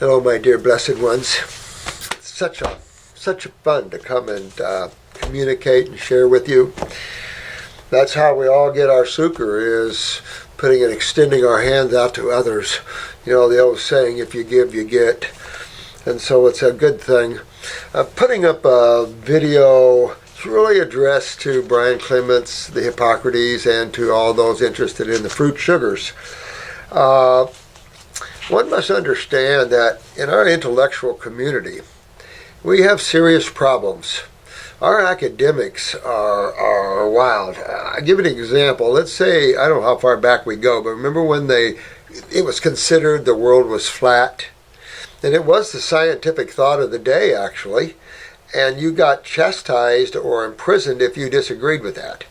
Hello, my dear blessed ones. It's such a fun to come and communicate and share with you. That's how we all get our sukha, is putting and extending our hands out to others. You know, the old saying, if you give, you get. And so it's a good thing. Putting up a video, it's really addressed to Brian Clements, the Hippocrates, and to all those interested in the fruit sugars. One must understand that in our intellectual community, we have serious problems. Our academics are wild. I'll give an example. Let's say, I don't know how far back we go, but remember when it was considered the world was flat? And it was the scientific thought of the day, actually. And you got chastised or imprisoned if you disagreed with that.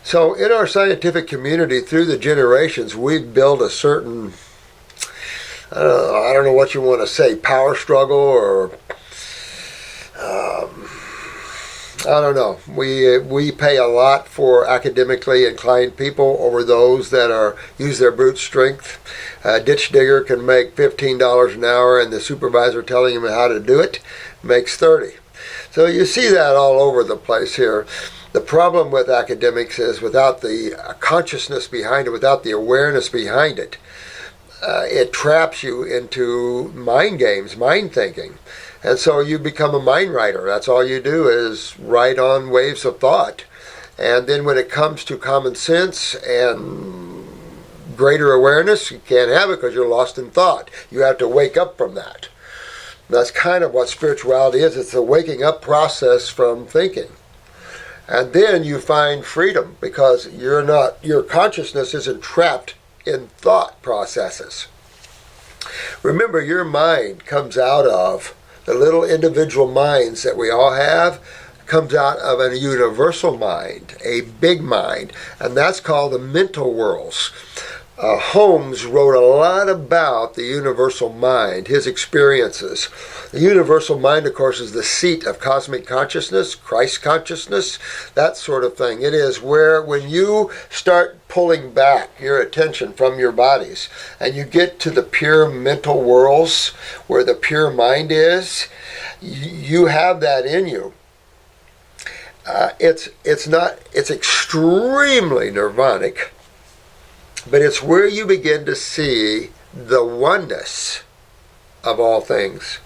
So in our scientific community, through the generations, we've built a certain, I don't know what you want to say, power struggle, or I don't know. We pay a lot for academically inclined people over those that use their brute strength. A ditch digger can make $15 an hour, and the supervisor telling him how to do it makes $30. So you see that all over the place here. The problem with academics is without the consciousness behind it, without the awareness behind it, it traps you into mind games, mind thinking. And so you become a mind writer. That's all you do is write on waves of thought. And then when it comes to common sense and greater awareness, you can't have it because you're lost in thought. You have to wake up from that. That's kind of what spirituality is. It's a waking up process from thinking. And then you find freedom because your consciousness isn't trapped in thought processes. Remember, your mind comes out of the little individual minds that we all have, comes out of a universal mind, a big mind, and that's called the mental worlds. Holmes wrote a lot about the universal mind, his experiences. The universal mind, of course, is the seat of cosmic consciousness, Christ consciousness, that sort of thing. It is where when you start pulling back your attention from your bodies and you get to the pure mental worlds where the pure mind is, you have that in you. It's extremely nirvanic. But it's where you begin to see the oneness of all things.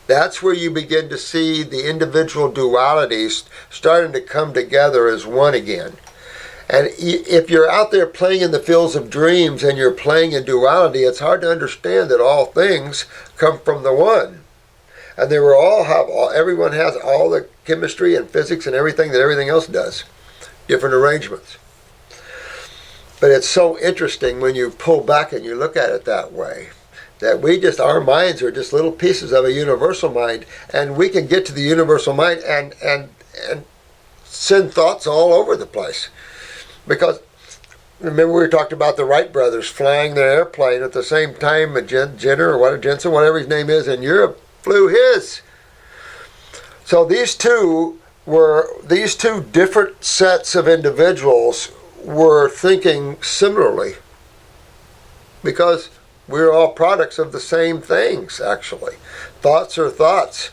That's where you begin to see the individual dualities starting to come together as one again. And if you're out there playing in the fields of dreams and you're playing in duality, it's hard to understand that all things come from the one. And everyone has all the chemistry and physics and everything that everything else does. Different arrangements. But it's so interesting when you pull back and you look at it that way, that our minds are just little pieces of a universal mind, and we can get to the universal mind and send thoughts all over the place. Because remember we talked about the Wright brothers flying their airplane at the same time, Jensen, whatever his name is, in Europe, flew his. So these two different sets of individuals were thinking similarly, because we're all products of the same things, actually. Thoughts are thoughts.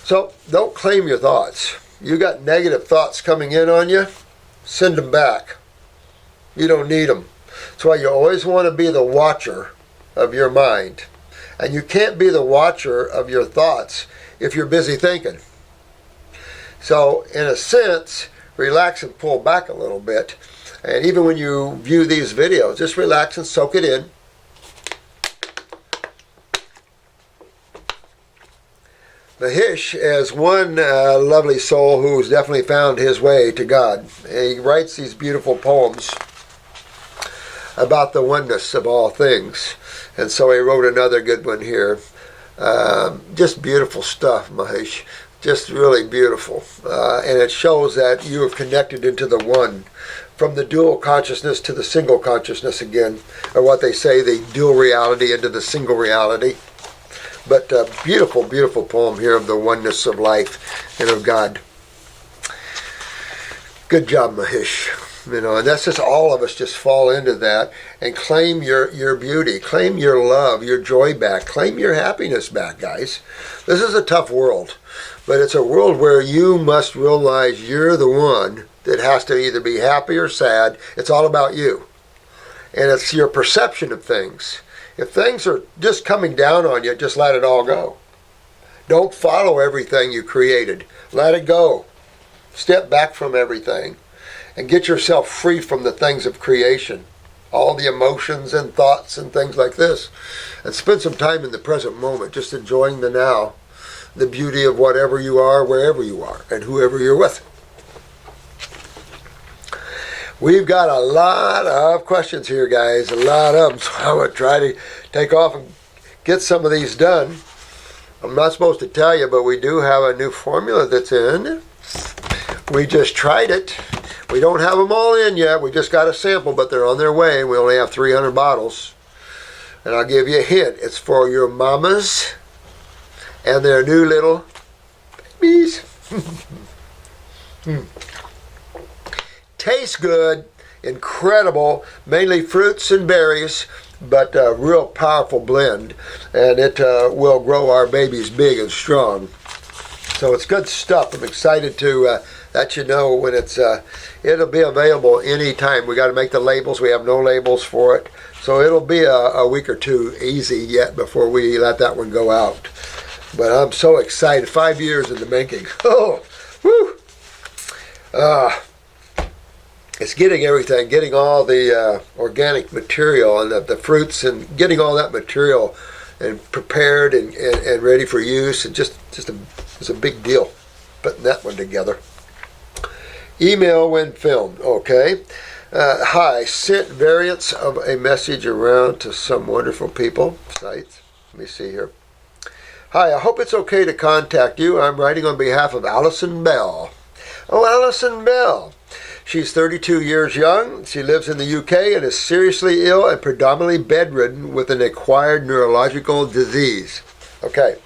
So don't claim your thoughts. You got negative thoughts coming in on you, send them back. You don't need them. That's why you always want to be the watcher of your mind. And you can't be the watcher of your thoughts if you're busy thinking. So in a sense, relax and pull back a little bit. And even when you view these videos, just relax and soak it in. Mahesh is one lovely soul who's definitely found his way to God. He writes these beautiful poems about the oneness of all things. And so he wrote another good one here. Just beautiful stuff, Mahesh. Just really beautiful. And it shows that you have connected into the one. From the dual consciousness to the single consciousness again, or what they say, the dual reality into the single reality. But beautiful, beautiful poem here of the oneness of life and of God. Good job, Mahesh. And that's just all of us just fall into that and claim your beauty, claim your love, your joy back, claim your happiness back, guys. This is a tough world, but it's a world where you must realize you're the one that has to either be happy or sad. It's all about you. And it's your perception of things. If things are just coming down on you, just let it all go. Don't follow everything you created. Let it go. Step back from everything and get yourself free from the things of creation, all the emotions and thoughts and things like this, and spend some time in the present moment, just enjoying the now, the beauty of whatever you are, wherever you are, and whoever you're with. We've got a lot of questions here, guys, a lot of them, so I'm going to try to take off and get some of these done. I'm not supposed to tell you, but we do have a new formula that's in. We just tried it. We don't have them all in yet. We just got a sample, but they're on their way. We only have 300 bottles. And I'll give you a hint. It's for your mamas and their new little babies. Tastes good, incredible, mainly fruits and berries, but a real powerful blend. And it will grow our babies big and strong. So it's good stuff. I'm excited to let you know when it'll be available anytime. We got to make the labels. We have no labels for it. So it'll be a week or two easy yet before we let that one go out. But I'm so excited. 5 years in the making. Oh, woo! It's getting everything, getting all the organic material and the fruits and getting all that material and prepared and ready for use. And it's a big deal putting that one together. Email when filmed. Okay. Hi, sent variants of a message around to some wonderful people. Sites. Let me see here. Hi, I hope it's okay to contact you. I'm writing on behalf of Alison Bell. Oh, Alison Bell. She's 32 years young. She lives in the UK and is seriously ill and predominantly bedridden with an acquired neurological disease. Okay.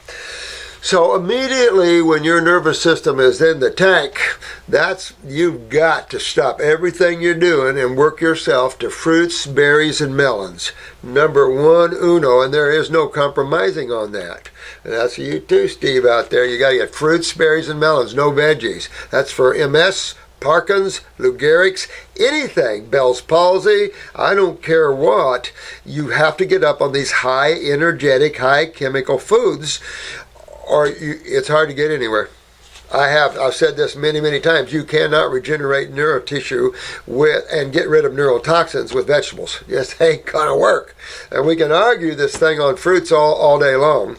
So immediately when your nervous system is in the tank, you've got to stop everything you're doing and work yourself to fruits, berries, and melons. Number one, uno, and there is no compromising on that. And that's you too, Steve, out there. You got to get fruits, berries, and melons, no veggies. That's for MS, Parkinson's, Lou Gehrig's, anything, Bell's palsy, I don't care what. You have to get up on these high energetic, high chemical foods, or it's hard to get anywhere. I've said this many, many times. You cannot regenerate neurotissue and get rid of neurotoxins with vegetables. It just ain't gonna work. And we can argue this thing on fruits all day long,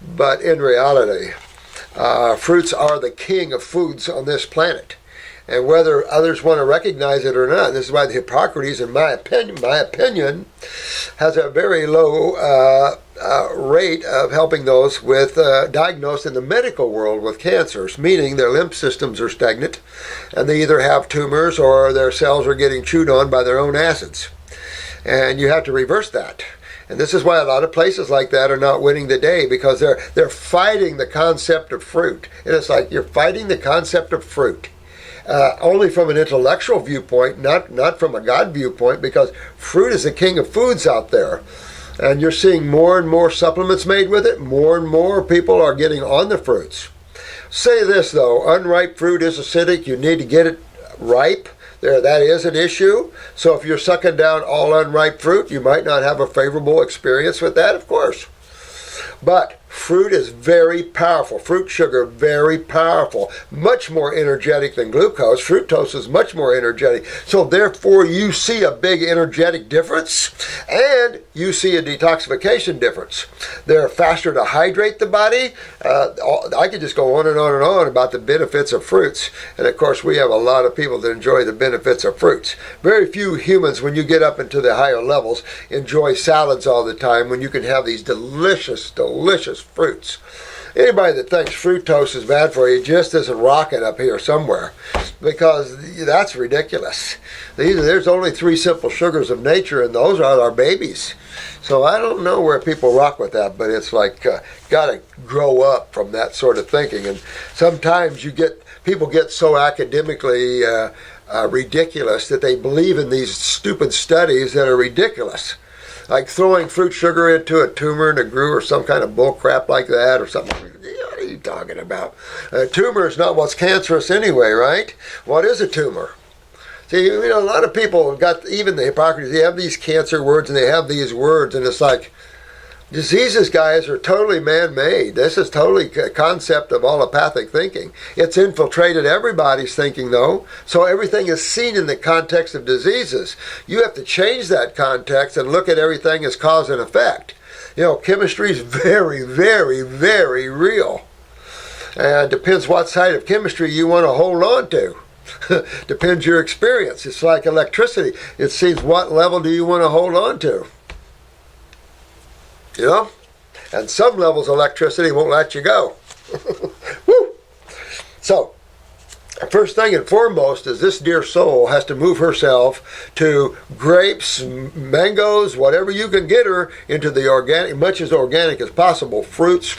but in reality, fruits are the king of foods on this planet. And whether others want to recognize it or not, this is why the Hippocrates, in my opinion, has a very low rate of helping those with diagnosed in the medical world with cancers, meaning their lymph systems are stagnant, and they either have tumors or their cells are getting chewed on by their own acids. And you have to reverse that. And this is why a lot of places like that are not winning the day, because they're fighting the concept of fruit. And it's like you're fighting the concept of fruit. Only from an intellectual viewpoint, not from a God viewpoint, because fruit is the king of foods out there. And you're seeing more and more supplements made with it. More and more people are getting on the fruits. Say this, though. Unripe fruit is acidic. You need to get it ripe. That is an issue. So if you're sucking down all unripe fruit, you might not have a favorable experience with that, of course. But fruit is very powerful. Fruit sugar, very powerful. Much more energetic than glucose. Fructose is much more energetic. So therefore, you see a big energetic difference, and you see a detoxification difference. They're faster to hydrate the body. I could just go on and on and on about the benefits of fruits. And of course, we have a lot of people that enjoy the benefits of fruits. Very few humans, when you get up into the higher levels, enjoy salads all the time when you can have these delicious fruits. Anybody that thinks fructose is bad for you just isn't rocking up here somewhere, because that's ridiculous. There's only 3 simple sugars of nature, and those are our babies. So I don't know where people rock with that, but it's like got to grow up from that sort of thinking. And sometimes people get so academically ridiculous that they believe in these stupid studies that are ridiculous. Like throwing fruit sugar into a tumor and it grew, or some kind of bull crap like that, or something. What are you talking about? A tumor is not what's cancerous anyway, right? What is a tumor? See, you know, a lot of people got, even the hypocrisy, they have these cancer words and they have these words, and it's like, diseases, guys, are totally man-made. This is totally a concept of allopathic thinking. It's infiltrated everybody's thinking, though, so everything is seen in the context of diseases. You have to change that context and look at everything as cause and effect. You know, chemistry is very, very, very real. And depends what side of chemistry you want to hold on to. Depends your experience. It's like electricity. It seems what level do you want to hold on to. You know? And some levels of electricity won't let you go. Woo! So, first thing and foremost is this dear soul has to move herself to grapes, mangoes, whatever you can get her, into the organic, much as organic as possible. Fruits,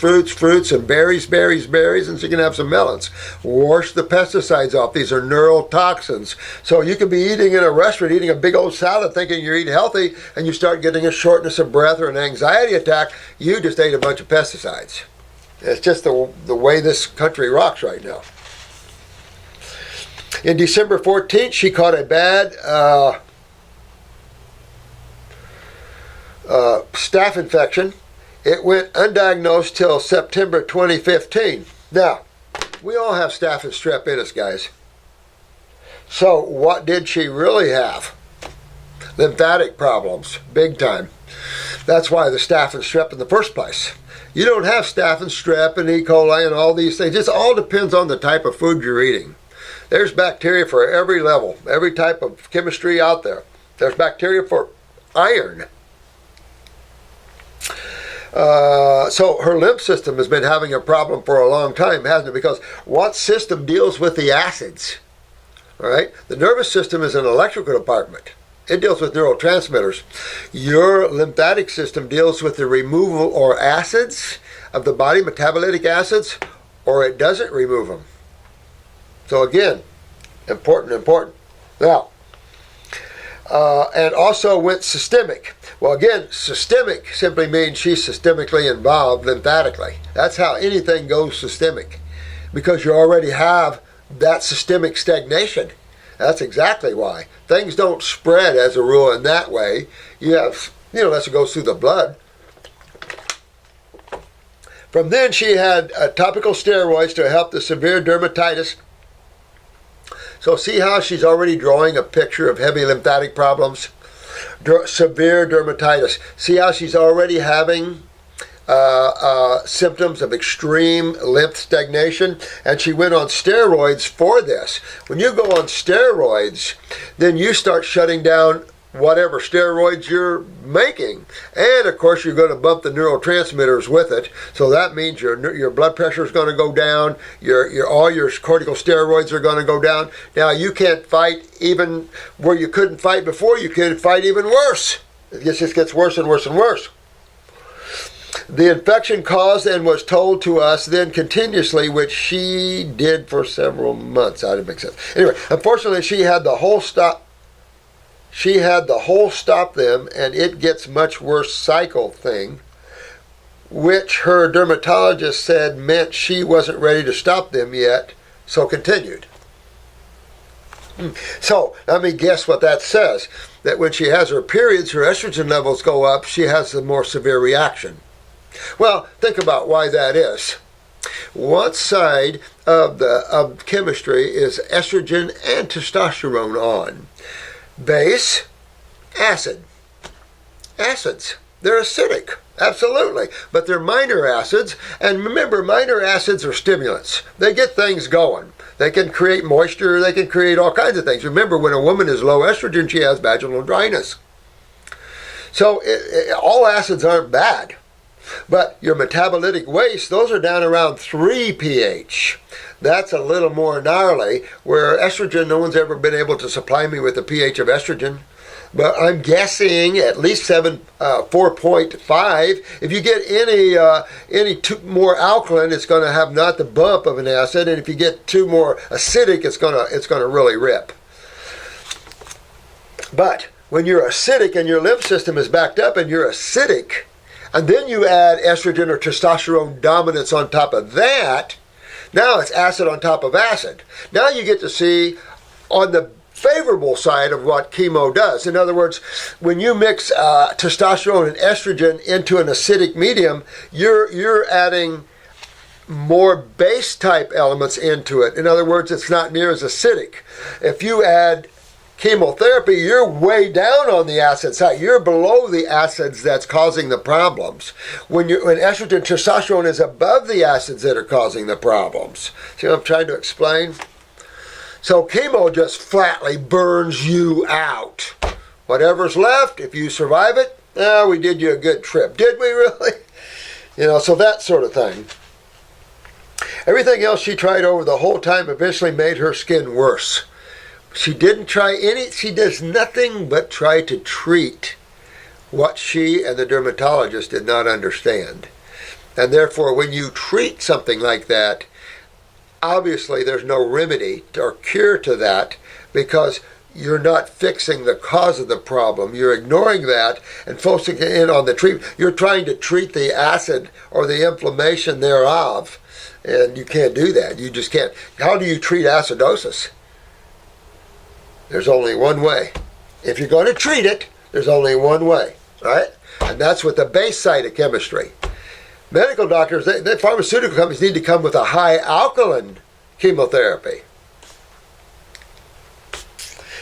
and berries, and she can have some melons. Wash the pesticides off. These are neurotoxins. So you could be eating in a restaurant, eating a big old salad, thinking you're eating healthy, and you start getting a shortness of breath or an anxiety attack. You just ate a bunch of pesticides. It's just the way this country rocks right now. In December 14th, she caught a bad staph infection. It went undiagnosed till September 2015. Now, we all have staph and strep in us, guys. So what did she really have? Lymphatic problems, big time. That's why the staph and strep in the first place. You don't have staph and strep and E. coli and all these things. It all depends on the type of food you're eating. There's bacteria for every level, every type of chemistry out there. There's bacteria for iron. So her lymph system has been having a problem for a long time, hasn't it? Because what system deals with the acids? All right? The nervous system is an electrical department. It deals with neurotransmitters. Your lymphatic system deals with the removal or acids of the body, metabolitic acids, or it doesn't remove them. So again, important. Now, and also went systemic. Well, again, systemic simply means she's systemically involved lymphatically. That's how anything goes systemic, because you already have that systemic stagnation. That's exactly why. Things don't spread as a rule in that way. You have, unless it goes through the blood. From then, she had topical steroids to help the severe dermatitis. So see how she's already drawing a picture of heavy lymphatic problems? Severe dermatitis. See how she's already having symptoms of extreme lymph stagnation? And she went on steroids for this. When you go on steroids, then you start shutting down whatever steroids you're making. And of course you're going to bump the neurotransmitters with it. So that means your blood pressure is going to go down, all your corticosteroids are going to go down. Now you can't fight even where you couldn't fight before, you can fight even worse. It just gets worse and worse and worse. The infection caused and was told to us then continuously, which she did for several months. That didn't make sense. Anyway, unfortunately she had the whole stop them and it gets much worse cycle thing, which her dermatologist said meant she wasn't ready to stop them yet, so continued. So let me guess what that says. That when she has her periods, her estrogen levels go up, she has a more severe reaction. Well, think about why that is. One side of chemistry is estrogen and testosterone on. Base, acid. Acids. They're acidic, absolutely. But they're minor acids. And remember, minor acids are stimulants. They get things going. They can create moisture. They can create all kinds of things. Remember, when a woman is low estrogen, she has vaginal dryness. So all acids aren't bad. But your metabolitic waste, those are down around 3 pH. That's a little more gnarly, where estrogen, no one's ever been able to supply me with the pH of estrogen. But I'm guessing at least 4.5. If you get any two more alkaline, it's going to have not the bump of an acid, and if you get 2 more acidic, it's going to really rip. But when you're acidic and your lymph system is backed up and you're acidic, and then you add estrogen or testosterone dominance on top of that, now it's acid on top of acid. Now you get to see on the favorable side of what chemo does. In other words, when you mix testosterone and estrogen into an acidic medium, you're adding more base type elements into it. In other words, it's not near as acidic. If you add chemotherapy, you're way down on the acid side. You're below the acids that's causing the problems. When estrogen, testosterone is above the acids that are causing the problems. See what I'm trying to explain? So chemo just flatly burns you out. Whatever's left, if you survive it, we did you a good trip. Did we really? So that sort of thing. Everything else she tried over the whole time eventually made her skin worse. She does nothing but try to treat what she and the dermatologist did not understand. And therefore, when you treat something like that, obviously there's no remedy or cure to that, because you're not fixing the cause of the problem. You're ignoring that and focusing in on the treatment. You're trying to treat the acid or the inflammation thereof, and you can't do that. You just can't. How do you treat acidosis? There's only one way. If you're going to treat it, there's only one way, right? And that's with the base side of chemistry. Medical doctors, the pharmaceutical companies need to come with a high alkaline chemotherapy.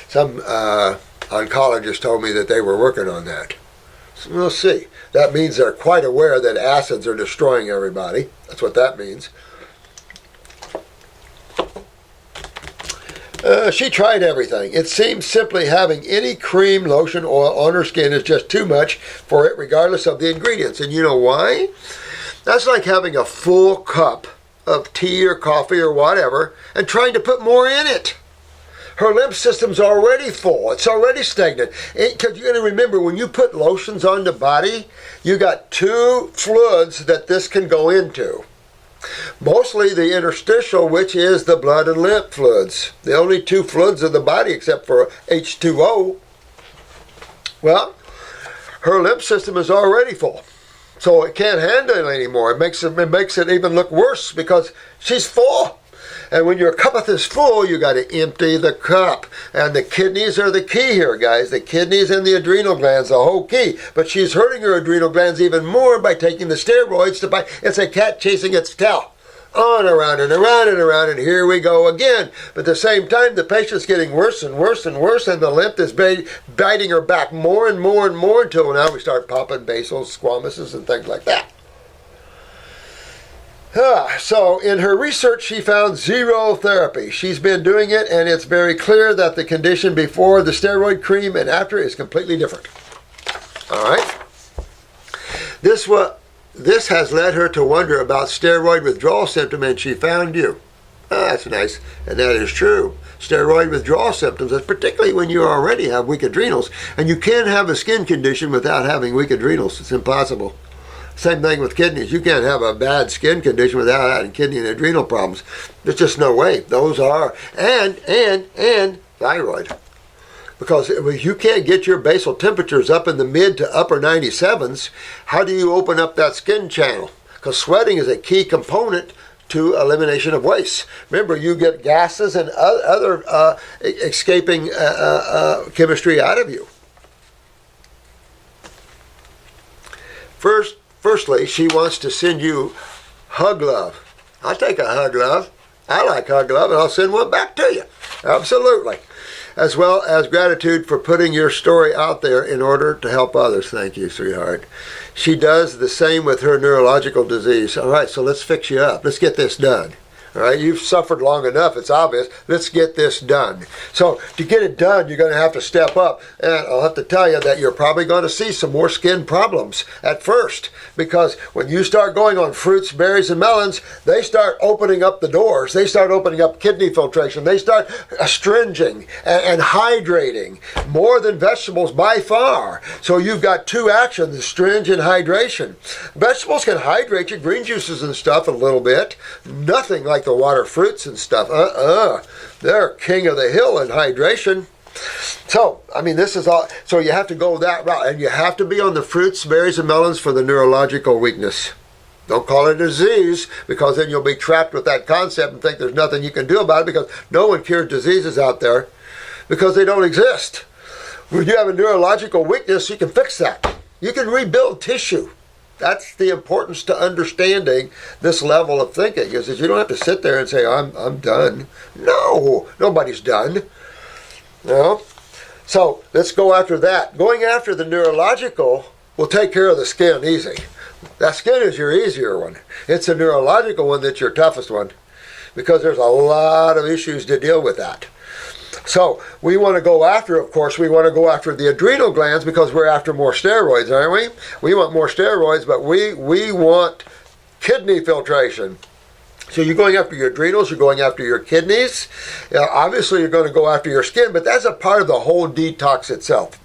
Some oncologists told me that they were working on that. So we'll see. That means they're quite aware that acids are destroying everybody. That's what that means. She tried everything. It seems simply having any cream, lotion, oil on her skin is just too much for it, regardless of the ingredients. And you know why? That's like having a full cup of tea or coffee or whatever and trying to put more in it. Her lymph system's already full. It's already stagnant. Because you're going to remember, when you put lotions on the body, you got two fluids that this can go into. Mostly the interstitial, which is the blood and lymph fluids. The only two fluids of the body except for H2O. Well, her lymph system is already full. So it can't handle it anymore. It makes it even look worse because she's full. And when your cup is full, you got to empty the cup. And the kidneys are the key here, guys. The kidneys and the adrenal glands, the whole key. But she's hurting her adrenal glands even more by taking the steroids. It's a cat chasing its tail. On, around, and around, and around, and here we go again. But at the same time, the patient's getting worse and worse and worse, and the lymph is biting her back more and more and more until now we start popping basals, squamouses, and things like that. So in her research, she found zero therapy. She's been doing it, and it's very clear that the condition before the steroid cream and after is completely different. All right? This has led her to wonder about steroid withdrawal symptom, and she found you. That's nice, and that is true. Steroid withdrawal symptoms, particularly when you already have weak adrenals, and you can't have a skin condition without having weak adrenals. It's impossible. Same thing with kidneys. You can't have a bad skin condition without having kidney and adrenal problems. There's just no way. Those are, and thyroid. Because if you can't get your basal temperatures up in the mid to upper 97s, how do you open up that skin channel? Because sweating is a key component to elimination of waste. Remember, you get gases and other escaping chemistry out of you. Firstly, she wants to send you hug love. I'll take a hug love. I like hug love, and I'll send one back to you. Absolutely. As well as gratitude for putting your story out there in order to help others. Thank you, sweetheart. She does the same with her neurological disease. All right, so let's fix you up. Let's get this done. All right, you've suffered long enough, it's obvious. Let's get this done. So to get it done, you're going to have to step up. And I'll have to tell you that you're probably going to see some more skin problems at first. Because when you start going on fruits, berries, and melons, they start opening up the doors. They start opening up kidney filtration. They start astringing and hydrating more than vegetables by far. So you've got two actions, astringe and hydration. Vegetables can hydrate you, green juices and stuff a little bit. Nothing like the water fruits and stuff. They're king of the hill in hydration. So, I mean, this is all. So you have to go that route, and you have to be on the fruits, berries, and melons for the neurological weakness. Don't call it a disease, because then you'll be trapped with that concept and think there's nothing you can do about it, because no one cures diseases out there because they don't exist. When you have a neurological weakness, you can fix that. You can rebuild tissue. That's the importance to understanding this level of thinking, is that you don't have to sit there and say, I'm done. No, nobody's done. No. So let's go after that. Going after the neurological will take care of the skin easy. That skin is your easier one. It's the neurological one that's your toughest one, because there's a lot of issues to deal with that. So we want to go after, of course, we want to go after the adrenal glands, because we're after more steroids, aren't we? We want more steroids, but we want kidney filtration. So you're going after your adrenals, you're going after your kidneys. Obviously, you're going to go after your skin, but that's a part of the whole detox itself.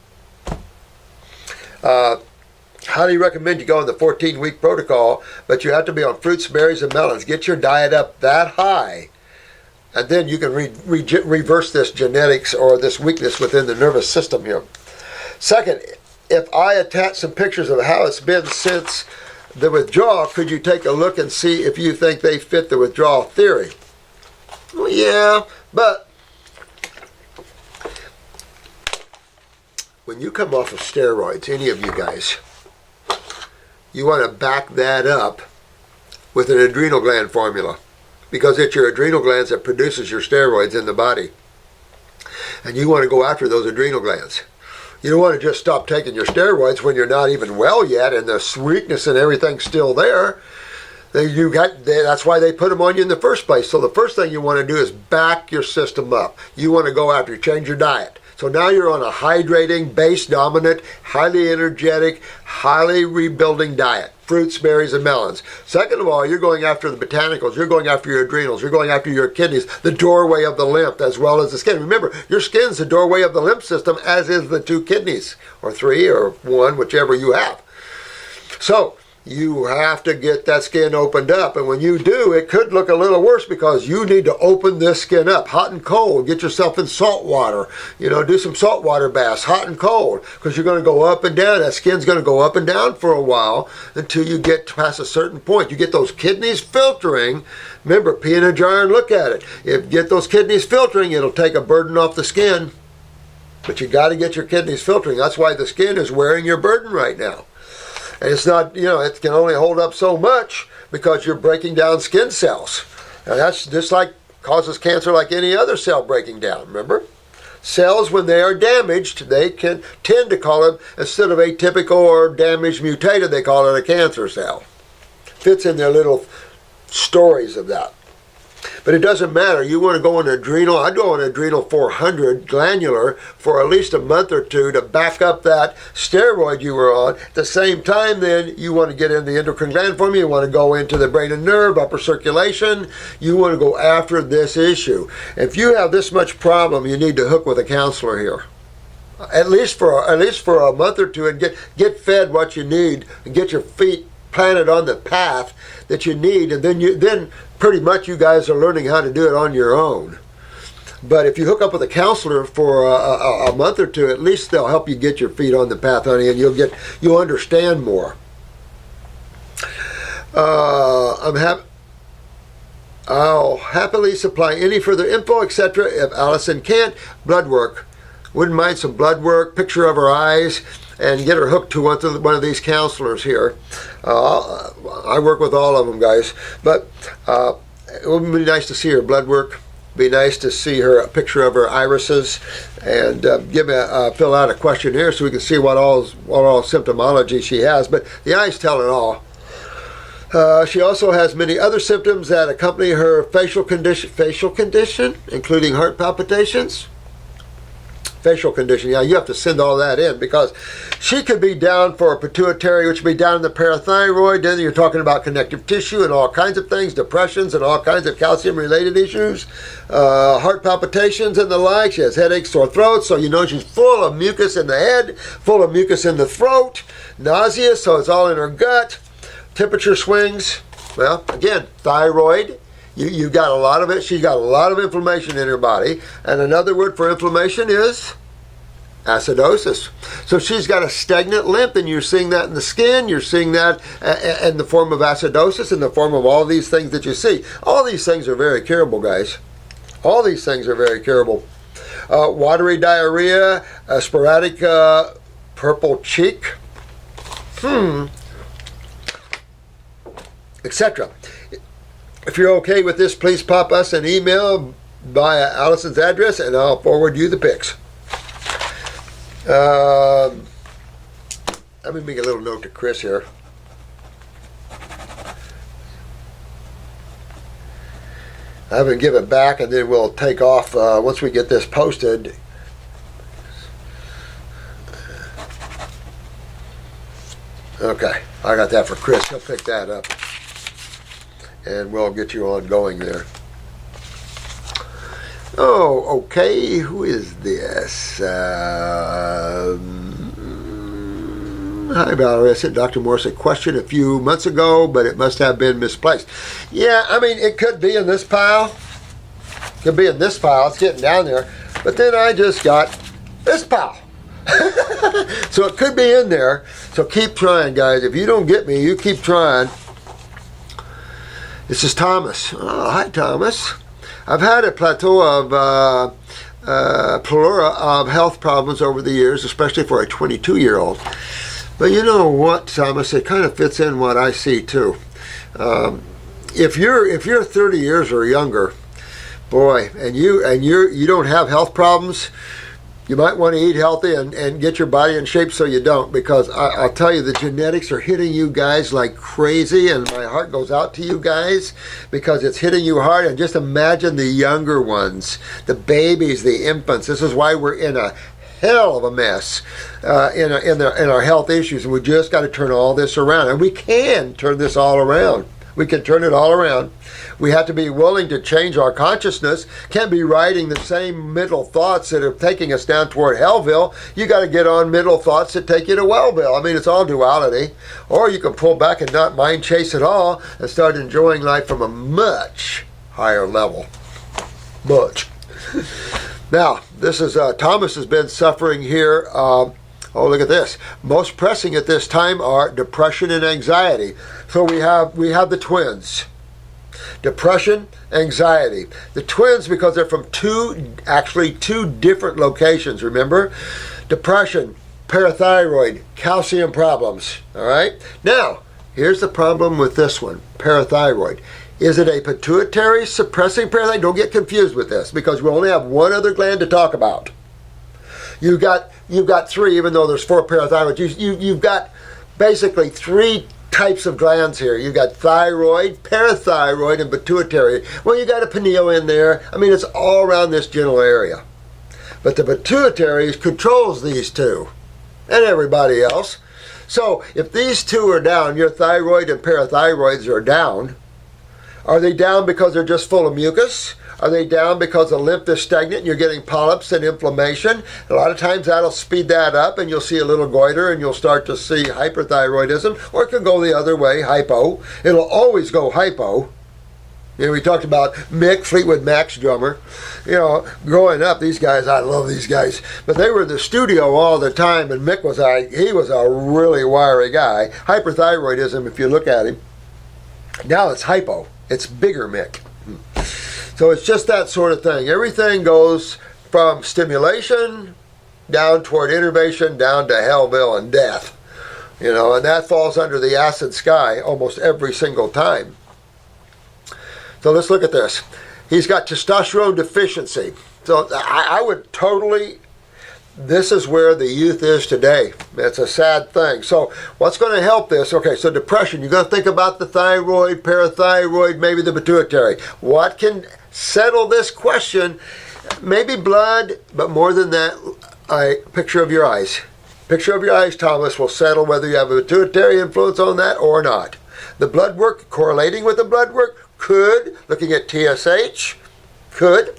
Highly recommend you go on the 14-week protocol, but you have to be on fruits, berries, and melons. Get your diet up that high, and then you can reverse this genetics or this weakness within the nervous system here. Second, if I attach some pictures of how it's been since the withdrawal, could you take a look and see if you think they fit the withdrawal theory? Well, yeah, but when you come off of steroids, any of you guys, you want to back that up with an adrenal gland formula, because it's your adrenal glands that produces your steroids in the body. And you want to go after those adrenal glands. You don't want to just stop taking your steroids when you're not even well yet and the weakness and everything's still there. That's why they put them on you in the first place. So the first thing you want to do is back your system up. You want to go after, change your diet. So now you're on a hydrating, base-dominant, highly energetic, highly rebuilding diet. Fruits, berries, and melons. Second of all, you're going after the botanicals. You're going after your adrenals. You're going after your kidneys, the doorway of the lymph, as well as the skin. Remember, your skin's the doorway of the lymph system, as is the 2 kidneys, or 3, or 1, whichever you have. So you have to get that skin opened up, and when you do, it could look a little worse, because you need to open this skin up, hot and cold. Get yourself in salt water, do some salt water baths, hot and cold, because you're going to go up and down. That skin's going to go up and down for a while until you get past a certain point. You get those kidneys filtering. Remember, pee in a jar and look at it. If you get those kidneys filtering, it'll take a burden off the skin, but you got to get your kidneys filtering. That's why the skin is wearing your burden right now. And it's not, it can only hold up so much, because you're breaking down skin cells. And that's just like causes cancer like any other cell breaking down, remember? Cells, when they are damaged, they can tend to call it, instead of atypical or damaged mutated, they call it a cancer cell. Fits in their little stories of that. But it doesn't matter. You want to go on adrenal. I go on adrenal 400 glandular for at least a month or two to back up that steroid you were on. At the same time, then, you want to get in the endocrine gland formula. You want to go into the brain and nerve, upper circulation. You want to go after this issue. If you have this much problem, you need to hook with a counselor here. At least for a month or two, and get fed what you need, and get your feet planted on the path that you need, and then pretty much you guys are learning how to do it on your own. But if you hook up with a counselor for a month or two, at least they'll help you get your feet on the path, honey, and you'll understand more. I'll happily supply any further info, etc. If Alison can't. Blood work. Wouldn't mind some blood work, picture of her eyes, and get her hooked to one of these counselors here. I work with all of them, guys. But it would be nice to see her blood work. Be nice to see a picture of her irises, and fill out a questionnaire so we can see what all symptomology she has. But the eyes tell it all. She also has many other symptoms that accompany her facial condition, including heart palpitations. Facial condition, yeah, you have to send all that in, because she could be down for a pituitary, which would be down in the parathyroid. Then you're talking about connective tissue and all kinds of things, depressions and all kinds of calcium-related issues, heart palpitations and the like. She has headaches, sore throat, so she's full of mucus in the head, full of mucus in the throat, nausea, so it's all in her gut, temperature swings. Well, again, thyroid, You've got a lot of it. She's got a lot of inflammation in her body. And another word for inflammation is acidosis. So she's got a stagnant lymph, and you're seeing that in the skin. You're seeing that in the form of acidosis, in the form of all these things that you see. All these things are very curable, guys. All these things are very curable. Watery diarrhea, sporadic purple cheek, etc. If you're okay with this, please pop us an email via Alison's address, and I'll forward you the pics. Let me make a little note to Chris here. I haven't given it back, and then we'll take off once we get this posted. Okay, I got that for Chris. He'll pick that up, and we'll get you on going there. Oh, okay. Who is this? Hi, Valerie. I sent Dr. Morse a question a few months ago, but it must have been misplaced. Yeah, I mean, it could be in this pile. Could be in this pile. It's getting down there. But then I just got this pile. So it could be in there. So keep trying, guys. If you don't get me, you keep trying. This is Thomas. Oh, hi, Thomas. I've had a plateau of pleural of health problems over the years, especially for a 22-year-old. But you know what, Thomas? It kind of fits in what I see too. If you're 30 years or younger, boy, and you don't have health problems, you might want to eat healthy and get your body in shape so you don't, because I'll tell you, the genetics are hitting you guys like crazy, and my heart goes out to you guys because it's hitting you hard. And just imagine the younger ones, the babies, the infants. This is why we're in a hell of a mess in our health issues, and we just got to turn all this around, and we can turn this all around. We can turn it all around. We have to be willing to change our consciousness. Can't be riding the same mental thoughts that are taking us down toward Hellville. You got to get on mental thoughts that take you to Wellville. I mean, it's all duality. Or you can pull back and not mind chase at all and start enjoying life from a much higher level. Much. Now, this is Thomas has been suffering here. Oh, look at this. Most pressing at this time are depression and anxiety. So we have the twins. Depression, anxiety. The twins, because they're from two different locations, remember? Depression, parathyroid, calcium problems. All right? Now, here's the problem with this one, parathyroid. Is it a pituitary suppressing parathyroid? Don't get confused with this, because we only have one other gland to talk about. You've got three, even though there's four parathyroids. You've got basically three types of glands here. You've got thyroid, parathyroid, and pituitary. Well, you got a penile in there. I mean, it's all around this general area. But the pituitary controls these two and everybody else. So if these two are down, your thyroid and parathyroids are down. Are they down because they're just full of mucus? Are they down because the lymph is stagnant and you're getting polyps and inflammation? A lot of times that'll speed that up, and you'll see a little goiter, and you'll start to see hyperthyroidism, or it can go the other way, hypo. It'll always go hypo. You know, we talked about Mick, Fleetwood Mac's drummer. You know, growing up, these guys, I love these guys, but they were in the studio all the time, and Mick was a really wiry guy. Hyperthyroidism, if you look at him. Now it's hypo. It's bigger Mick. So it's just that sort of thing. Everything goes from stimulation down toward innervation, down to Hellville and death. You know, and that falls under the acid sky almost every single time. So let's look at this. He's got testosterone deficiency. So I would totally, this is where the youth is today. It's a sad thing. So what's going to help this? Okay, so depression, you're going to think about the thyroid, parathyroid, maybe the pituitary. What can settle this question? Maybe blood, but more than that, a picture of your eyes. Picture of your eyes, Thomas, will settle whether you have a pituitary influence on that or not. The blood work, correlating with the blood work, could, looking at TSH, could.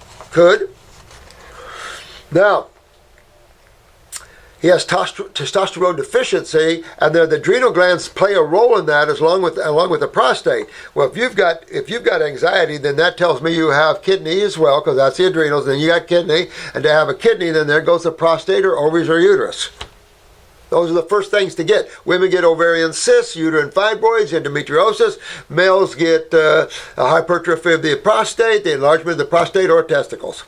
Now, he has testosterone deficiency, and then the adrenal glands play a role in that, along with the prostate. Well, if you've got anxiety, then that tells me you have kidney as well, because that's the adrenals. Then you got kidney, and to have a kidney, then there goes the prostate or ovaries or uterus. Those are the first things to get. Women get ovarian cysts, uterine fibroids, endometriosis. Males get a hypertrophy of the prostate, the enlargement of the prostate, or testicles.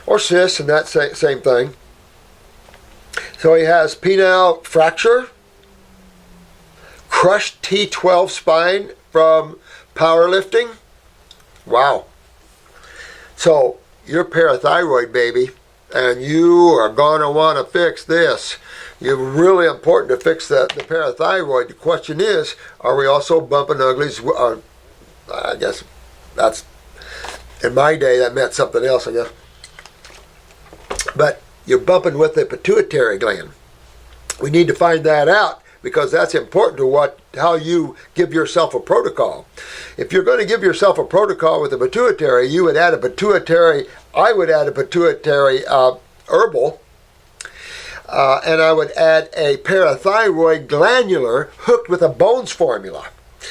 Or cysts, and that same thing. So he has penile fracture, crushed T12 spine from powerlifting. Wow. So you're parathyroid, baby. And you are going to want to fix this. It's really important to fix the parathyroid. The question is, are we also bumping uglies? I guess that's, in my day, that meant something else, I guess. But you're bumping with the pituitary gland. We need to find that out, because that's important to how you give yourself a protocol. If you're going to give yourself a protocol with the pituitary, you would add a pituitary. I would add a pituitary herbal, and I would add a parathyroid glandular hooked with a bones formula,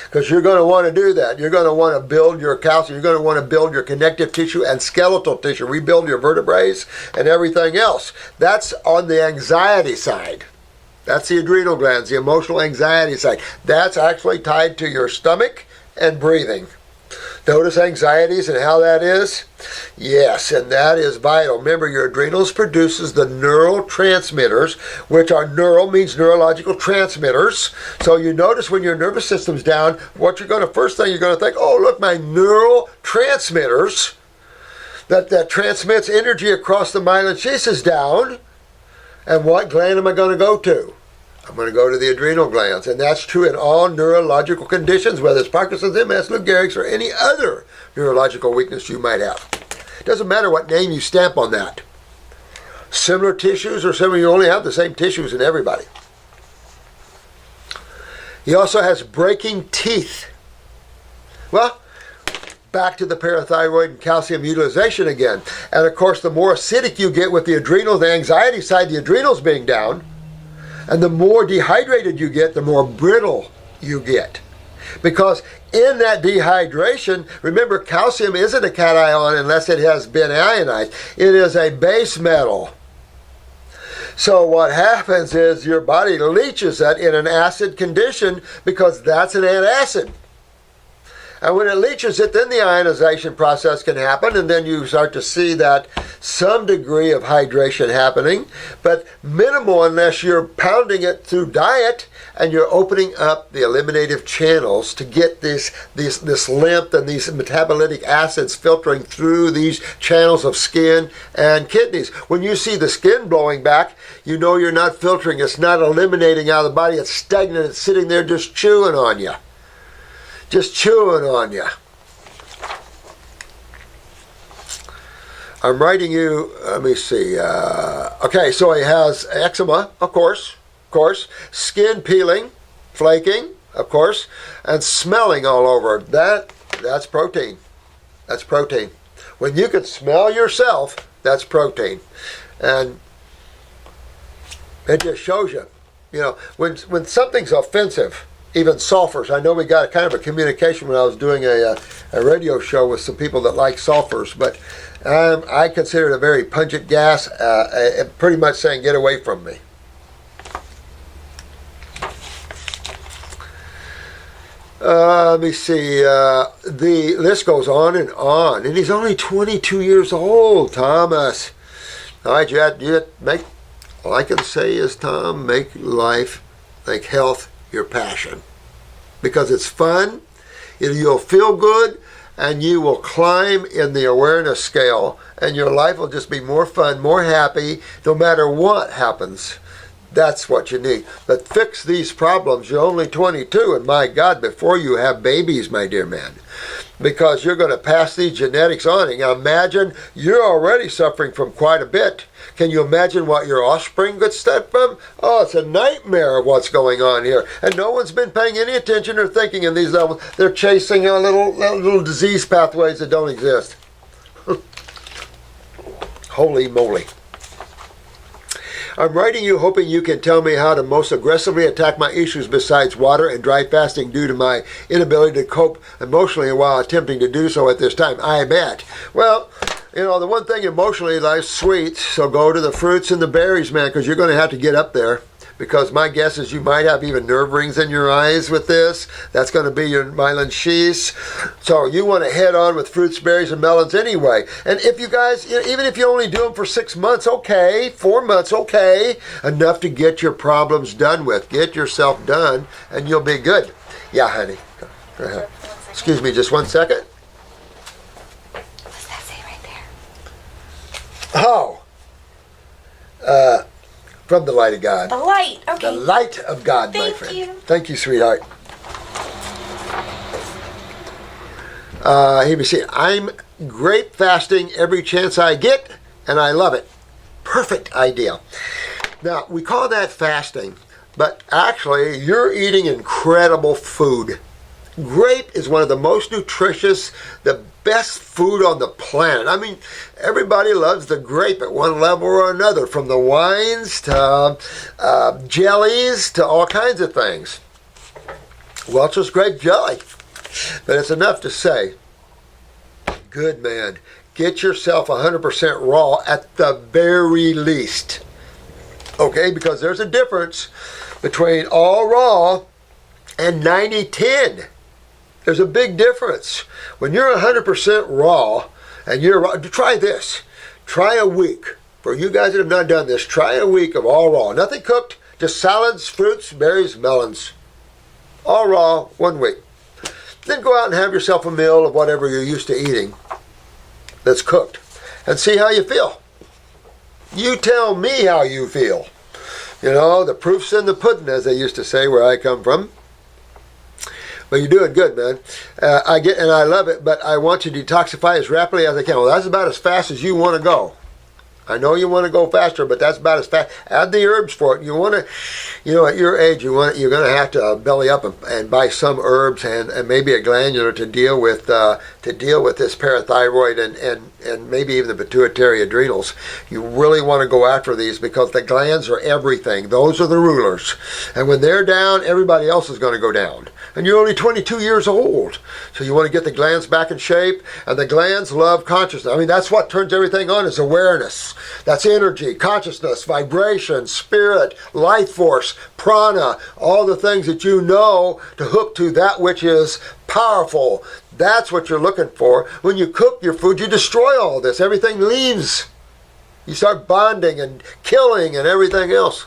because you're going to want to do that. You're going to want to build your calcium. You're going to want to build your connective tissue and skeletal tissue, rebuild your vertebrae and everything else. That's on the anxiety side. That's the adrenal glands, the emotional anxiety side. That's actually tied to your stomach and breathing. Notice anxieties and how that is? Yes, and that is vital. Remember, your adrenals produces the neurotransmitters, which are neural means neurological transmitters. So you notice when your nervous system's down, first thing you're going to think, oh, look, my neurotransmitters that transmits energy across the myelin sheath is down. And what gland am I going to go to? I'm going to go to the adrenal glands. And that's true in all neurological conditions, whether it's Parkinson's, MS, Lou Gehrig's, or any other neurological weakness you might have. It doesn't matter what name you stamp on that. Similar tissues or similar, you only have the same tissues in everybody. He also has breaking teeth. Well, back to the parathyroid and calcium utilization again. And of course, the more acidic you get with the adrenal, the anxiety side, the adrenals being down, and the more dehydrated you get, the more brittle you get. Because in that dehydration, remember, calcium isn't a cation unless it has been ionized. It is a base metal. So what happens is your body leaches that in an acid condition, because that's an antacid. And when it leaches it, then the ionization process can happen, and then you start to see that some degree of hydration happening, but minimal unless you're pounding it through diet and you're opening up the eliminative channels to get this lymph and these metabolitic acids filtering through these channels of skin and kidneys. When you see the skin blowing back, you know you're not filtering. It's not eliminating out of the body. It's stagnant. It's sitting there just chewing on you. Just chewing on you. I'm writing you, let me see. Okay, so he has eczema, of course. Skin peeling, flaking, of course, and smelling all over. That's protein. That's protein. When you can smell yourself, that's protein. And it just shows you, when something's offensive, even sulfurs. I know we got kind of a communication when I was doing a radio show with some people that like sulfurs, but I consider it a very pungent gas, pretty much saying, get away from me. Let me see. The list goes on, and he's only 22 years old, Thomas. All right, you make, all I can say is, Tom, make life, make health your passion, because it's fun, you'll feel good, and you will climb in the awareness scale, and your life will just be more fun, more happy, no matter what happens. That's what you need. But fix these problems. You're only 22, and my God, before you have babies, my dear man, because you're going to pass these genetics on. And imagine, you're already suffering from quite a bit. Can you imagine what your offspring could step from? Oh, it's a nightmare of what's going on here. And no one's been paying any attention or thinking in these levels. They're chasing little disease pathways that don't exist. Holy moly. I'm writing you hoping you can tell me how to most aggressively attack my issues besides water and dry fasting due to my inability to cope emotionally while attempting to do so at this time. I bet. Well, you know, the one thing emotionally, life's sweet, so go to the fruits and the berries, man, because you're going to have to get up there. Because my guess is you might have even nerve rings in your eyes with this. That's going to be your myelin sheaths. So you want to head on with fruits, berries, and melons anyway. And if you guys, even if you only do them for 6 months, okay. 4 months, okay. Enough to get your problems done with. Get yourself done, and you'll be good. Yeah, honey. Go ahead. Excuse me, just 1 second. What's that say right there? Oh. From the light of God. The light, okay. The light of God, my friend. Thank you. Thank you, sweetheart. Here we see. I'm grape fasting every chance I get, and I love it. Perfect idea. Now, we call that fasting, but actually, you're eating incredible food. Grape is one of the most nutritious, the best food on the planet. I mean, everybody loves the grape at one level or another, from the wines to jellies to all kinds of things. Welch's grape jelly. But it's enough to say, good man, get yourself 100% raw at the very least. Okay, because there's a difference between all raw and 90-10. There's a big difference. When you're 100% raw, and you're raw, try this. Try a week. For you guys that have not done this, try a week of all raw. Nothing cooked, just salads, fruits, berries, melons. All raw, 1 week. Then go out and have yourself a meal of whatever you're used to eating that's cooked. And see how you feel. You tell me how you feel. You know, the proof's in the pudding, as they used to say where I come from. But you're doing good, man. I get, and I love it, but I want you to detoxify as rapidly as I can. Well, that's about as fast as you want to go. I know you want to go faster, but that's about as fast. Add the herbs for it. You want to, you know, at your age, you're going to have to belly up and buy some herbs and maybe a glandular to deal with this parathyroid and maybe even the pituitary adrenals. You really want to go after these because the glands are everything. Those are the rulers. And when they're down, everybody else is going to go down. And you're only 22 years old. So you want to get the glands back in shape. And the glands love consciousness. I mean, that's what turns everything on is awareness. That's energy, consciousness, vibration, spirit, life force, prana, all the things that you know to hook to that which is powerful. That's what you're looking for. When you cook your food, you destroy all this. Everything leaves. You start bonding and killing and everything else.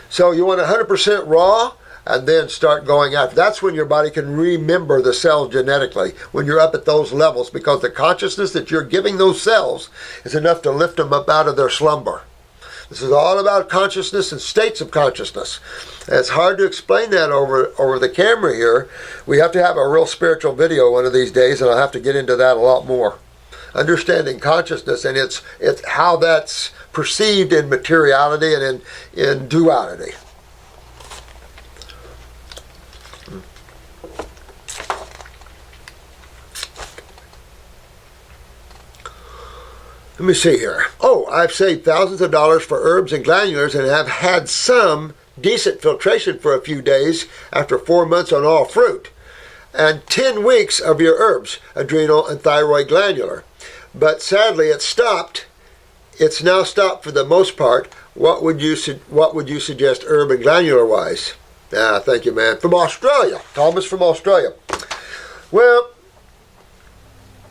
So you want 100% raw and then start going after. That's when your body can remember the cells genetically, when you're up at those levels, because the consciousness that you're giving those cells is enough to lift them up out of their slumber. This is all about consciousness and states of consciousness. And it's hard to explain that over the camera here. We have to have a real spiritual video one of these days, and I'll have to get into that a lot more. Understanding consciousness and it's how that's perceived in materiality and in duality. Let me see here. Oh, I've saved thousands of dollars for herbs and glandulars and have had some decent filtration for a few days after 4 months on all fruit. And 10 weeks of your herbs, adrenal and thyroid glandular. But sadly it stopped. It's now stopped for the most part. What would you suggest herb and glandular wise? Thank you, man. From Australia. Thomas from Australia. Well,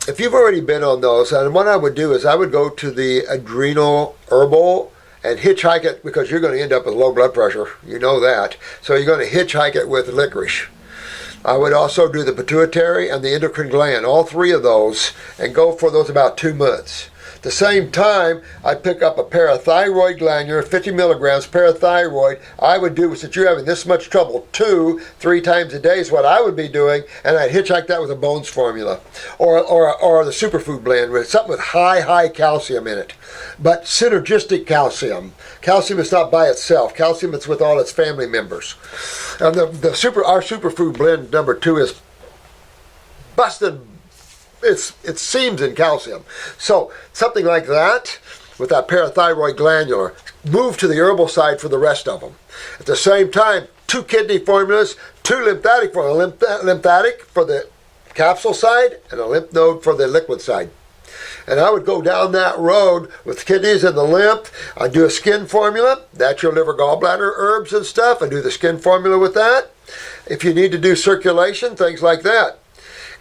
if you've already been on those, and what I would do is I would go to the adrenal herbal and hitchhike it, because you're going to end up with low blood pressure. You know that. So you're going to hitchhike it with licorice. I would also do the pituitary and the endocrine gland, all three of those, and go for those about 2 months. At the same time, I'd pick up a parathyroid glandular, 50 milligrams parathyroid. I would do, since you're having this much trouble, 2-3 times a day is what I would be doing, and I'd hitchhike that with a Bones formula. Or the superfood blend, with something with high calcium in it. But synergistic calcium. Calcium is not by itself. Calcium is with all its family members. And our superfood blend number 2 is busted. It seems in calcium. So something like that, with that parathyroid glandular. Move to the herbal side for the rest of them. At the same time, 2 kidney formulas, 2 lymphatic for lymphatic for the capsule side, and a lymph node for the liquid side. And I would go down that road with kidneys and the lymph. I'd do a skin formula. That's your liver, gallbladder, herbs and stuff. I do the skin formula with that. If you need to do circulation, things like that.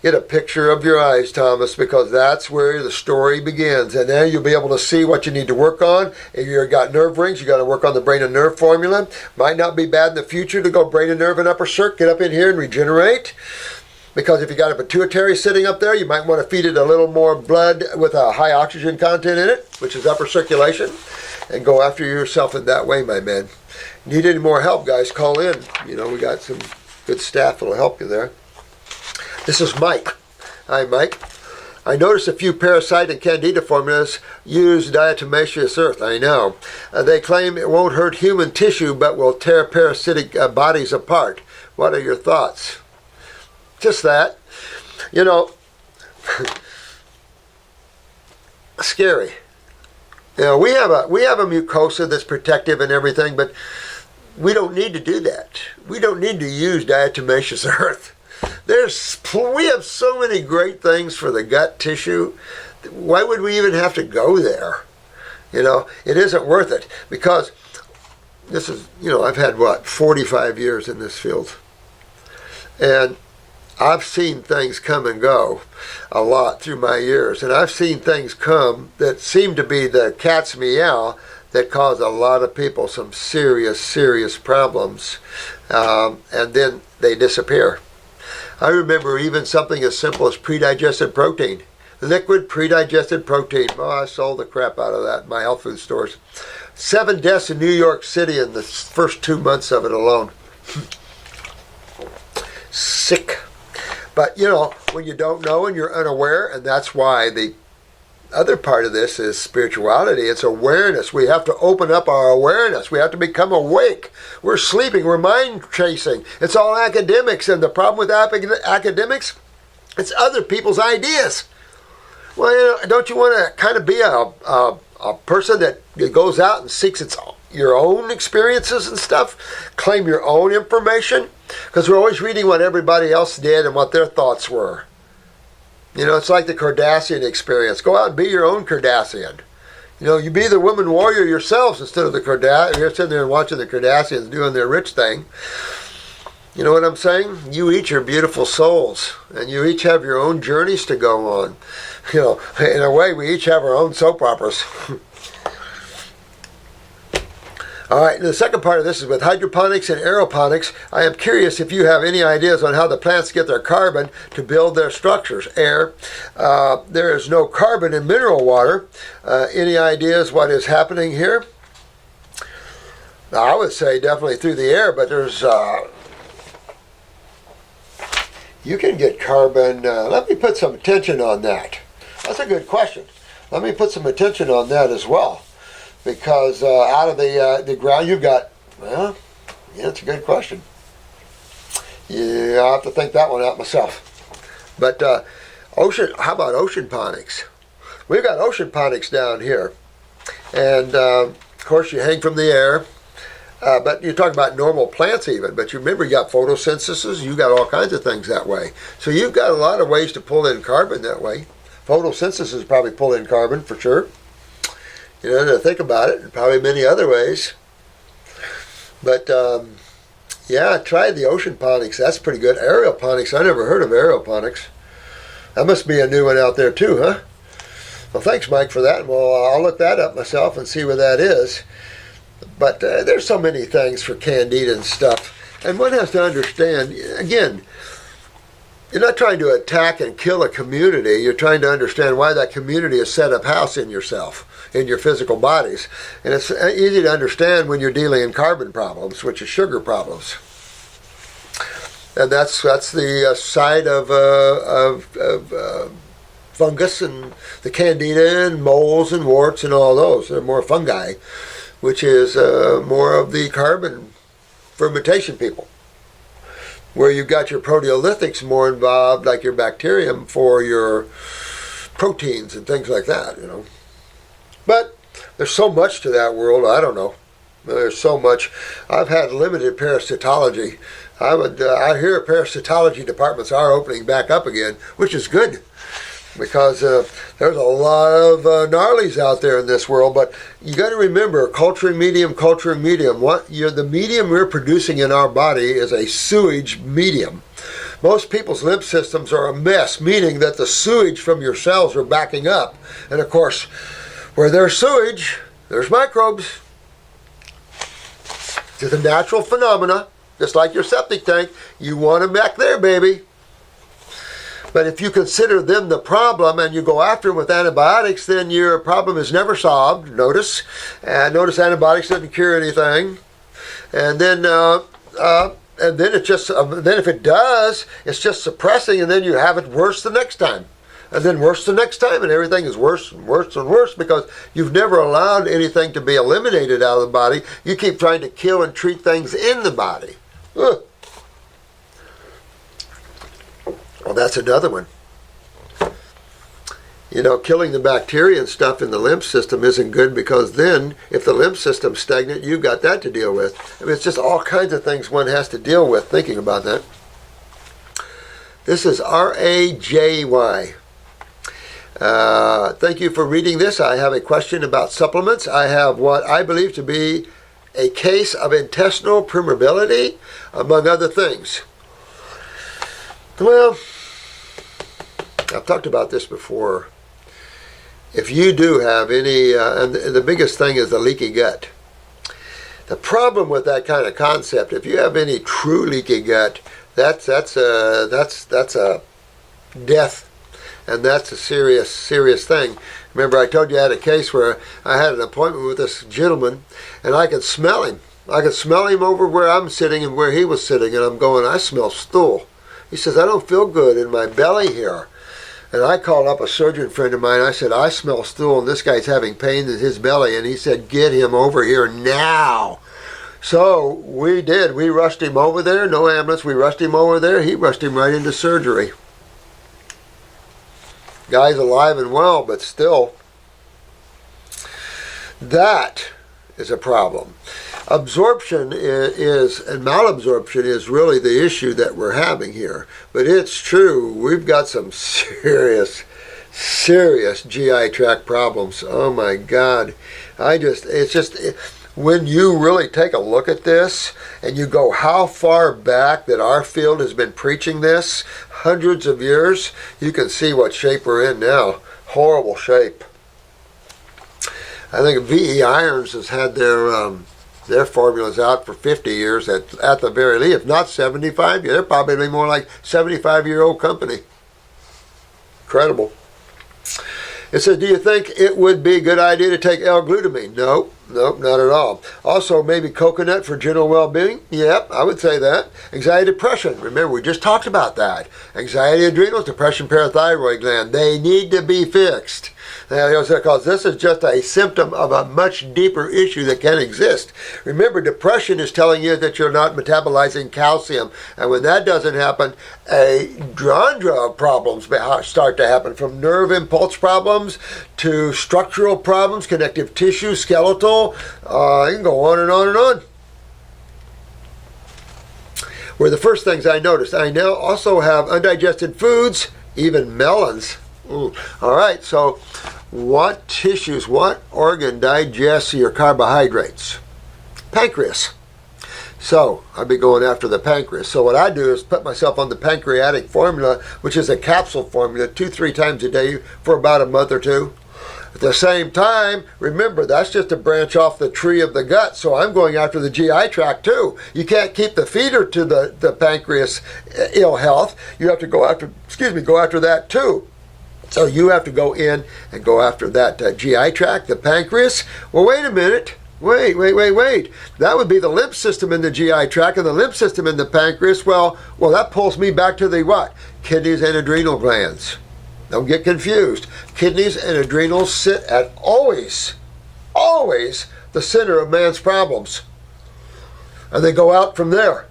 Get a picture of your eyes, Thomas, because that's where the story begins. And then you'll be able to see what you need to work on. If you've got nerve rings, you got to work on the brain and nerve formula. Might not be bad in the future to go brain and nerve and upper circ, get up in here and regenerate. Because if you got a pituitary sitting up there, you might want to feed it a little more blood with a high oxygen content in it, which is upper circulation, and go after yourself in that way, my man. Need any more help, guys, call in. You know, we got some good staff that'll help you there. This is Mike. Hi, Mike. I noticed a few parasite and candida formulas use diatomaceous earth. I know. They claim it won't hurt human tissue, but will tear parasitic bodies apart. What are your thoughts? Just that. You know, scary. You know, we have a mucosa that's protective and everything, but we don't need to do that. We don't need to use diatomaceous earth. We have so many great things for the gut tissue. Why would we even have to go there? You know, it isn't worth it, because this is, you know, I've had 45 years in this field, and I've seen things come and go a lot through my years, and I've seen things come that seem to be the cat's meow that cause a lot of people some serious, serious problems, and then they disappear. I remember even something as simple as predigested protein. Liquid predigested protein. Oh, I sold the crap out of that in my health food stores. 7 deaths in New York City in the first 2 months of it alone. Sick. But, you know, when you don't know and you're unaware, and that's why the other part of this is spirituality. It's awareness. We have to open up our awareness. We have to become awake. We're sleeping. We're mind chasing. It's all academics, and the problem with academics, it's other people's ideas. Well, you know, don't you want to kind of be a person that goes out and seeks your own experiences and stuff? Claim your own information? Because we're always reading what everybody else did and what their thoughts were. You know, it's like the Cardassian experience. Go out and be your own Cardassian. You know, you be the woman warrior yourselves instead of the Cardassians. You're sitting there and watching the Cardassians doing their rich thing. You know what I'm saying? You each are beautiful souls, and you each have your own journeys to go on. You know, in a way, we each have our own soap operas. All right, and the second part of this is with hydroponics and aeroponics. I am curious if you have any ideas on how the plants get their carbon to build their structures. Air. There is no carbon in mineral water. Any ideas what is happening here? Now, I would say definitely through the air, but there's... you can get carbon. Let me put some attention on that. That's a good question. Let me put some attention on that as well. Because out of the ground you've got, well, yeah, it's a good question. Yeah, I'll have to think that one out myself. But how about ocean ponics? We've got ocean ponics down here. And, of course, you hang from the air. But you're talking about normal plants even. But you remember you got photosynthesis. You got all kinds of things that way. So you've got a lot of ways to pull in carbon that way. Photosynthesis probably pull in carbon for sure. You know, to think about it, and probably many other ways. But, yeah, I tried the ocean ponics. That's pretty good. Aeroponics, I never heard of aeroponics. That must be a new one out there too, huh? Well, thanks, Mike, for that. Well, I'll look that up myself and see what that is. But there's so many things for candida and stuff. And one has to understand, again, you're not trying to attack and kill a community. You're trying to understand why that community has set up house in yourself, in your physical bodies. And it's easy to understand when you're dealing in carbon problems, which is sugar problems. And that's the side of fungus and the candida and moles and warts and all those. They're more fungi, which is more of the carbon fermentation people, where you've got your proteolytics more involved, like your bacterium for your proteins and things like that, you know. But There's so much to that world, I don't know. There's so much. I've had limited parasitology. I hear parasitology departments are opening back up again, which is good, because there's a lot of gnarlies out there in this world. But you got to remember, culturing medium. The medium we're producing in our body is a sewage medium. Most people's lymph systems are a mess, meaning that the sewage from your cells are backing up. And of course, where there's sewage, there's microbes. It's a natural phenomena, just like your septic tank. You want them back there, baby. But if you consider them the problem and you go after them with antibiotics, then your problem is never solved. Notice antibiotics doesn't cure anything. And then it just then if it does, it's just suppressing, and then you have it worse the next time, and then worse the next time, and everything is worse and worse and worse because you've never allowed anything to be eliminated out of the body. You keep trying to kill and treat things in the body. Ugh. Well, that's another one. Killing the bacteria and stuff in the lymph system isn't good, because then if the lymph system's stagnant, you've got that to deal with. I mean, it's just all kinds of things one has to deal with thinking about that. This is Rajy. Thank you for reading this. I have a question about supplements. I have what I believe to be a case of intestinal permeability, among other things. Well, I've talked about this before. If you do have any, and the biggest thing is the leaky gut. The problem with that kind of concept, if you have any true leaky gut, that's a death, and that's a serious thing. Remember, I told you I had a case where I had an appointment with this gentleman, and I could smell him. I could smell him over where I'm sitting and where he was sitting, and I'm going, I smell stool. He says, I don't feel good in my belly here. And I called up a surgeon friend of mine. I said, I smell stool, and this guy's having pain in his belly. And he said, get him over here now. So we did. We rushed him over there. No ambulance. We rushed him over there. He rushed him right into surgery. Guy's alive and well, but still, that is a problem. Absorption is, and malabsorption is really the issue that we're having here. But it's true, we've got some serious GI tract problems. Oh my God. When you really take a look at this and you go how far back that our field has been preaching this, hundreds of years, you can see what shape we're in now. Horrible shape. I think VE Irons has had their formulas out for 50 years at the very least, if not 75. They're probably more like 75-year-old company. Incredible. It says, do you think it would be a good idea to take L-glutamine? Nope, not at all. Also, maybe coconut for general well-being? Yep, I would say that. Anxiety, depression. Remember, we just talked about that. Anxiety, adrenals, depression, parathyroid gland. They need to be fixed. Because this is just a symptom of a much deeper issue that can exist. Remember, depression is telling you that you're not metabolizing calcium. And when that doesn't happen, a genre of problems start to happen, from nerve impulse problems to structural problems, connective tissue, skeletal. You can go on and on and on. Were the first things I noticed. I now also have undigested foods, even melons. All right, so what tissues, what organ digests your carbohydrates? Pancreas. So I'll be going after the pancreas. So what I do is put myself on the pancreatic formula, which is a capsule formula, 2-3 times a day for about a month or two. At the same time, remember, that's just a branch off the tree of the gut, so I'm going after the GI tract too. You can't keep the feeder to the pancreas ill health. You have to go after that too. So you have to go in and go after that GI tract, the pancreas. Well, wait a minute. Wait. That would be the lymph system in the GI tract and the lymph system in the pancreas. Well, that pulls me back to the what? Kidneys and adrenal glands. Don't get confused. Kidneys and adrenals sit at always the center of man's problems. And they go out from there.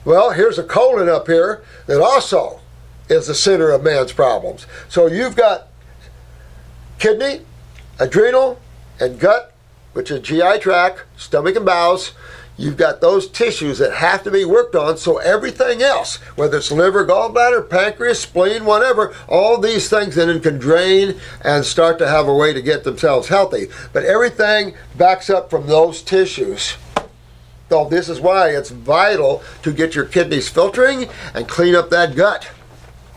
Well, here's a colon up here that also is the center of man's problems. So you've got kidney, adrenal, and gut which is GI tract, stomach and bowels, you've got those tissues that have to be worked on, so everything else, whether it's liver, gallbladder, pancreas, spleen, whatever, all these things then can drain and start to have a way to get themselves healthy. But everything backs up from those tissues. So this is why it's vital to get your kidneys filtering and clean up that gut,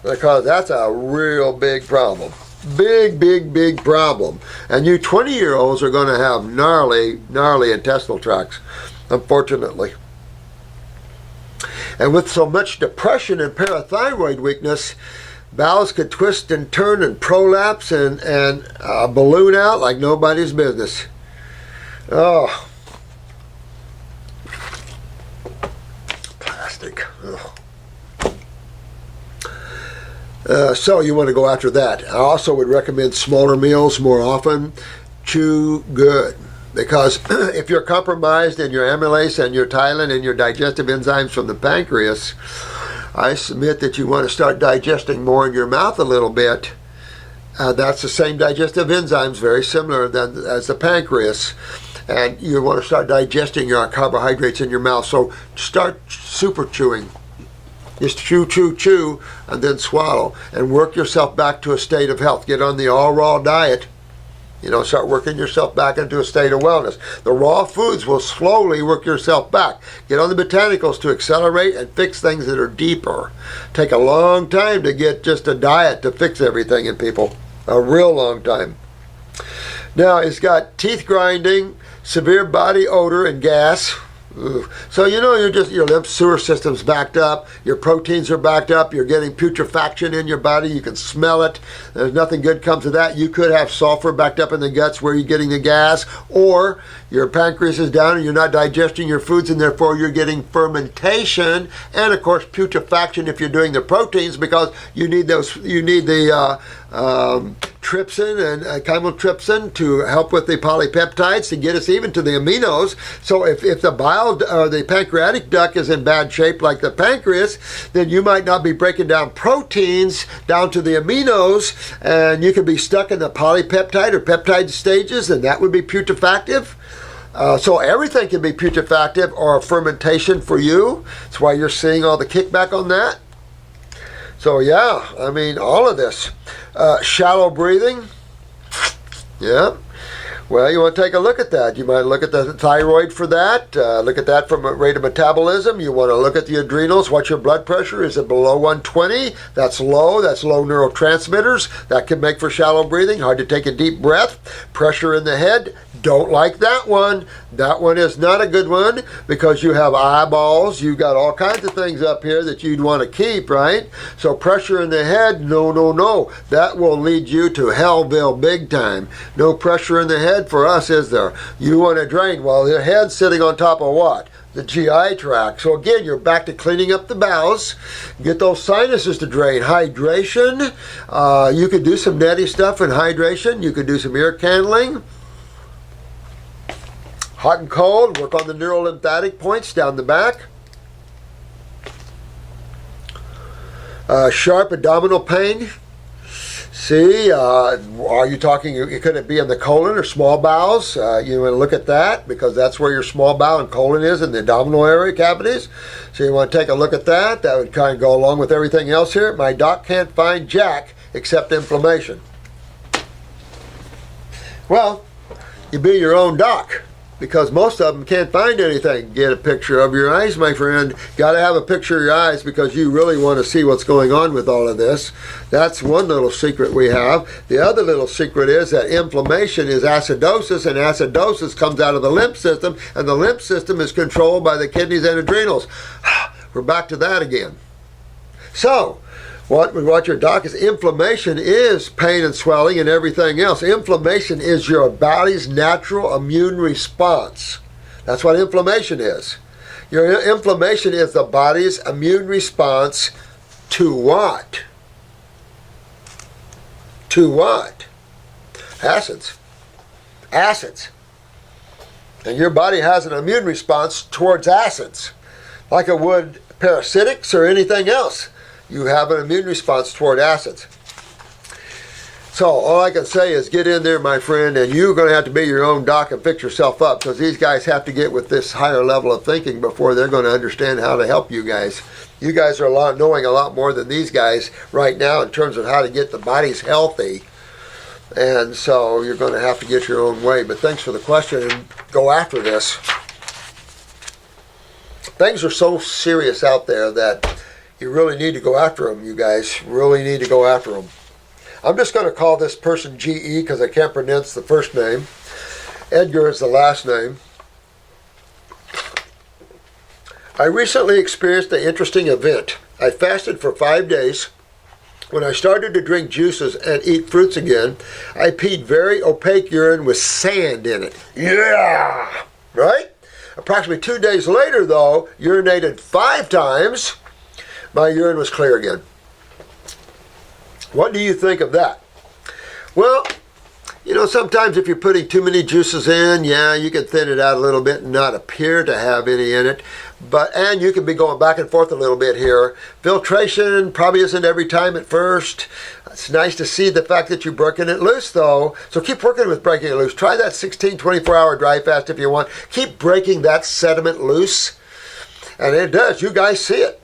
because that's a real big problem. Big problem. And you 20-year-olds are going to have gnarly intestinal tracts, unfortunately. And with so much depression and parathyroid weakness, bowels could twist and turn and prolapse and balloon out like nobody's business. Oh. Plastic. Oh. So you want to go after that. I also would recommend smaller meals more often. Chew good. Because if you're compromised in your amylase and your ptyalin and your digestive enzymes from the pancreas, I submit that you want to start digesting more in your mouth a little bit. That's the same digestive enzymes, very similar as the pancreas. And you want to start digesting your carbohydrates in your mouth. So start super chewing. Just chew, and then swallow. And work yourself back to a state of health. Get on the all-raw diet. Start working yourself back into a state of wellness. The raw foods will slowly work yourself back. Get on the botanicals to accelerate and fix things that are deeper. Take a long time to get just a diet to fix everything in people. A real long time. Now, it's got teeth grinding, severe body odor, and gas. Ooh. So your lymph sewer system's backed up, your proteins are backed up, you're getting putrefaction in your body, you can smell it, there's nothing good comes of that. You could have sulfur backed up in the guts where you're getting the gas, or your pancreas is down and you're not digesting your foods and therefore you're getting fermentation and of course putrefaction if you're doing the proteins, because you need the trypsin and chymotrypsin to help with the polypeptides to get us even to the aminos. So if the bile or the pancreatic duct is in bad shape like the pancreas, then you might not be breaking down proteins down to the aminos, and you could be stuck in the polypeptide or peptide stages, and that would be putrefactive. So everything can be putrefactive or fermentation for you. That's why you're seeing all the kickback on that. So yeah, all of this. Shallow breathing. Yeah. Well, you want to take a look at that. You might look at the thyroid for that. Look at that from a rate of metabolism. You want to look at the adrenals. What's your blood pressure? Is it below 120? That's low. That's low neurotransmitters. That can make for shallow breathing. Hard to take a deep breath. Pressure in the head. Don't like that one. That one is not a good one because you have eyeballs. You've got all kinds of things up here that you'd want to keep, right? So pressure in the head, no. That will lead you to Hellville big time. No pressure in the head for us, is there? You want to drain. Well, the head's sitting on top of what? The GI tract. So again, you're back to cleaning up the bowels. Get those sinuses to drain. Hydration. You could do some neti stuff in hydration. You could do some ear candling. Hot and cold, work on the neurolymphatic points down the back. Sharp abdominal pain. See, are you talking, could it be in the colon or small bowels? You want to look at that because that's where your small bowel and colon is, in the abdominal area cavities. So you want to take a look at that. That would kind of go along with everything else here. My doc can't find jack except inflammation. Well, you be your own doc, because most of them can't find anything. Get a picture of your eyes, my friend. Got to have a picture of your eyes because you really want to see what's going on with all of this. That's one little secret we have. The other little secret is that inflammation is acidosis, and acidosis comes out of the lymph system, and the lymph system is controlled by the kidneys and adrenals. We're back to that again. So, what your doc is, inflammation is pain and swelling and everything else. Inflammation is your body's natural immune response. That's what inflammation is. Your inflammation is the body's immune response to what? To what? Acids. Acids. And your body has an immune response towards acids, like it would parasitics or anything else. You have an immune response toward acids. So all I can say is get in there, my friend, and you're going to have to be your own doc and fix yourself up, because these guys have to get with this higher level of thinking before they're going to understand how to help you guys. You guys are knowing a lot more than these guys right now in terms of how to get the bodies healthy. And so you're going to have to get your own way. But thanks for the question, and go after this. Things are so serious out there that you really need to go after them, you guys. Really need to go after them. I'm just going to call this person GE because I can't pronounce the first name. Edgar is the last name. I recently experienced an interesting event. I fasted for 5 days. When I started to drink juices and eat fruits again, I peed very opaque urine with sand in it. Yeah! Right? Approximately 2 days later, though, urinated 5 times, my urine was clear again. What do you think of that? Well, you know, sometimes if you're putting too many juices in, yeah, you can thin it out a little bit and not appear to have any in it. And you can be going back and forth a little bit here. Filtration probably isn't every time at first. It's nice to see the fact that you're breaking it loose, though. So keep working with breaking it loose. Try that 16, 24-hour dry fast if you want. Keep breaking that sediment loose. And it does. You guys see it.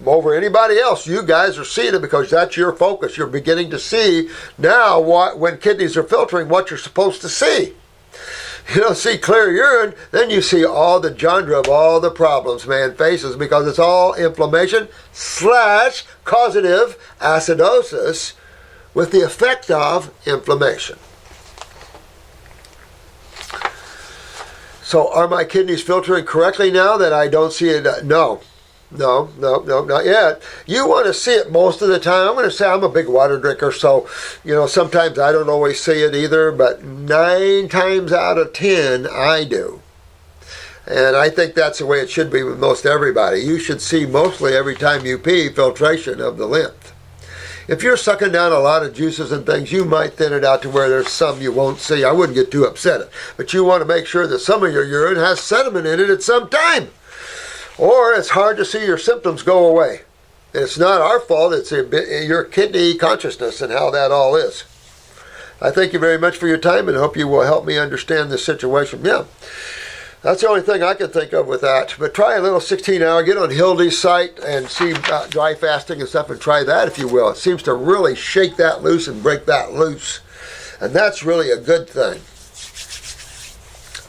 Over anybody else, you guys are seeing it because that's your focus. You're beginning to see now when kidneys are filtering what you're supposed to see. You don't see clear urine, then you see all the genre of all the problems man faces, because it's all inflammation / causative acidosis with the effect of inflammation. So are my kidneys filtering correctly now that I don't see it? No. No, not yet. You want to see it most of the time. I'm going to say I'm a big water drinker, so, you know, sometimes I don't always see it either, but 9 times out of 10, I do. And I think that's the way it should be with most everybody. You should see mostly every time you pee filtration of the lymph. If you're sucking down a lot of juices and things, you might thin it out to where there's some you won't see. I wouldn't get too upset. But you want to make sure that some of your urine has sediment in it at some time. Or it's hard to see your symptoms go away. It's not our fault, it's your kidney consciousness and how that all is. I thank you very much for your time and hope you will help me understand this situation. Yeah, that's the only thing I can think of with that. But try a little 16-hour, get on Hildy's site and see dry fasting and stuff, and try that if you will. It seems to really shake that loose and break that loose. And that's really a good thing.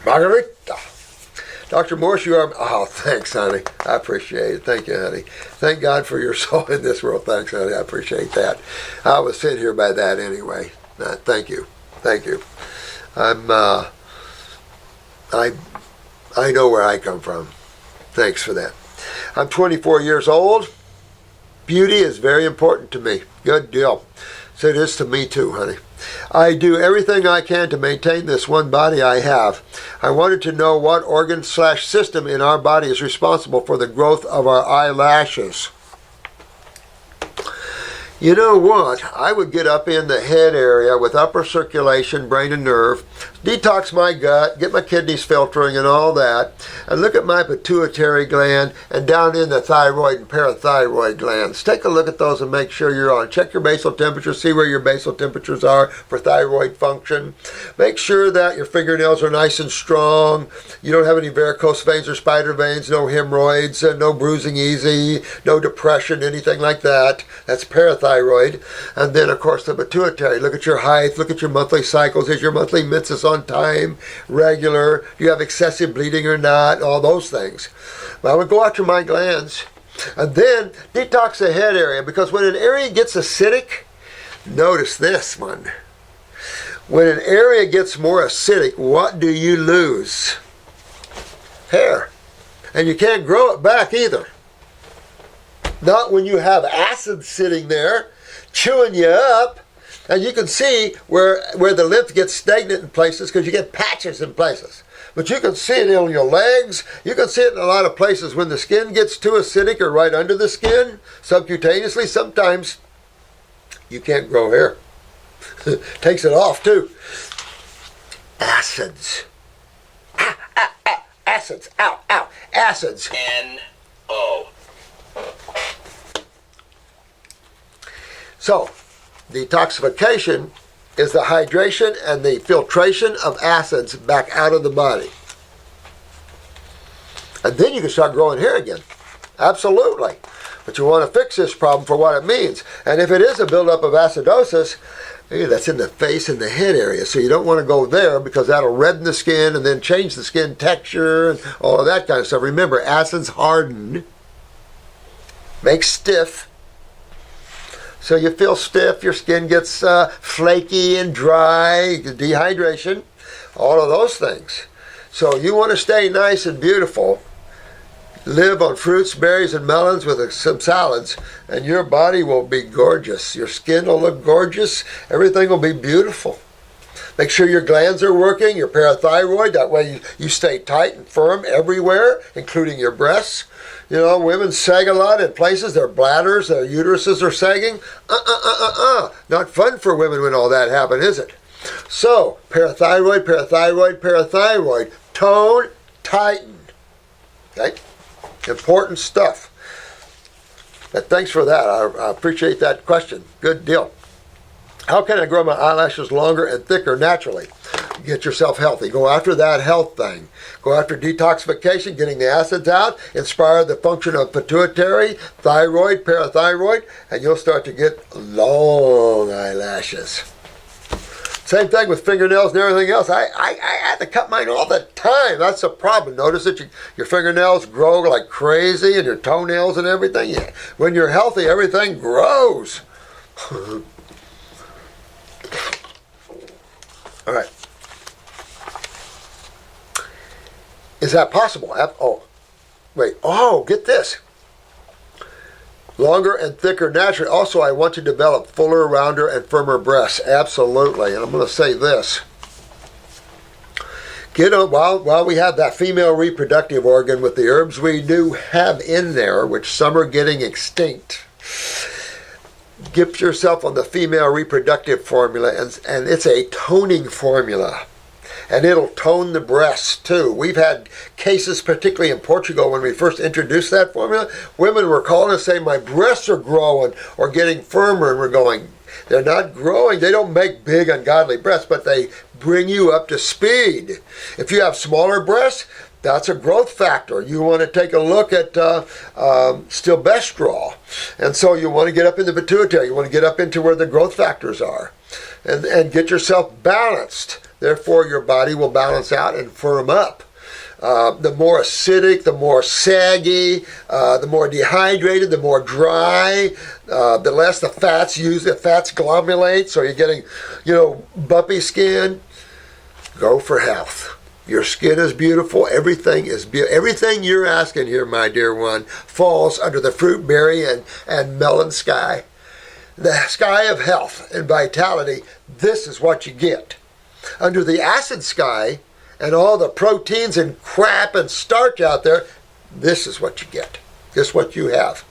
Margareta. Dr. Morse, you are... Oh, thanks, honey. I appreciate it. Thank you, honey. Thank God for your soul in this world. Thanks, honey. I appreciate that. I was sent here by that anyway. Thank you. Thank you. I know where I come from. Thanks for that. I'm 24 years old. Beauty is very important to me. Good deal. So it is to me too, honey. I do everything I can to maintain this one body I have. I wanted to know what organ / system in our body is responsible for the growth of our eyelashes. You know what? I would get up in the head area with upper circulation, brain and nerve, detox my gut, get my kidneys filtering and all that, and look at my pituitary gland and down in the thyroid and parathyroid glands. Take a look at those and make sure you're on. Check your basal temperature, see where your basal temperatures are for thyroid function. Make sure that your fingernails are nice and strong. You don't have any varicose veins or spider veins, no hemorrhoids, no bruising easy, no depression, anything like that. That's parathyroid. And then, of course, the pituitary. Look at your height. Look at your monthly cycles. Is your monthly menses on time, regular? Do you have excessive bleeding or not? All those things. Well, I would go after my glands. And then detox the head area, because when an area gets acidic, notice this one. When an area gets more acidic, what do you lose? Hair. And you can't grow it back either. Not when you have acid sitting there, chewing you up, and you can see where the lymph gets stagnant in places because you get patches in places. But you can see it on your legs. You can see it in a lot of places when the skin gets too acidic or right under the skin, subcutaneously. Sometimes you can't grow hair. Takes it off too. Acids. Acids. Ow. Acids. N-O. So, detoxification is the hydration and the filtration of acids back out of the body. And then you can start growing hair again. Absolutely. But you want to fix this problem for what it means. And if it is a buildup of acidosis, that's in the face and the head area. So you don't want to go there because that'll redden the skin and then change the skin texture and all of that kind of stuff. Remember, acids harden, make stiff. So you feel stiff, your skin gets flaky and dry, dehydration, all of those things. So you want to stay nice and beautiful. Live on fruits, berries, and melons with some salads, and your body will be gorgeous. Your skin will look gorgeous. Everything will be beautiful. Make sure your glands are working, your parathyroid. That way you stay tight and firm everywhere, including your breasts. You know, women sag a lot in places. Their bladders, their uteruses are sagging. Not fun for women when all that happens, is it? So, parathyroid, parathyroid, parathyroid. Tone, tighten. Okay? Important stuff. But thanks for that. I appreciate that question. Good deal. How can I grow my eyelashes longer and thicker naturally? Get yourself healthy. Go after that health thing. Go after detoxification, getting the acids out, inspire the function of pituitary, thyroid, parathyroid, and you'll start to get long eyelashes. Same thing with fingernails and everything else. I had to cut mine all the time. That's the problem. Notice that your fingernails grow like crazy and your toenails and everything. Yeah. When you're healthy, everything grows. All right. Is that possible? Oh, wait. Oh, get this. Longer and thicker naturally. Also, I want to develop fuller, rounder, and firmer breasts. Absolutely. And I'm going to say this. While we have that female reproductive organ with the herbs we do have in there, which some are getting extinct, get yourself on the female reproductive formula, and it's a toning formula. And it'll tone the breasts too. We've had cases, particularly in Portugal, when we first introduced that formula. Women were calling us saying, my breasts are growing or getting firmer, and we're going, they're not growing. They don't make big, ungodly breasts, but they bring you up to speed. If you have smaller breasts, that's a growth factor. You want to take a look at stilbestrol. And so you want to get up in the pituitary. You want to get up into where the growth factors are and get yourself balanced. Therefore, your body will balance out and firm up. The more acidic, the more saggy, the more dehydrated, the more dry, the less the fats use. The fats glomulate, so you're getting, bumpy skin. Go for health. Your skin is beautiful. Everything is beautiful. Everything you're asking here, my dear one, falls under the fruit, berry, and melon sky. The sky of health and vitality. This is what you get. Under the acid sky and all the proteins and crap and starch out there, this is what you get. This is what you have.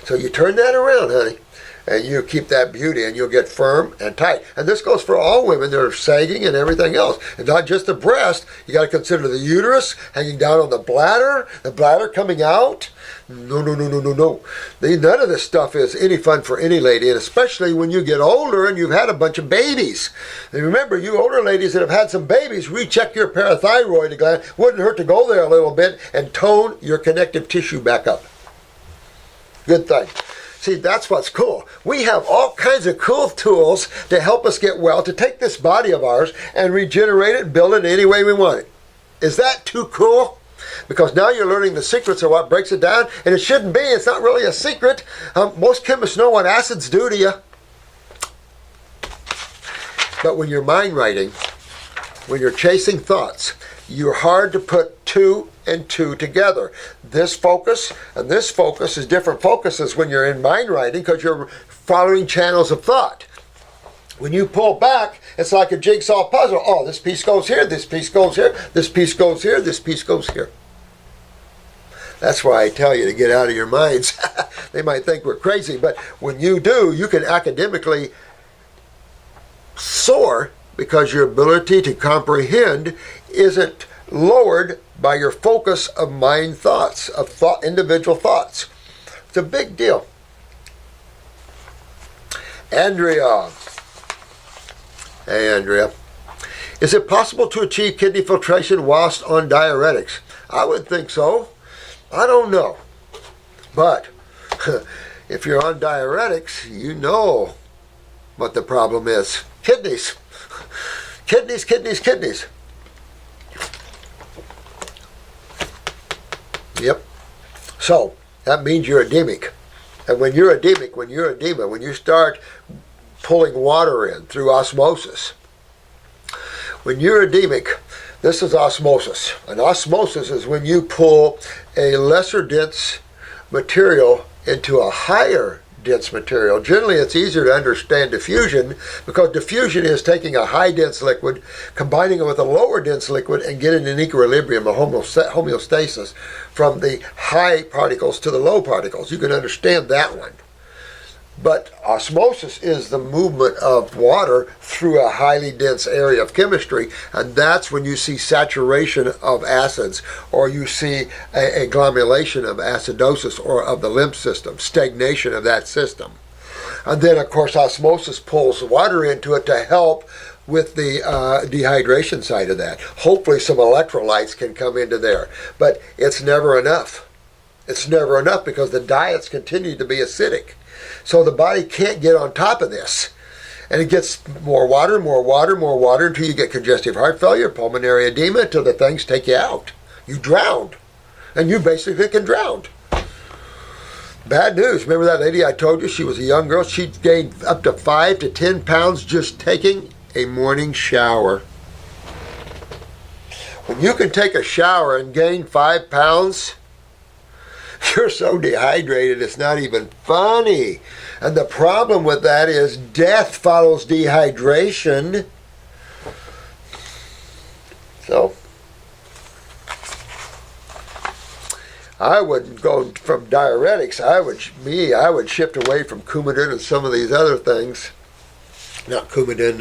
So you turn that around, honey, and you keep that beauty, and you'll get firm and tight. And this goes for all women that are sagging and everything else. And not just the breast. You got to consider the uterus hanging down on the bladder coming out. No. None of this stuff is any fun for any lady, and especially when you get older and you've had a bunch of babies. And remember, you older ladies that have had some babies, recheck your parathyroid gland. Wouldn't hurt to go there a little bit and tone your connective tissue back up. Good thing. See, that's what's cool. We have all kinds of cool tools to help us get well, to take this body of ours and regenerate it and build it any way we want it. Is that too cool? Because now you're learning the secrets of what breaks it down, and it shouldn't be. It's not really a secret. Most chemists know what acids do to you. But when you're mind writing, when you're chasing thoughts, you're hard to put two and two together. This focus and this focus is different focuses when you're in mind writing because you're following channels of thought. When you pull back, it's like a jigsaw puzzle. Oh, this piece goes here, this piece goes here, this piece goes here, this piece goes here. That's why I tell you to get out of your minds. They might think we're crazy, but when you do, you can academically soar because your ability to comprehend isn't lowered by your focus of mind thoughts, of individual thoughts. It's a big deal. Andrea, Hey, Andrea. Is it possible to achieve kidney filtration whilst on diuretics? I would think so. I don't know. But if you're on diuretics, you know what the problem is. Kidneys. Kidneys, kidneys, kidneys. Yep. So, that means you're edemic. And when you're edemic, when you start pulling water in through osmosis, when you're edemic, this is osmosis. And osmosis is when you pull a lesser dense material into a higher dense material. Generally, it's easier to understand diffusion because diffusion is taking a high dense liquid, combining it with a lower dense liquid, and getting an equilibrium, a homeostasis from the high particles to the low particles. You can understand that one. But osmosis is the movement of water through a highly dense area of chemistry, and that's when you see saturation of acids, or you see a glomulation of acidosis or of the lymph system, stagnation of that system. And then, of course, osmosis pulls water into it to help with the dehydration side of that. Hopefully some electrolytes can come into there, but it's never enough. It's never enough because the diets continue to be acidic. So the body can't get on top of this. And it gets more water until you get congestive heart failure, pulmonary edema, until the things take you out. You drown. And you basically can drown. Bad news. Remember that lady I told you? She was a young girl. She gained up to 5 to 10 pounds just taking a morning shower. When you can take a shower and gain 5 pounds, you're so dehydrated, it's not even funny. And the problem with that is death follows dehydration. So, I wouldn't go from diuretics. I would shift away from Coumadin and some of these other things. Not Coumadin,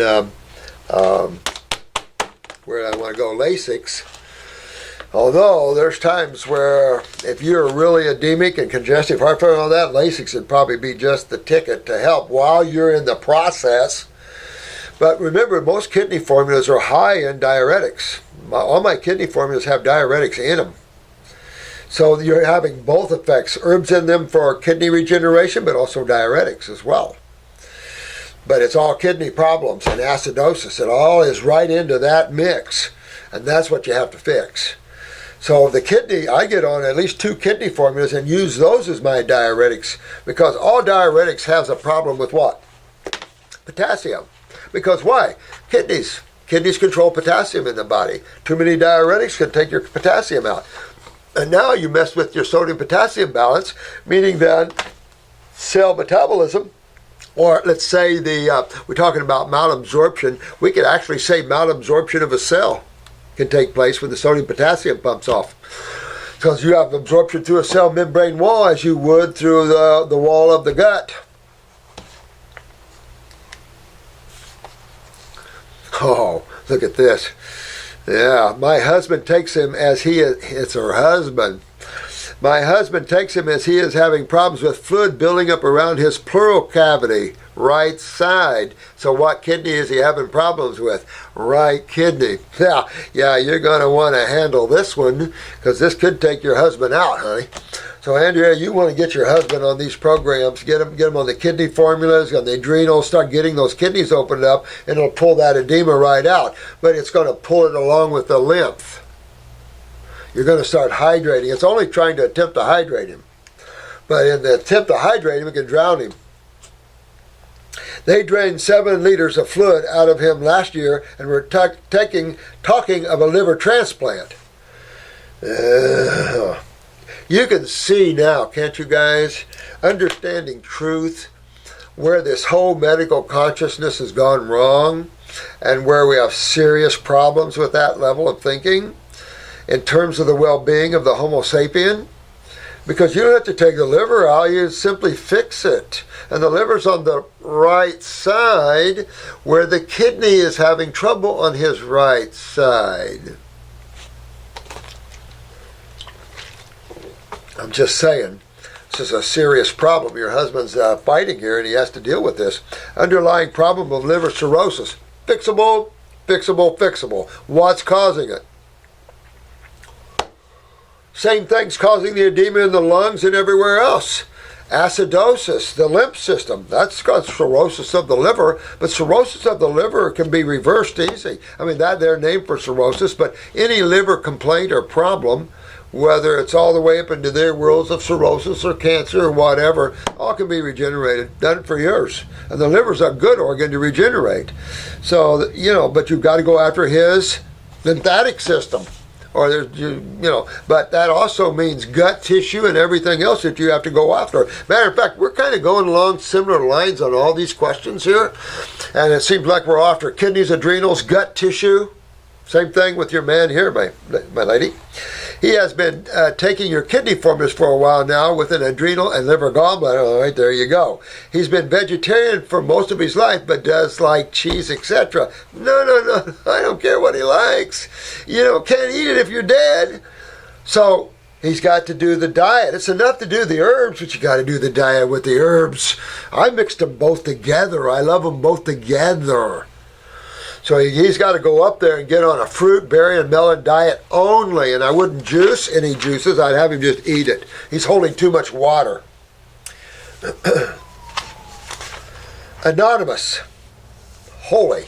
where I want to go, Lasix. Although there's times where if you're really edemic and congestive heart failure and all that, Lasix would probably be just the ticket to help while you're in the process. But remember, most kidney formulas are high in diuretics. All my kidney formulas have diuretics in them. So you're having both effects, herbs in them for kidney regeneration, but also diuretics as well. But it's all kidney problems and acidosis. It all is right into that mix. And that's what you have to fix. So the kidney, I get on at least 2 kidney formulas and use those as my diuretics, because all diuretics has a problem with what? Potassium. Because why? Kidneys control potassium in the body. Too many diuretics can take your potassium out. And now you mess with your sodium-potassium balance, meaning that cell metabolism, or let's say we're talking about malabsorption, we could actually say malabsorption of a cell can take place when the sodium-potassium pumps off. Because you have absorption through a cell membrane wall as you would through the wall of the gut. Oh, look at this. Yeah, my husband takes him as he is, it's her husband. My husband takes him as he is having problems with fluid building up around his pleural cavity, right side. So what kidney is he having problems with? Right kidney. Yeah, you're going to want to handle this one because this could take your husband out, honey. So Andrea, you want to get your husband on these programs, get him on the kidney formulas, on the adrenals, start getting those kidneys opened up, and it'll pull that edema right out. But it's going to pull it along with the lymph. You're going to start hydrating. It's only trying to attempt to hydrate him. But in the attempt to hydrate him, it can drown him. They drained 7 liters of fluid out of him last year and were talking of a liver transplant. You can see now, can't you guys, understanding truth, where this whole medical consciousness has gone wrong and where we have serious problems with that level of thinking in terms of the well-being of the Homo sapien. Because you don't have to take the liver out, you simply fix it. And the liver's on the right side where the kidney is having trouble on his right side. I'm just saying, this is a serious problem. Your husband's fighting here and he has to deal with this. Underlying problem of liver cirrhosis. fixable, fixable, fixable. What's causing it? Same thing's causing the edema in the lungs and everywhere else. Acidosis, the lymph system, that's got cirrhosis of the liver, but cirrhosis of the liver can be reversed easy. I mean, that's their name for cirrhosis, but any liver complaint or problem, whether it's all the way up into their worlds of cirrhosis or cancer or whatever, all can be regenerated. Done it for years. And the liver's a good organ to regenerate. So, but you've got to go after his lymphatic system. Or but that also means gut tissue and everything else that you have to go after. Matter of fact, we're kind of going along similar lines on all these questions here, and it seems like we're after kidneys, adrenals, gut tissue. Same thing with your man here, my lady. He has been taking your kidney formulas for a while now with an adrenal and liver gallbladder. All right, there you go. He's been vegetarian for most of his life, but does like cheese, etc. No. I don't care what he likes. Can't eat it if you're dead. So he's got to do the diet. It's enough to do the herbs, but you got to do the diet with the herbs. I mixed them both together. I love them both together. So he's got to go up there and get on a fruit, berry, and melon diet only. And I wouldn't juice any juices. I'd have him just eat it. He's holding too much water. Anonymous. Holy.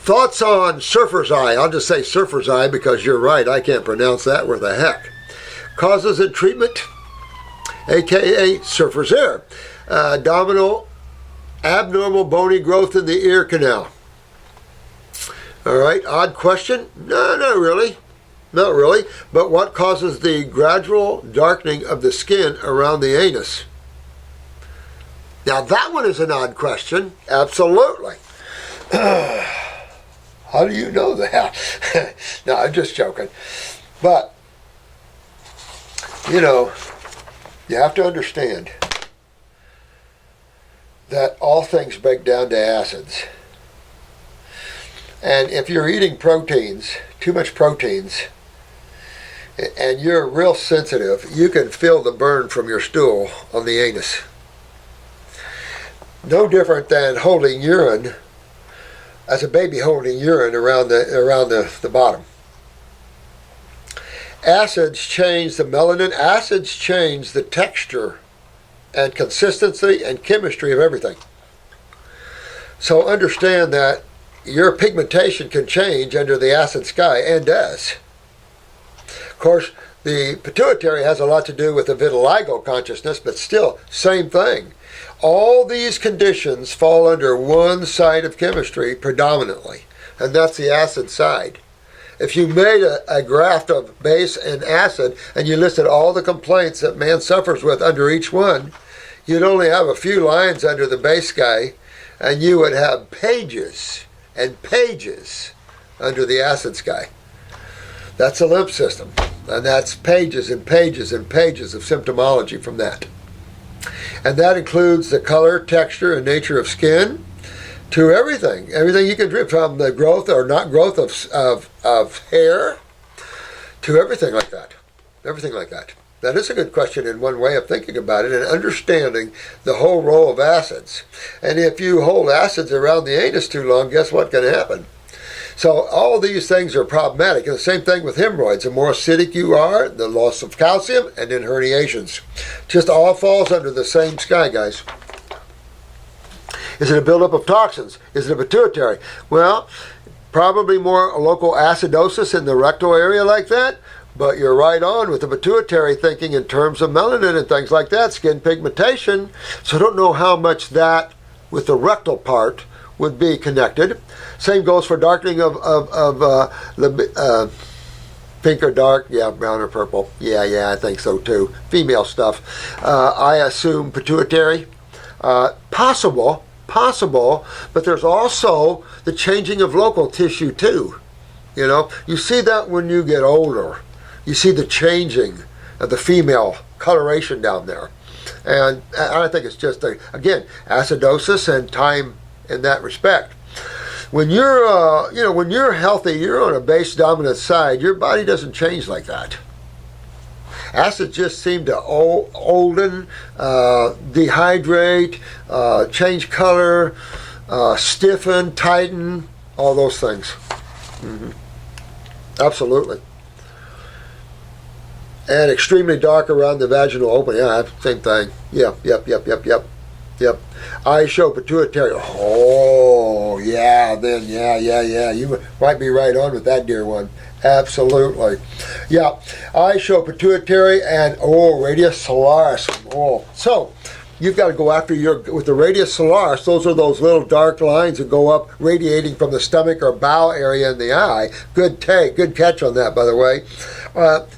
Thoughts on surfer's eye. I'll just say surfer's eye because you're right. I can't pronounce that worth a heck. Causes and treatment, a.k.a. surfer's ear. Abdominal, abnormal bony growth in the ear canal. All right, odd question? No, not really. Not really. But what causes the gradual darkening of the skin around the anus? Now that one is an odd question. Absolutely. How do you know that? No, I'm just joking. But, you have to understand that all things break down to acids. And if you're eating proteins, too much proteins, and you're real sensitive, you can feel the burn from your stool on the anus. No different than holding urine, as a baby holding urine around the bottom. Acids change the melanin. Acids change the texture and consistency and chemistry of everything. So understand that your pigmentation can change under the acid sky, and does. Of course, the pituitary has a lot to do with the vitiligo consciousness, but still, same thing. All these conditions fall under one side of chemistry predominantly, and that's the acid side. If you made a graph of base and acid, and you listed all the complaints that man suffers with under each one, you'd only have a few lines under the base guy, and you would have pages and pages under the acid sky. That's the lymph system, and that's pages and pages and pages of symptomology from that. And that includes the color, texture, and nature of skin, to everything you can dream, from the growth or not growth of hair, to everything like that. That is a good question in one way of thinking about it and understanding the whole role of acids. And if you hold acids around the anus too long, guess what can happen? So all these things are problematic. And the same thing with hemorrhoids. The more acidic you are, the loss of calcium, and then herniations. Just all falls under the same sky, guys. Is it a buildup of toxins? Is it a pituitary? Well, probably more local acidosis in the rectal area like that. But you're right on with the pituitary thinking in terms of melanin and things like that, skin pigmentation. So I don't know how much that with the rectal part would be connected. Same goes for darkening of the pink or dark, brown or purple. Yeah, I think so too. Female stuff. I assume pituitary. Possible, but there's also the changing of local tissue too. You see that when you get older. You see the changing of the female coloration down there. And I think it's just, again, acidosis and time in that respect. When you're healthy, you're on a base dominant side, your body doesn't change like that. Acids just seem to olden, dehydrate, change color, stiffen, tighten, all those things. Absolutely. And extremely dark around the vaginal opening. Yeah, same thing. Yep. Eyes show pituitary. Oh, yeah, then, yeah. You might be right on with that, dear one. Absolutely. Yeah, eyes show pituitary and, radius solaris. So, you've got to go after with the radius solaris. Those are those little dark lines that go up, radiating from the stomach or bowel area in the eye. Good catch on that, by the way.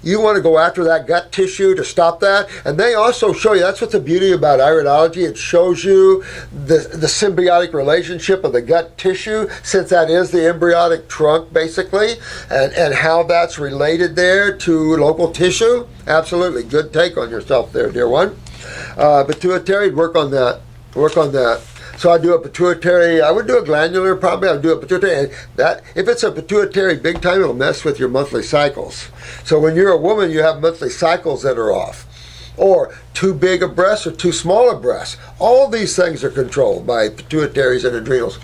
You want to go after that gut tissue to stop that. And they also show you, that's what's the beauty about iridology. It shows you the symbiotic relationship of the gut tissue, since that is the embryonic trunk, basically, and how that's related there to local tissue. Absolutely. Good take on yourself there, dear one. Pituitary, work on that. So I do a pituitary, I would do a glandular probably, I would do a pituitary. That, if it's a pituitary big time, it'll mess with your monthly cycles. So when you're a woman, you have monthly cycles that are off. Or too big a breast or too small a breast. All these things are controlled by pituitaries and adrenals.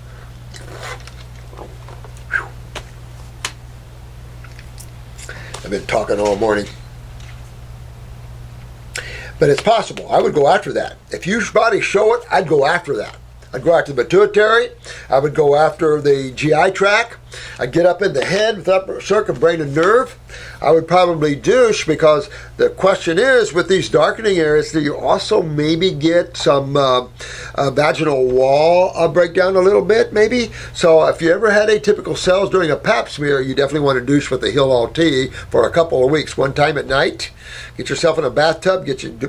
I've been talking all morning. But it's possible. I would go after that. If your body show it, I'd go after that. I'd go after the pituitary. I would go after the GI tract. I'd get up in the head with upper circumbrain and nerve. I would probably douche, because the question is, with these darkening areas, do you also maybe get some vaginal wall breakdown a little bit, maybe? So if you ever had atypical cells during a pap smear, you definitely want to douche with the Heal-All tea for a couple of weeks. One time at night, get yourself in a bathtub,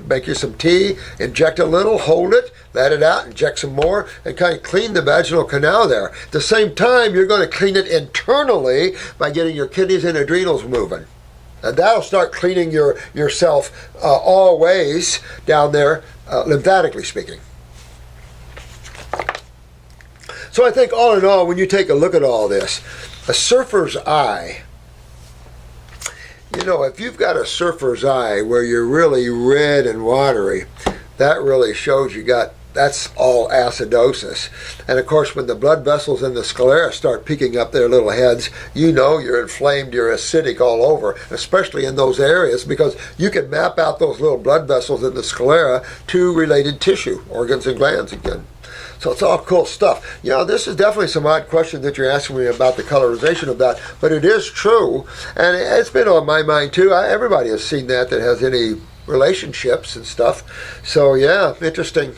make you some tea, inject a little, hold it, let it out, inject some more, and kind of clean the vaginal canal there. At the same time, you're going to clean it internally by getting your kidneys and adrenals moving. And that'll start cleaning yourself all ways down there, lymphatically speaking. So I think all in all, when you take a look at all this, a surfer's eye, if you've got a surfer's eye where you're really red and watery, that really shows that's all acidosis. And of course, when the blood vessels in the sclera start peeking up their little heads, you're inflamed, you're acidic all over, especially in those areas, because you can map out those little blood vessels in the sclera to related tissue, organs and glands again. So it's all cool stuff. This is definitely some odd question that you're asking me about the colorization of that, but it is true, and it's been on my mind too. Everybody has seen that has any relationships and stuff. So yeah, interesting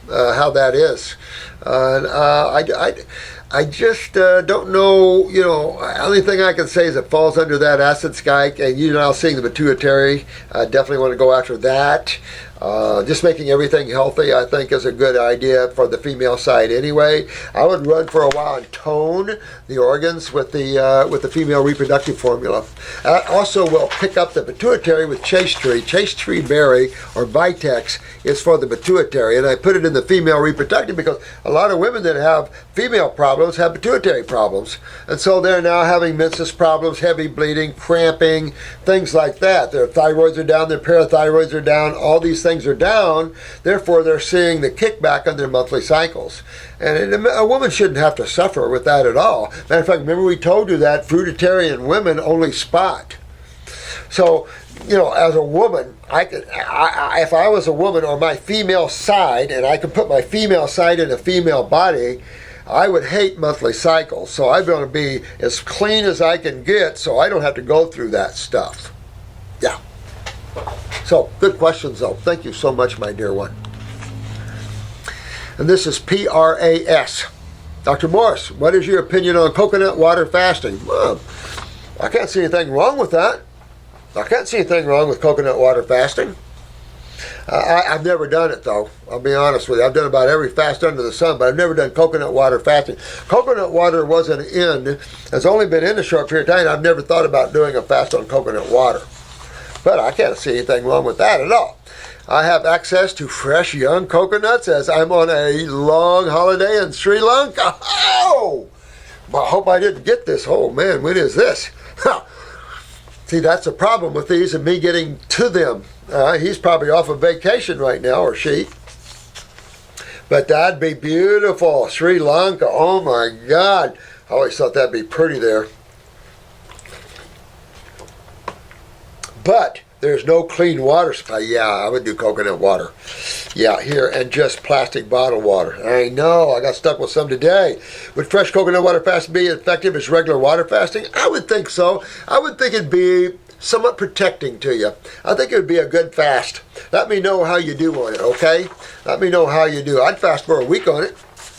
how that is. I just don't know, only thing I can say is it falls under that acid sky, and you're now seeing the pituitary. Definitely want to go after that. Just making everything healthy, I think, is a good idea for the female side anyway. I would run for a while and tone the organs with the female reproductive formula. Also, we'll pick up the pituitary with chaste tree. Chaste tree berry, or vitex, is for the pituitary, and I put it in the female reproductive because a lot of women that have female problems have pituitary problems, and so they're now having menses problems, heavy bleeding, cramping, things like that. Their thyroids are down, their parathyroids are down, all these things are down, therefore they're seeing the kickback on their monthly cycles. And a woman shouldn't have to suffer with that at all. Matter of fact, remember we told you that fruitarian women only spot. So, as a woman, if I was a woman or my female side, and I could put my female side in a female body, I would hate monthly cycles. So I'm going to be as clean as I can get so I don't have to go through that stuff. Yeah. So, good questions though. Thank you so much, my dear one. And this is PRAS. Dr. Morse, what is your opinion on coconut water fasting? Well, I can't see anything wrong with that. I can't see anything wrong with coconut water fasting. I've never done it though, I'll be honest with you. I've done about every fast under the sun, but I've never done coconut water fasting. Coconut water has only been in a short period of time. I've never thought about doing a fast on coconut water. But I can't see anything wrong with that at all. I have access to fresh young coconuts as I'm on a long holiday in Sri Lanka. Oh! I hope I didn't get this. Oh man, when is this? See, that's the problem with these and me getting to them. He's probably off on vacation right now, or she. But that'd be beautiful. Sri Lanka, oh my God. I always thought that'd be pretty there. But there's no clean water supply. Yeah, I would do coconut water. Yeah, here, and just plastic bottled water. I know, I got stuck with some today. Would fresh coconut water fast be effective as regular water fasting? I would think so. I would think it'd be somewhat protecting to you. I think it would be a good fast. Let me know how you do on it, okay? Let me know how you do. I'd fast for a week on it.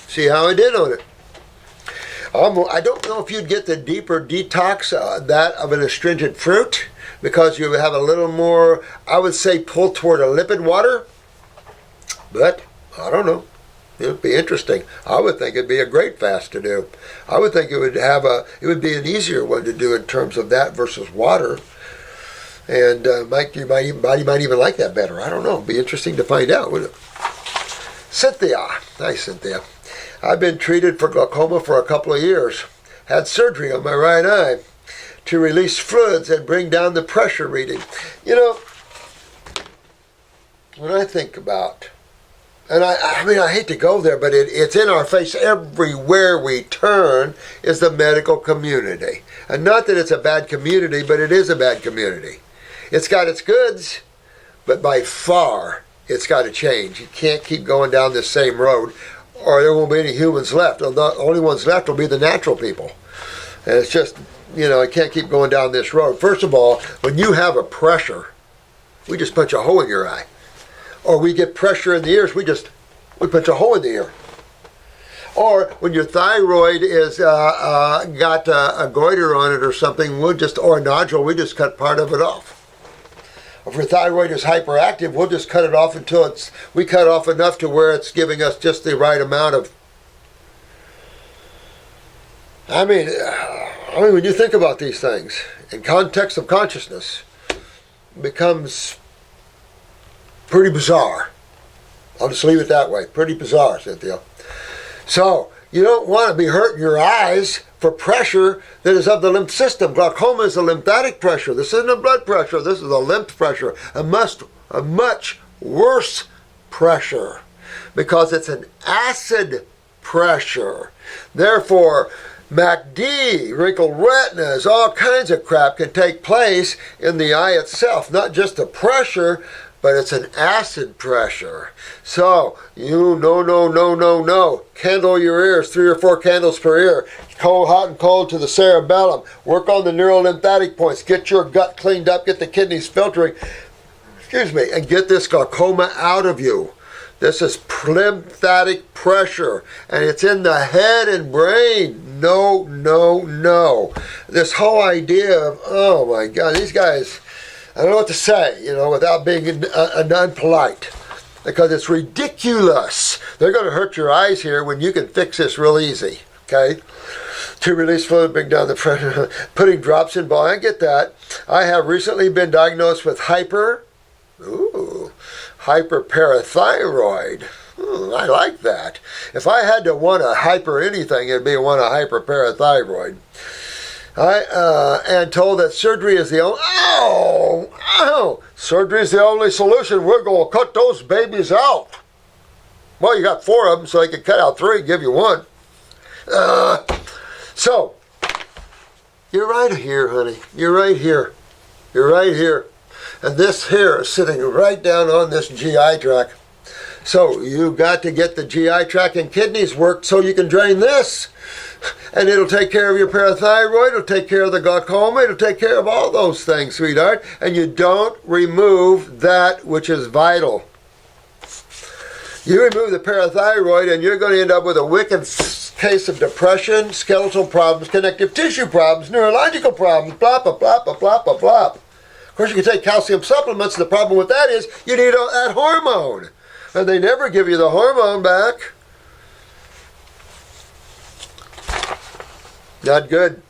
See how I did on it. I don't know if you'd get the deeper detox that of an astringent fruit, because you have a little more, I would say, pull toward a lipid water. But I don't know. It would be interesting. I would think it'd be a great fast to do. I would think it would be an easier one to do in terms of that versus water. And your body might even like that better. I don't know. It'd be interesting to find out, wouldn't it? Cynthia. Hi, Cynthia. I've been treated for glaucoma for a couple of years. Had surgery on my right eye to release fluids and bring down the pressure reading. You know, when I think about, and I mean, I hate to go there, but it's in our face everywhere we turn, is the medical community. And not that it's a bad community, but it is a bad community. It's got its goods, but by far, it's got to change. You can't keep going down this same road, or there won't be any humans left. The only ones left will be the natural people. And it's just, you know, I can't keep going down this road. First of all, when you have a pressure, we just punch a hole in your eye. Or we get pressure in the ears, we punch a hole in the ear. Or when your thyroid is got a goiter on it or something, or a nodule, we just cut part of it off. If your thyroid is hyperactive, we'll just cut it off until we cut off enough to where it's giving us just the right amount of. I mean, when you think about these things in context of consciousness, it becomes pretty bizarre. I'll just leave it that way. Pretty bizarre, Cynthia. So, you don't want to be hurting your eyes for pressure that is of the lymph system. Glaucoma is a lymphatic pressure. This isn't a blood pressure. This is a lymph pressure. A much worse pressure, because it's an acid pressure. Therefore, MACD, wrinkled retinas, all kinds of crap can take place in the eye itself. Not just the pressure, but it's an acid pressure. So, no. Candle your ears, 3 or 4 candles per ear. Cold, hot and cold to the cerebellum. Work on the neurolymphatic points. Get your gut cleaned up. Get the kidneys filtering. And get this glaucoma out of you. This is lymphatic pressure, and it's in the head and brain. No. This whole idea of, oh my God, these guys, I don't know what to say, without being unpolite, because it's ridiculous. They're going to hurt your eyes here when you can fix this real easy, okay? To release fluid, bring down the pressure, putting drops in ball. I get that. I have recently been diagnosed with hyperparathyroid. I like that. If I had to want a hyper anything, it'd be one a hyperparathyroid. And told that surgery is the only. Surgery is the only solution. We're going to cut those babies out. Well, you got 4 of them, so they can cut out 3 and give you 1. So, you're right here, honey. You're right here. And this here is sitting right down on this GI tract. So you got to get the GI tract and kidneys worked so you can drain this. And it'll take care of your parathyroid, it'll take care of the glaucoma, it'll take care of all those things, sweetheart. And you don't remove that which is vital. You remove the parathyroid and you're going to end up with a wicked case of depression, skeletal problems, connective tissue problems, neurological problems, blah, blah, blah, blah, blah, blah, blah. Of course, you can take calcium supplements. The problem with that is you need that hormone. And they never give you the hormone back. Not good.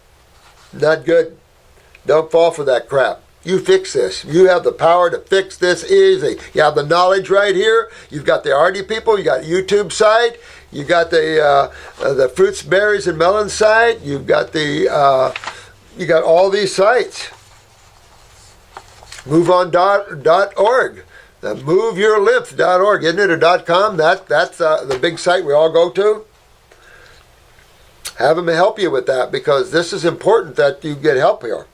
Don't fall for that crap. You fix this. You have the power to fix this easy. You have the knowledge right here. You've got the RD people. You got YouTube site. You got the fruits, berries, and melon site. You've got you got all these sites. MoveOn.org. moveyourlymph.org, isn't it, or .com? That's the big site we all go to. Have them help you with that, because this is important that you get help here.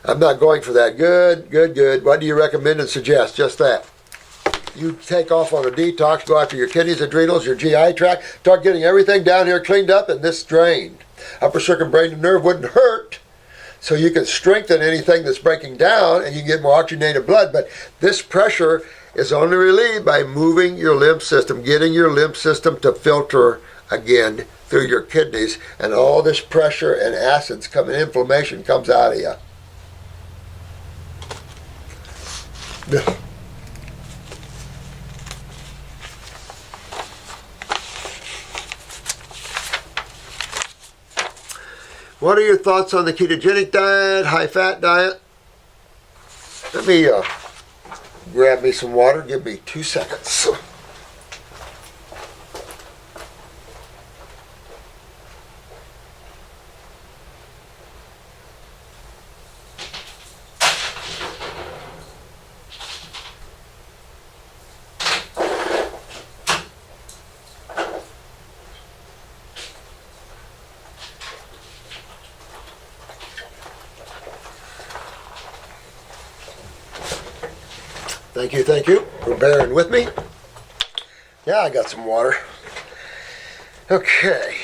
I'm not going for that. Good. What do you recommend and suggest? Just that. You take off on a detox, go after your kidneys, adrenals, your GI tract, start getting everything down here cleaned up and this drained. Upper circumbrain nerve wouldn't hurt, so you can strengthen anything that's breaking down and you can get more oxygenated blood. But this pressure is only relieved by moving your lymph system, getting your lymph system to filter again through your kidneys, and all this pressure and acids coming, inflammation comes out of you. What are your thoughts on the ketogenic diet, high-fat diet? Let me grab me some water. Give me 2 seconds. Thank you for bearing with me. Yeah, I got some water. Okay.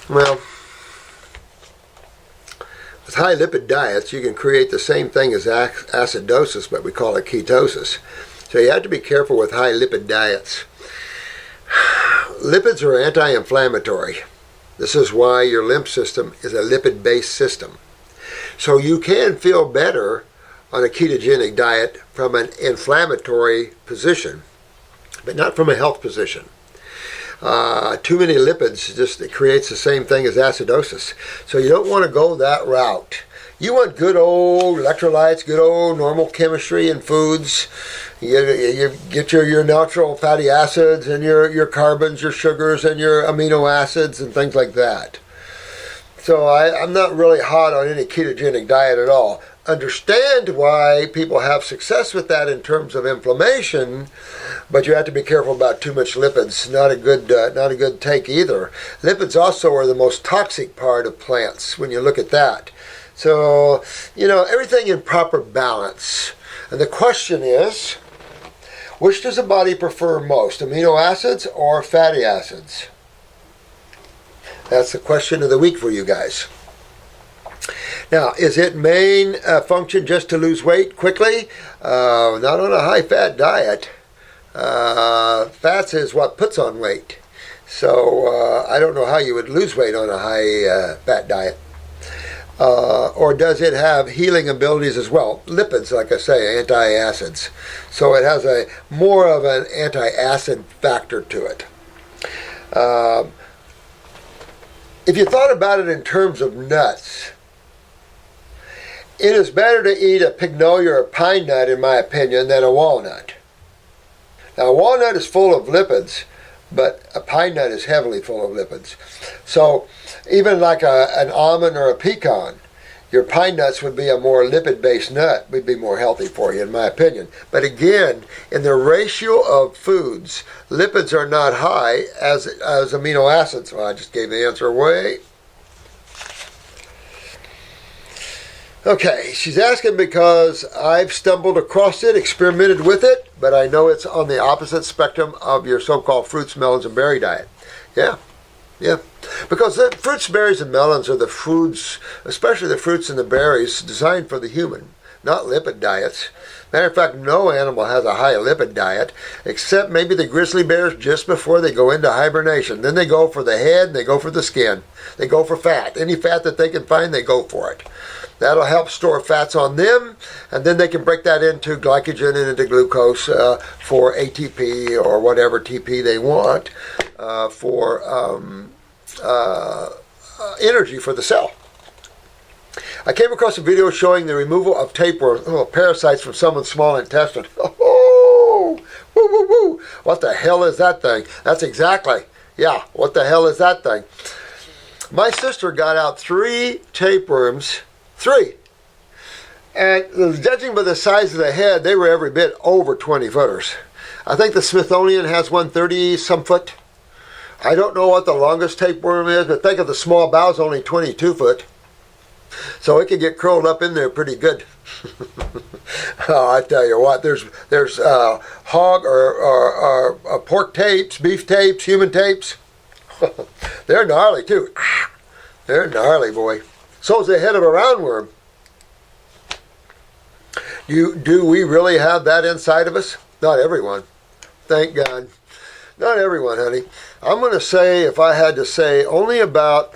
Well, with high lipid diets, you can create the same thing as acidosis, but we call it ketosis. So you have to be careful with high lipid diets. Lipids are anti-inflammatory. This is why your lymph system is a lipid-based system. So you can feel better on a ketogenic diet from an inflammatory position, but not from a health position. Too many lipids, it creates the same thing as acidosis. So you don't want to go that route. You want good old electrolytes, good old normal chemistry in foods. You get your natural fatty acids and your carbons, your sugars, and your amino acids and things like that. So I'm not really hot on any ketogenic diet at all. Understand why people have success with that in terms of inflammation, but you have to be careful about too much lipids. Not a good take either. Lipids also are the most toxic part of plants when you look at that. So, everything in proper balance. And the question is, which does the body prefer most, amino acids or fatty acids? That's the question of the week for you guys. Now, is it main function just to lose weight quickly? Not on a high-fat diet. Fats is what puts on weight. So I don't know how you would lose weight on a high-fat diet. Or does it have healing abilities as well? Lipids, like I say, anti-acids. So it has more of an anti-acid factor to it. If you thought about it in terms of nuts, it is better to eat a pignolia or a pine nut, in my opinion, than a walnut. Now, a walnut is full of lipids, but a pine nut is heavily full of lipids. So, even like an almond or a pecan, your pine nuts would be a more lipid-based nut, would be more healthy for you, in my opinion. But again, in the ratio of foods, lipids are not high as amino acids. Well, I just gave the answer away. Okay, she's asking because I've stumbled across it, experimented with it, but I know it's on the opposite spectrum of your so-called fruits, melons, and berry diet. Yeah. Because the fruits, berries, and melons are the foods, especially the fruits and the berries, designed for the human, not lipid diets. Matter of fact, no animal has a high lipid diet, except maybe the grizzly bears just before they go into hibernation. Then they go for the head, and they go for the skin. They go for fat. Any fat that they can find, they go for it. That'll help store fats on them, and then they can break that into glycogen and into glucose for ATP or whatever TP they want for energy for the cell. I came across a video showing the removal of tapeworms, parasites from someone's small intestine. Oh, woo, woo, woo. What the hell is that thing? That's exactly, yeah, what the hell is that thing? My sister got out 3 tapeworms, 3, And judging by the size of the head, they were every bit over 20 footers. I think the Smithsonian has one 30-some foot. I don't know what the longest tapeworm is, but think of the small bow's only 22 foot. So it can get curled up in there pretty good. Oh, I tell you what, there's hog or pork tapes, beef tapes, human tapes. They're gnarly too. They're gnarly, boy. So is the head of a roundworm. Do we really have that inside of us? Not everyone. Thank God. Not everyone, honey. I'm going to say, if I had to say, only about,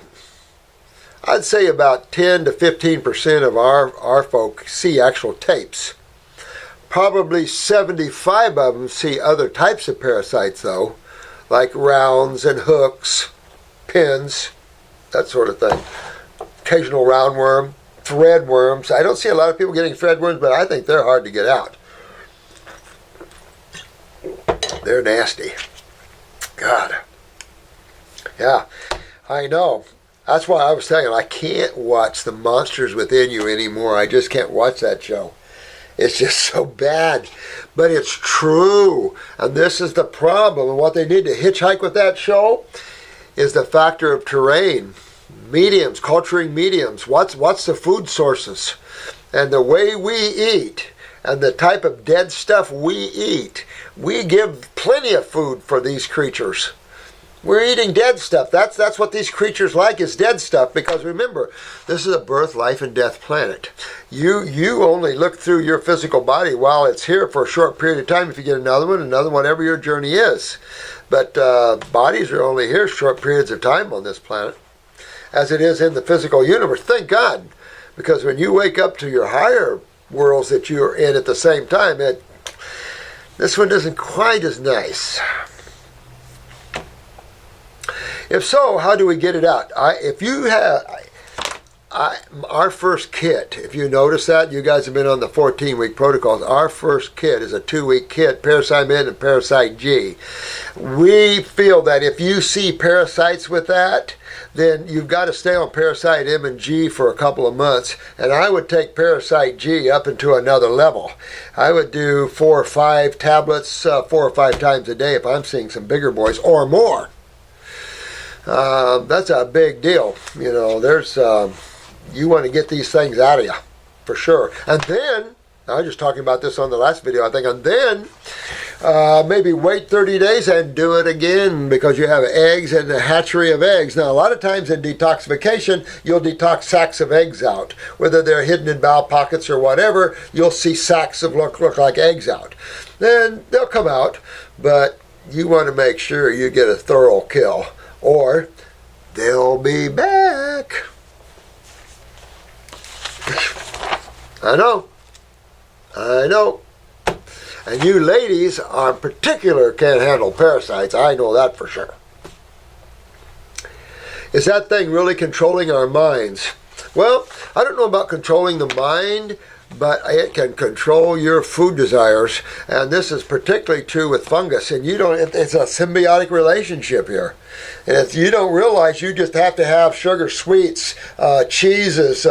I'd say about 10 to 15% of our folk see actual tapes. Probably 75 of them see other types of parasites, though, like rounds and hooks, pins, that sort of thing. Occasional roundworm, threadworms. I don't see a lot of people getting threadworms, but I think they're hard to get out. They're nasty. God. Yeah, I know. That's why I was telling you, I can't watch The Monsters Within You anymore. I just can't watch that show. It's just so bad. But it's true. And this is the problem. And what they need to hitchhike with that show is the factor of terrain. Mediums, culturing mediums. What's the food sources? And the way we eat and the type of dead stuff we eat. We give plenty of food for these creatures. We're eating dead stuff. That's what these creatures like, is dead stuff. Because remember, this is a birth, life, and death planet. You only look through your physical body while it's here for a short period of time. If you get another one, whatever your journey is. But bodies are only here short periods of time on this planet, as it is in the physical universe. Thank God. Because when you wake up to your higher worlds that you're in at the same time, this one isn't quite as nice. If so, how do we get it out? Our first kit, if you notice that, you guys have been on the 14-week protocols. Our first kit is a 2-week kit, Parasite M and Parasite G. We feel that if you see parasites with that, then you've got to stay on Parasite M and G for a couple of months. And I would take Parasite G up into another level. I would do 4 or 5 tablets 4 or 5 times a day if I'm seeing some bigger boys or more. That's a big deal. You know, you want to get these things out of you, for sure. And then, I was just talking about this on the last video, I think, and then maybe wait 30 days and do it again, because you have eggs and a hatchery of eggs. Now, a lot of times in detoxification, you'll detox sacks of eggs out. Whether they're hidden in bowel pockets or whatever, you'll see sacks of look like eggs out. Then they'll come out, but you want to make sure you get a thorough kill, or they'll be back. I know. And you ladies in particular can't handle parasites. I know that for sure. Is that thing really controlling our minds? Well, I don't know about controlling the mind, but it can control your food desires. And this is particularly true with fungus. And it's a symbiotic relationship here. And if you don't realize, you just have to have sugar sweets, cheeses,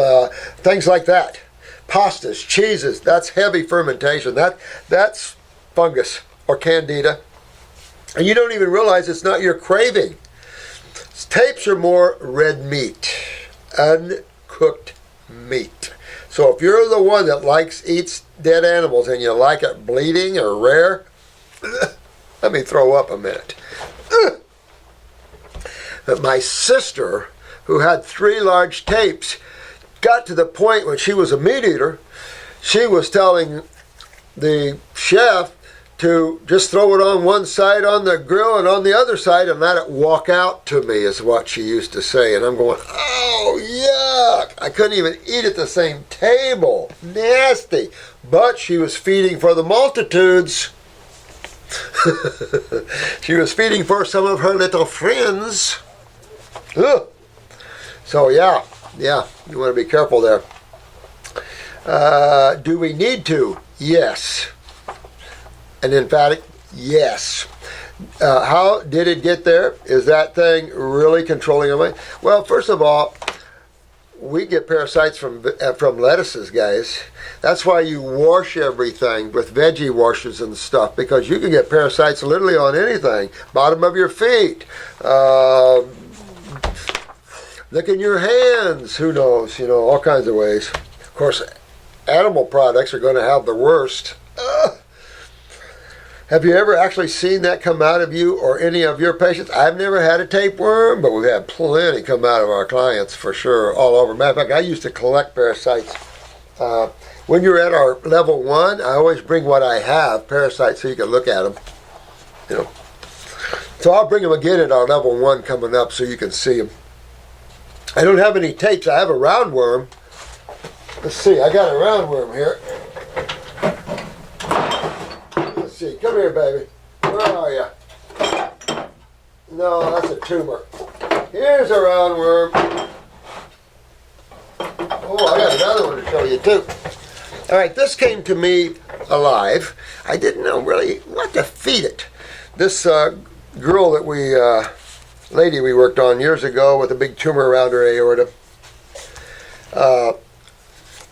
things like that. Pastas, cheeses, that's heavy fermentation. That's fungus or candida. And you don't even realize it's not your craving. Tapes are more red meat, uncooked meat. So if you're the one that eats dead animals and you like it bleeding or rare, let me throw up a minute. But my sister, who had 3 large tapes, got to the point when she was a meat eater, she was telling the chef to just throw it on one side on the grill and on the other side and let it walk out to me, is what she used to say. And I'm going, oh, yuck. I couldn't even eat at the same table. Nasty. But she was feeding for the multitudes. She was feeding for some of her little friends. Ugh. So, yeah, you want to be careful there. Do we need to? Yes. An emphatic yes. How did it get there? Is that thing really controlling our mind? Well, first of all, we get parasites from lettuces, guys. That's why you wash everything with veggie washes and stuff, because you can get parasites literally on anything. Bottom of your feet, licking your hands, who knows, all kinds of ways. Of course, animal products are going to have the worst. Have you ever actually seen that come out of you or any of your patients? I've never had a tapeworm, but we've had plenty come out of our clients for sure, all over. Matter of fact, I used to collect parasites. When you're at our level 1, I always bring what I have, parasites, so you can look at them. So I'll bring them again at our level 1 coming up so you can see them. I don't have any tapes. I have a roundworm. Let's see, I got a roundworm here. See, come here, baby. Where are you? No, that's a tumor. Here's a roundworm. Oh, I got another one to show you too. All right, this came to me alive. I didn't know really what to feed it. This girl that lady we worked on years ago with a big tumor around her aorta.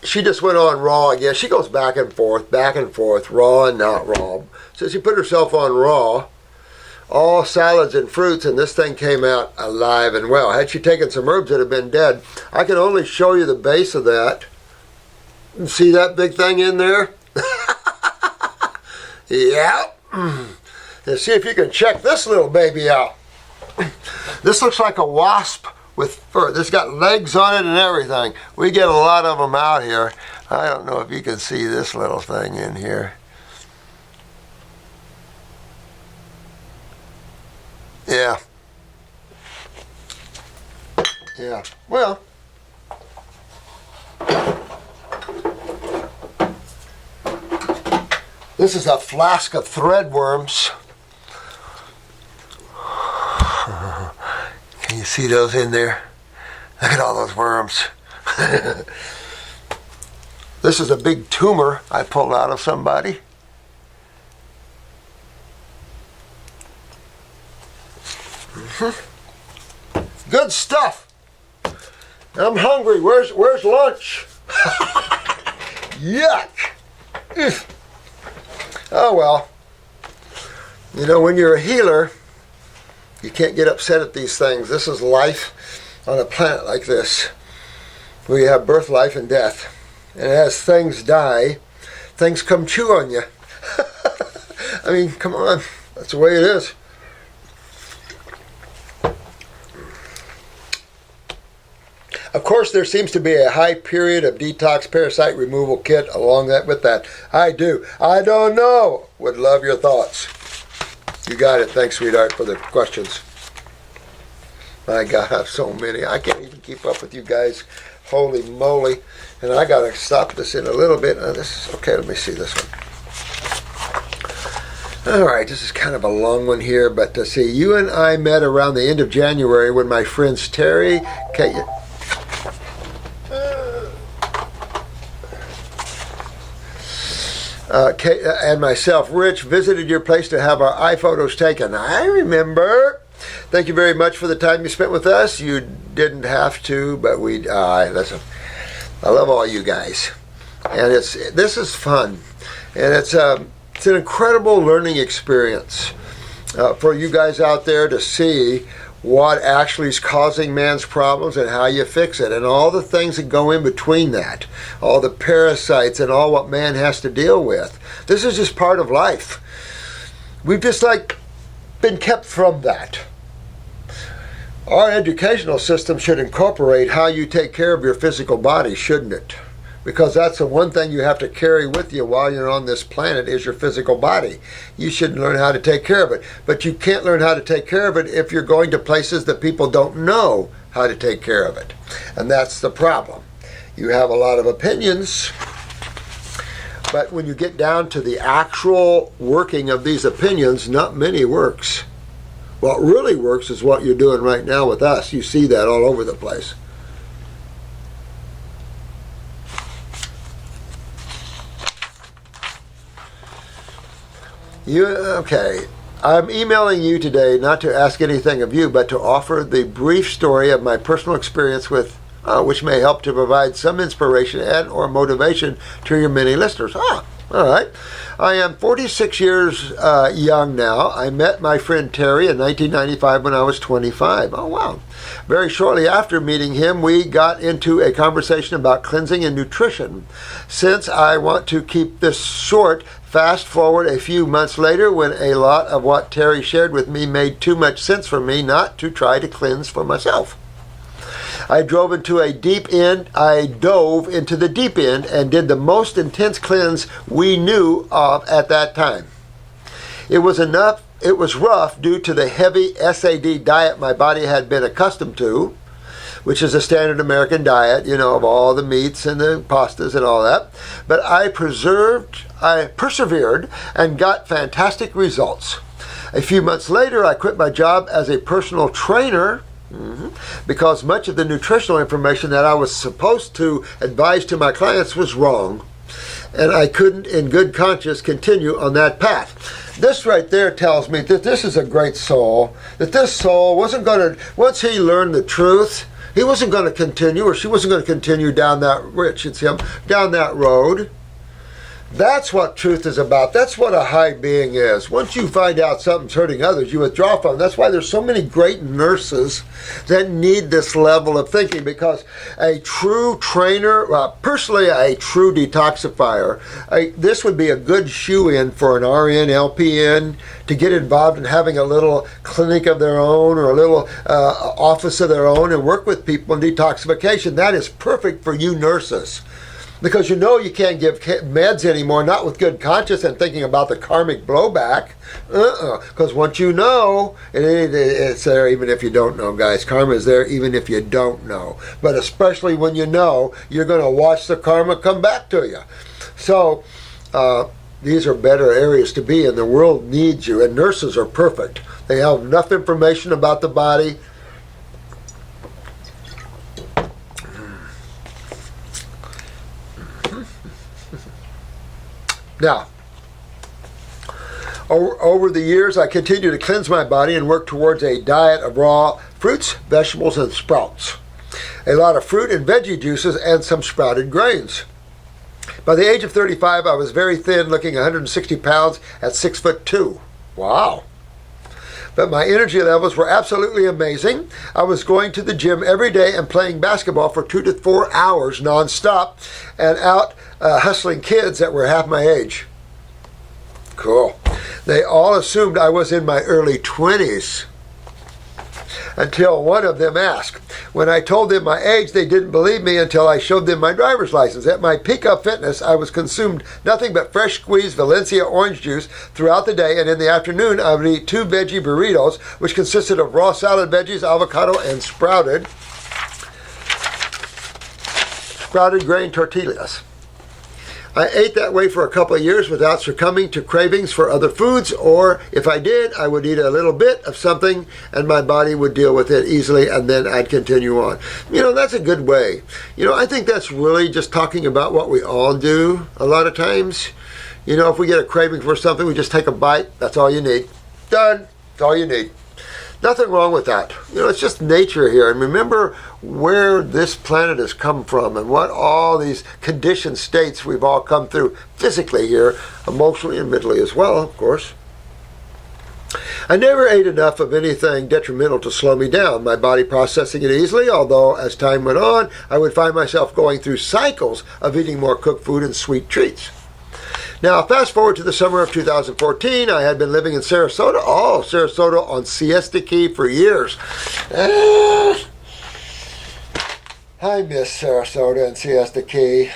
She just went on raw again. She goes back and forth, raw and not raw. So she put herself on raw, all salads and fruits, and this thing came out alive and well. Had she taken some herbs, it would have been dead. I can only show you the base of that. See that big thing in there? Yeah. And see if you can check this little baby out. This looks like a wasp with fur. This got legs on it and everything. We get a lot of them out here. I don't know if you can see this little thing in here. Yeah. Yeah. Well. This is a flask of threadworms. Can you see those in there? Look at all those worms. This is a big tumor I pulled out of somebody. Good stuff. I'm hungry. Where's lunch? Yuck. Oh well. When you're a healer, you can't get upset at these things. This is life on a planet like this, where you have birth, life, and death. And as things die, things come chew on you. I mean, come on. That's the way it is. Of course, there seems to be a high period of detox parasite removal kit along with that. I do. I don't know. Would love your thoughts. You got it. Thanks, sweetheart, for the questions. My God, I have so many. I can't even keep up with you guys. Holy moly. And I got to stop this in a little bit. This is okay. Let me see this one. All right, this is kind of a long one here, but to see, you and I met around the end of January when my friends Terry, Kate, and myself, Rich, visited your place to have our eye photos taken. I remember. Thank you very much for the time you spent with us. You didn't have to, but listen. I love all you guys, and this is fun, and it's an incredible learning experience for you guys out there to see what actually is causing man's problems and how you fix it, and all the things that go in between that, all the parasites and all what man has to deal with. This is just part of life. We've just been kept from that. Our educational system should incorporate how you take care of your physical body, shouldn't it? Because that's the one thing you have to carry with you while you're on this planet is your physical body. You should learn how to take care of it. But you can't learn how to take care of it if you're going to places that people don't know how to take care of it. And that's the problem. You have a lot of opinions, but when you get down to the actual working of these opinions, not many works. What really works is what you're doing right now with us. You see that all over the place. Okay. I'm emailing you today not to ask anything of you, but to offer the brief story of my personal experience with which may help to provide some inspiration and or motivation to your many listeners. All right. I am 46 years young now. I met my friend Terry in 1995 when I was 25. Oh, wow. Very shortly after meeting him, we got into a conversation about cleansing and nutrition. Since I want to keep this short, fast forward a few months later when a lot of what Terry shared with me made too much sense for me not to try to cleanse for myself. I dove into the deep end and did the most intense cleanse we knew of at that time. It was rough due to the heavy SAD diet my body had been accustomed to, which is a standard American diet, of all the meats and the pastas and all that. But I persevered and got fantastic results. A few months later, I quit my job as a personal trainer because much of the nutritional information that I was supposed to advise to my clients was wrong, and I couldn't in good conscience continue on that path. This right there tells me that this is a great soul, that this soul wasn't going to, once he learned the truth, he wasn't going to continue, or she wasn't going to continue down that road. That's what truth is about. That's what a high being is. Once you find out something's hurting others, you withdraw from it. That's why there's so many great nurses that need this level of thinking, because a true trainer, personally a true detoxifier, this would be a good shoe-in for an RN, LPN to get involved in having a little clinic of their own or a little office of their own and work with people in detoxification. That is perfect for you nurses. Because you can't give meds anymore, not with good conscience and thinking about the karmic blowback. Because once you know, it's there even if you don't know, guys. Karma is there even if you don't know. But especially when you know, you're going to watch the karma come back to you. So these are better areas to be in. The world needs you, and nurses are perfect. They have enough information about the body. Now, over the years, I continue to cleanse my body and work towards a diet of raw fruits, vegetables, and sprouts. A lot of fruit and veggie juices and some sprouted grains. By the age of 35, I was very thin, looking 160 pounds at 6'2". Wow. But my energy levels were absolutely amazing. I was going to the gym every day and playing basketball for 2 to 4 hours nonstop and out hustling kids that were half my age. Cool. They all assumed I was in my early 20s until one of them asked. When I told them my age, they didn't believe me until I showed them my driver's license. At my peak of fitness, I was consumed nothing but fresh squeezed Valencia orange juice throughout the day, and in the afternoon, I would eat 2 veggie burritos, which consisted of raw salad veggies, avocado, and sprouted grain tortillas. I ate that way for a couple of years without succumbing to cravings for other foods, or if I did, I would eat a little bit of something and my body would deal with it easily, and then I'd continue on. That's a good way. I think that's really just talking about what we all do a lot of times. If we get a craving for something, we just take a bite. That's all you need. Done. That's all you need. Nothing wrong with that. It's just nature here. And remember where this planet has come from and what all these conditioned states we've all come through physically here, emotionally and mentally as well, of course. I never ate enough of anything detrimental to slow me down, my body processing it easily, although as time went on, I would find myself going through cycles of eating more cooked food and sweet treats. Now, fast forward to the summer of 2014, I had been living in Sarasota. Sarasota on Siesta Key for years. I miss Sarasota and Siesta Key.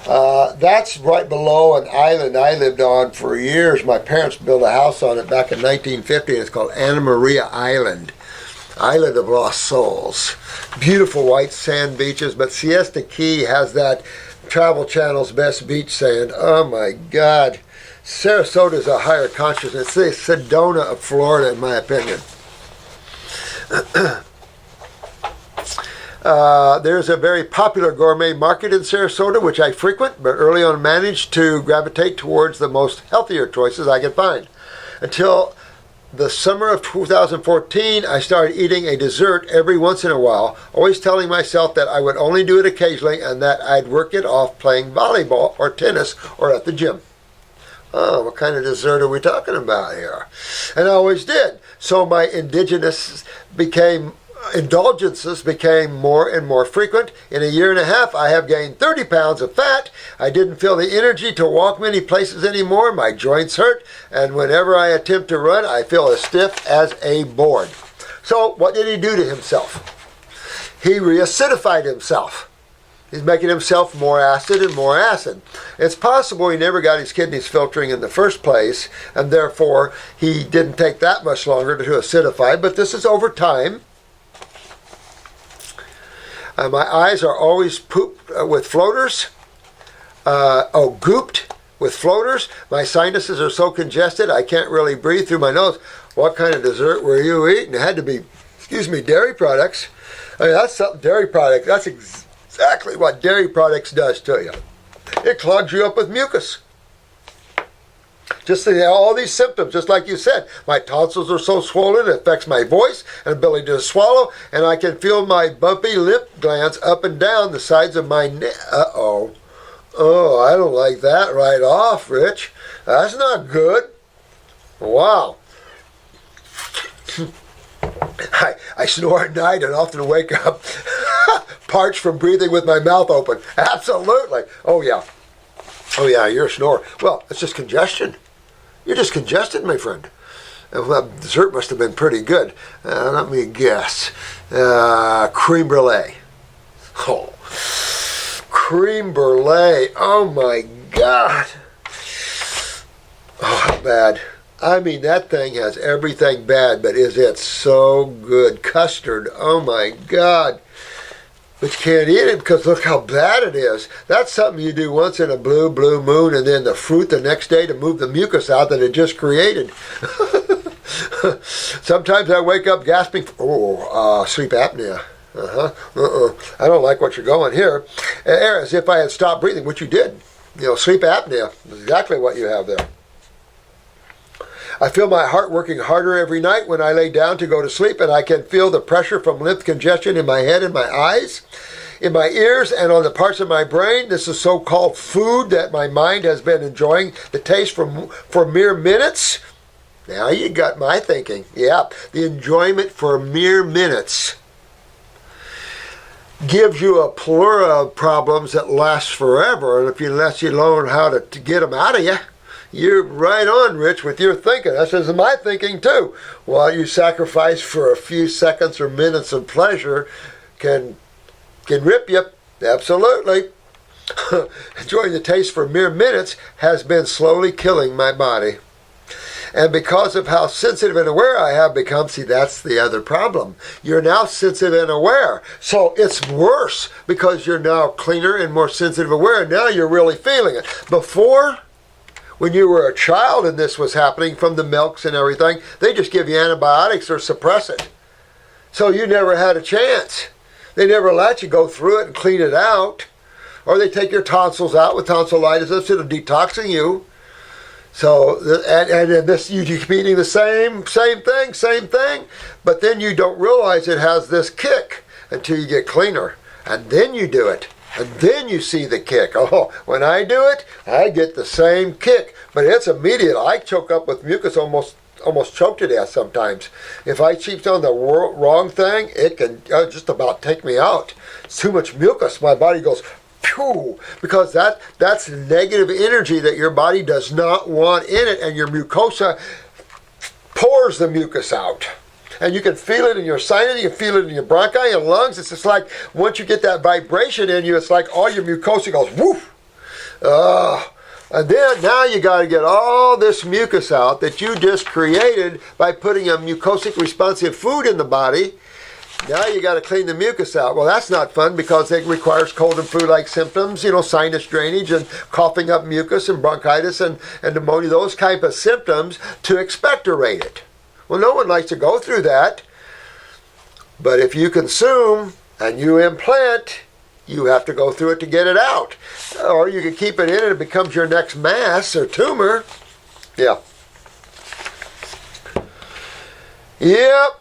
That's right below an island I lived on for years. My parents built a house on it back in 1950, and it's called Anna Maria Island. Island of Lost Souls. Beautiful white sand beaches, but Siesta Key has that Travel Channel's best beach sand. Oh my God. Sarasota is a higher consciousness. It's the Sedona of Florida, in my opinion. There's a very popular gourmet market in Sarasota, which I frequent, but early on managed to gravitate towards the most healthier choices I could find. Until the summer of 2014, I started eating a dessert every once in a while, always telling myself that I would only do it occasionally and that I'd work it off playing volleyball or tennis or at the gym. Oh, what kind of dessert are we talking about here? And I always did. So my indulgences became more and more frequent. In a year and a half, I have gained 30 pounds of fat. I didn't feel the energy to walk many places anymore. My joints hurt, and whenever I attempt to run, I feel as stiff as a board. So what did he do to himself? He reacidified himself. He's making himself more acid and more acid. It's possible he never got his kidneys filtering in the first place, and therefore he didn't take that much longer to acidify, but this is over time. My eyes are always pooped with floaters. Gooped with floaters. My sinuses are so congested I can't really breathe through my nose. What kind of dessert were you eating? It had to be, dairy products. I mean, that's something dairy product. That's exactly what dairy products does to you. It clogs you up with mucus. Just all these symptoms, just like you said. My tonsils are so swollen, it affects my voice and ability to swallow, and I can feel my bumpy lip glands up and down the sides of my neck. Oh, I don't like that right off, Rich. That's not good. Wow. I snore at night and often wake up parched from breathing with my mouth open. Absolutely. Oh, yeah, you're a snorer. Well, it's just congestion. You're just congested, my friend. That dessert must have been pretty good. Let me guess. Creme brulee. Oh, creme brulee. Oh, my God. Oh, how bad. I mean, that thing has everything bad, but is it so good? Custard. Oh, my God. But you can't eat it because look how bad it is. That's something you do once in a blue moon, and then the fruit the next day to move the mucus out that it just created. Sometimes I wake up gasping. Sleep apnea. I don't like what you're going here. As if I had stopped breathing, which you did. Sleep apnea is exactly what you have there. I feel my heart working harder every night when I lay down to go to sleep, and I can feel the pressure from lymph congestion in my head and my eyes, in my ears, and on the parts of my brain. This is so-called food that my mind has been enjoying the taste for mere minutes. Now you got my thinking. Yeah, the enjoyment for mere minutes gives you a plethora of problems that last forever, and unless you learn how to get them out of you. You're right on, Rich, with your thinking. That's just my thinking, too. While you sacrifice for a few seconds or minutes of pleasure can rip you. Absolutely. Enjoying the taste for mere minutes has been slowly killing my body. And because of how sensitive and aware I have become, see, that's the other problem. You're now sensitive and aware. So it's worse because you're now cleaner and more sensitive and aware. And now you're really feeling it. Before, when you were a child and this was happening from the milks and everything, they just give you antibiotics or suppress it. So you never had a chance. They never let you go through it and clean it out. Or they take your tonsils out with tonsillitis instead of detoxing you. So, and this, you keep eating the same thing. But then you don't realize it has this kick until you get cleaner. And then you do it. And then you see the kick. Oh, when I do it, I get the same kick. But it's immediate. I choke up with mucus, almost choke to death sometimes. If I cheat on the wrong thing, it can just about take me out. It's too much mucus. My body goes, phew, because that's negative energy that your body does not want in it, and your mucosa pours the mucus out. And you can feel it in your sinus, you can feel it in your bronchi and lungs. It's just like once you get that vibration in you, it's like all your mucosa goes woof. And then now you got to get all this mucus out that you just created by putting a mucosic responsive food in the body. Now you got to clean the mucus out. Well, that's not fun because it requires cold and flu-like symptoms, sinus drainage and coughing up mucus and bronchitis and pneumonia, those type of symptoms to expectorate it. Well, no one likes to go through that. But if you consume and you implant, you have to go through it to get it out. Or you can keep it in and it becomes your next mass or tumor. Yeah. Yep.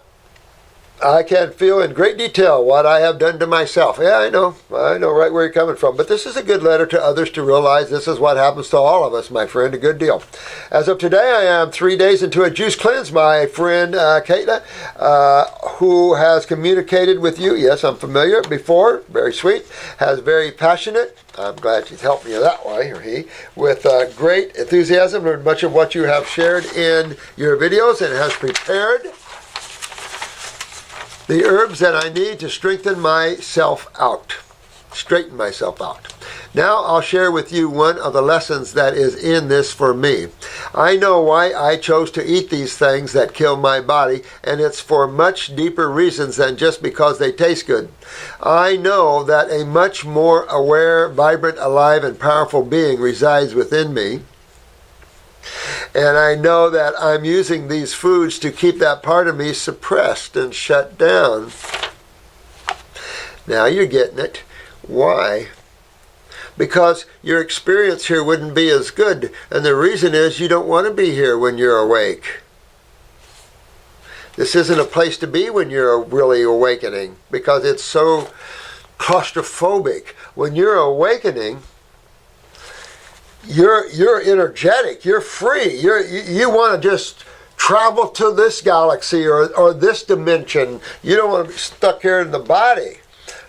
I can feel in great detail what I have done to myself. Yeah, I know right where you're coming from. But this is a good letter to others to realize this is what happens to all of us, my friend. A good deal. As of today, I am 3 days into a juice cleanse. My friend Caitlin, who has communicated with you, yes, I'm familiar before, very sweet, has very passionate. I'm glad she's helped me that way, or he, with great enthusiasm and much of what you have shared in your videos, and has prepared the herbs that I need to straighten myself out. Now I'll share with you one of the lessons that is in this for me. I know why I chose to eat these things that kill my body, and it's for much deeper reasons than just because they taste good. I know that a much more aware, vibrant, alive, and powerful being resides within me. And I know that I'm using these foods to keep that part of me suppressed and shut down. Now you're getting it. Why? Because your experience here wouldn't be as good. And the reason is you don't want to be here when you're awake. This isn't a place to be when you're really awakening, because it's so claustrophobic. When you're awakening, you're energetic, you're free, you want to just travel to this galaxy or this dimension. You don't want to be stuck here in the body.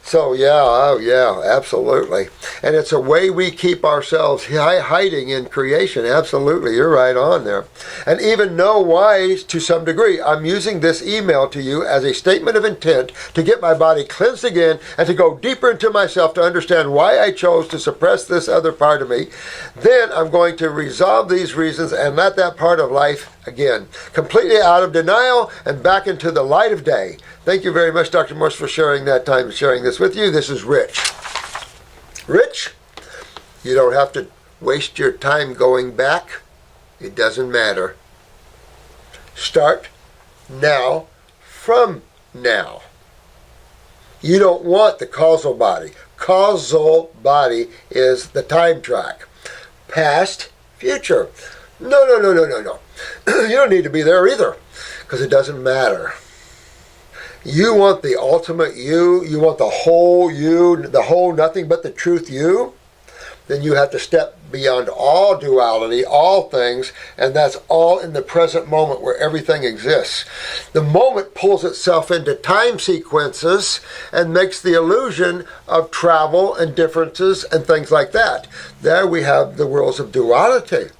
So yeah, absolutely. And it's a way we keep ourselves hiding in creation. Absolutely, you're right on there. And even know why to some degree. I'm using this email to you as a statement of intent to get my body cleansed again and to go deeper into myself to understand why I chose to suppress this other part of me. Then I'm going to resolve these reasons and let that part of life again, completely out of denial and back into the light of day. Thank you very much, Dr. Morse, for sharing that time and sharing this with you. This is Rich. Rich, you don't have to waste your time going back. It doesn't matter. Start now from now. You don't want the causal body. Causal body is the time track. Past, future. No. You don't need to be there either, because it doesn't matter. You want the ultimate you want the whole you, the whole nothing but the truth you, then you have to step beyond all duality, all things, and that's all in the present moment where everything exists. The moment pulls itself into time sequences and makes the illusion of travel and differences and things like that. There we have the worlds of duality.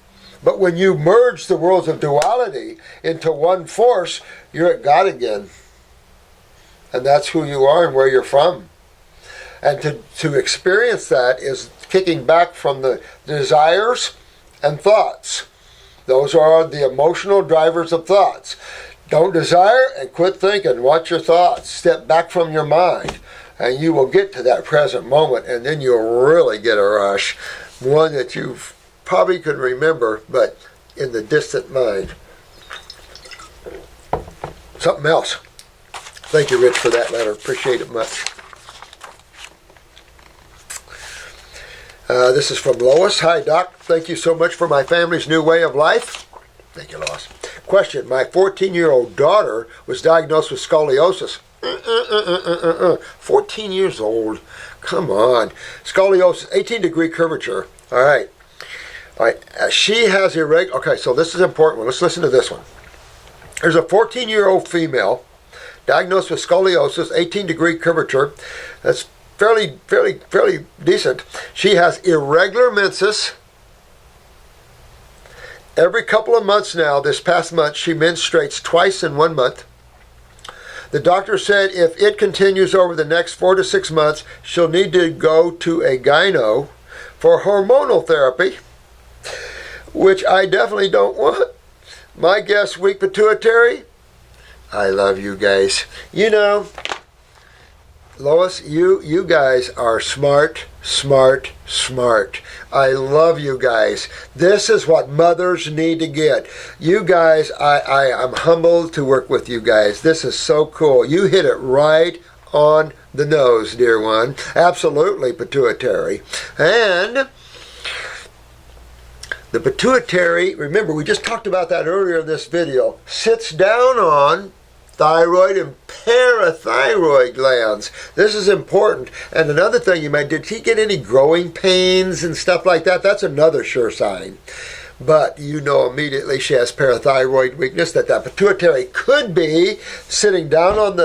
But when you merge the worlds of duality into one force, you're at God again. And that's who you are and where you're from. And to experience that is kicking back from the desires and thoughts. Those are the emotional drivers of thoughts. Don't desire and quit thinking. Watch your thoughts. Step back from your mind. And you will get to that present moment. And then you'll really get a rush. One that you probably can remember, but in the distant mind. Something else. Thank you, Rich, for that letter. Appreciate it much. This is from Lois. Hi, Doc. Thank you so much for my family's new way of life. Thank you, Lois. Question. My 14-year-old daughter was diagnosed with scoliosis. 14 years old. Come on. Scoliosis, 18-degree curvature. All right. She has irregular... Okay, so this is an important one. Let's listen to this one. There's a 14-year-old female diagnosed with scoliosis, 18-degree curvature. That's fairly decent. She has irregular menses. Every couple of months now, this past month, she menstruates twice in 1 month. The doctor said if it continues over the next 4 to 6 months, she'll need to go to a gyno for hormonal therapy, which I definitely don't want. My guess, weak pituitary. I love you guys. You know, Lois, you guys are smart. I love you guys. This is what mothers need to get. You guys, I'm humbled to work with you guys. This is so cool. You hit it right on the nose, dear one. Absolutely pituitary. And the pituitary, remember we just talked about that earlier in this video, sits down on thyroid and parathyroid glands. This is important. And another thing you might, did he get any growing pains and stuff like that? That's another sure sign. But you know immediately she has parathyroid weakness, that pituitary could be sitting down on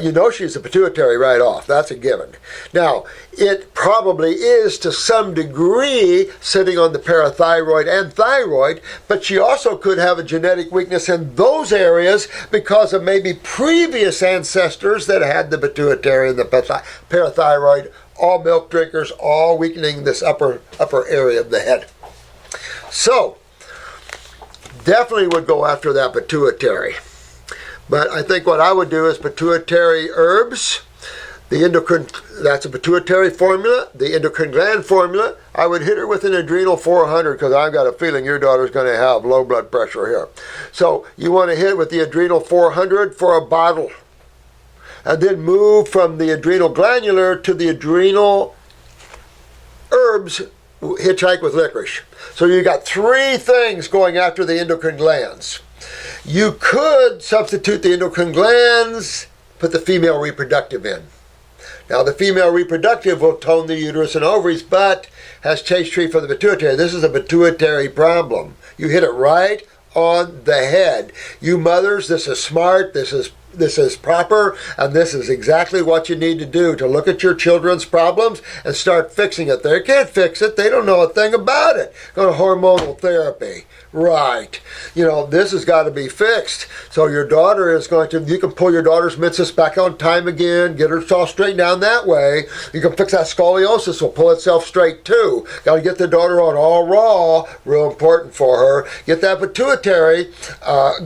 you know she's a pituitary right off. That's a given. Now, it probably is to some degree sitting on the parathyroid and thyroid, but she also could have a genetic weakness in those areas because of maybe previous ancestors that had the pituitary and the parathyroid, all milk drinkers, all weakening this upper area of the head. So, definitely would go after that pituitary. But I think what I would do is pituitary herbs, the endocrine, that's a pituitary formula, the endocrine gland formula. I would hit her with an adrenal 400 because I've got a feeling your daughter's going to have low blood pressure here. So, you want to hit with the adrenal 400 for a bottle. And then move from the adrenal glandular to the adrenal herbs, hitchhike with licorice. So you got three things going after the endocrine glands. You could substitute the endocrine glands, put the female reproductive in. Now the female reproductive will tone the uterus and ovaries, but has chase tree for the pituitary. This is a pituitary problem. You hit it right on the head. You mothers, this is smart, this is proper, and this is exactly what you need to do, to look at your children's problems and start fixing it. They can't fix it. They don't know a thing about it. Go to hormonal therapy. Right. You know, this has got to be fixed. So your daughter is going to, you can pull your daughter's menses back on time again, get her all straightened down that way. You can fix that scoliosis, will pull itself straight too. Got to get the daughter on all raw, real important for her. Get that pituitary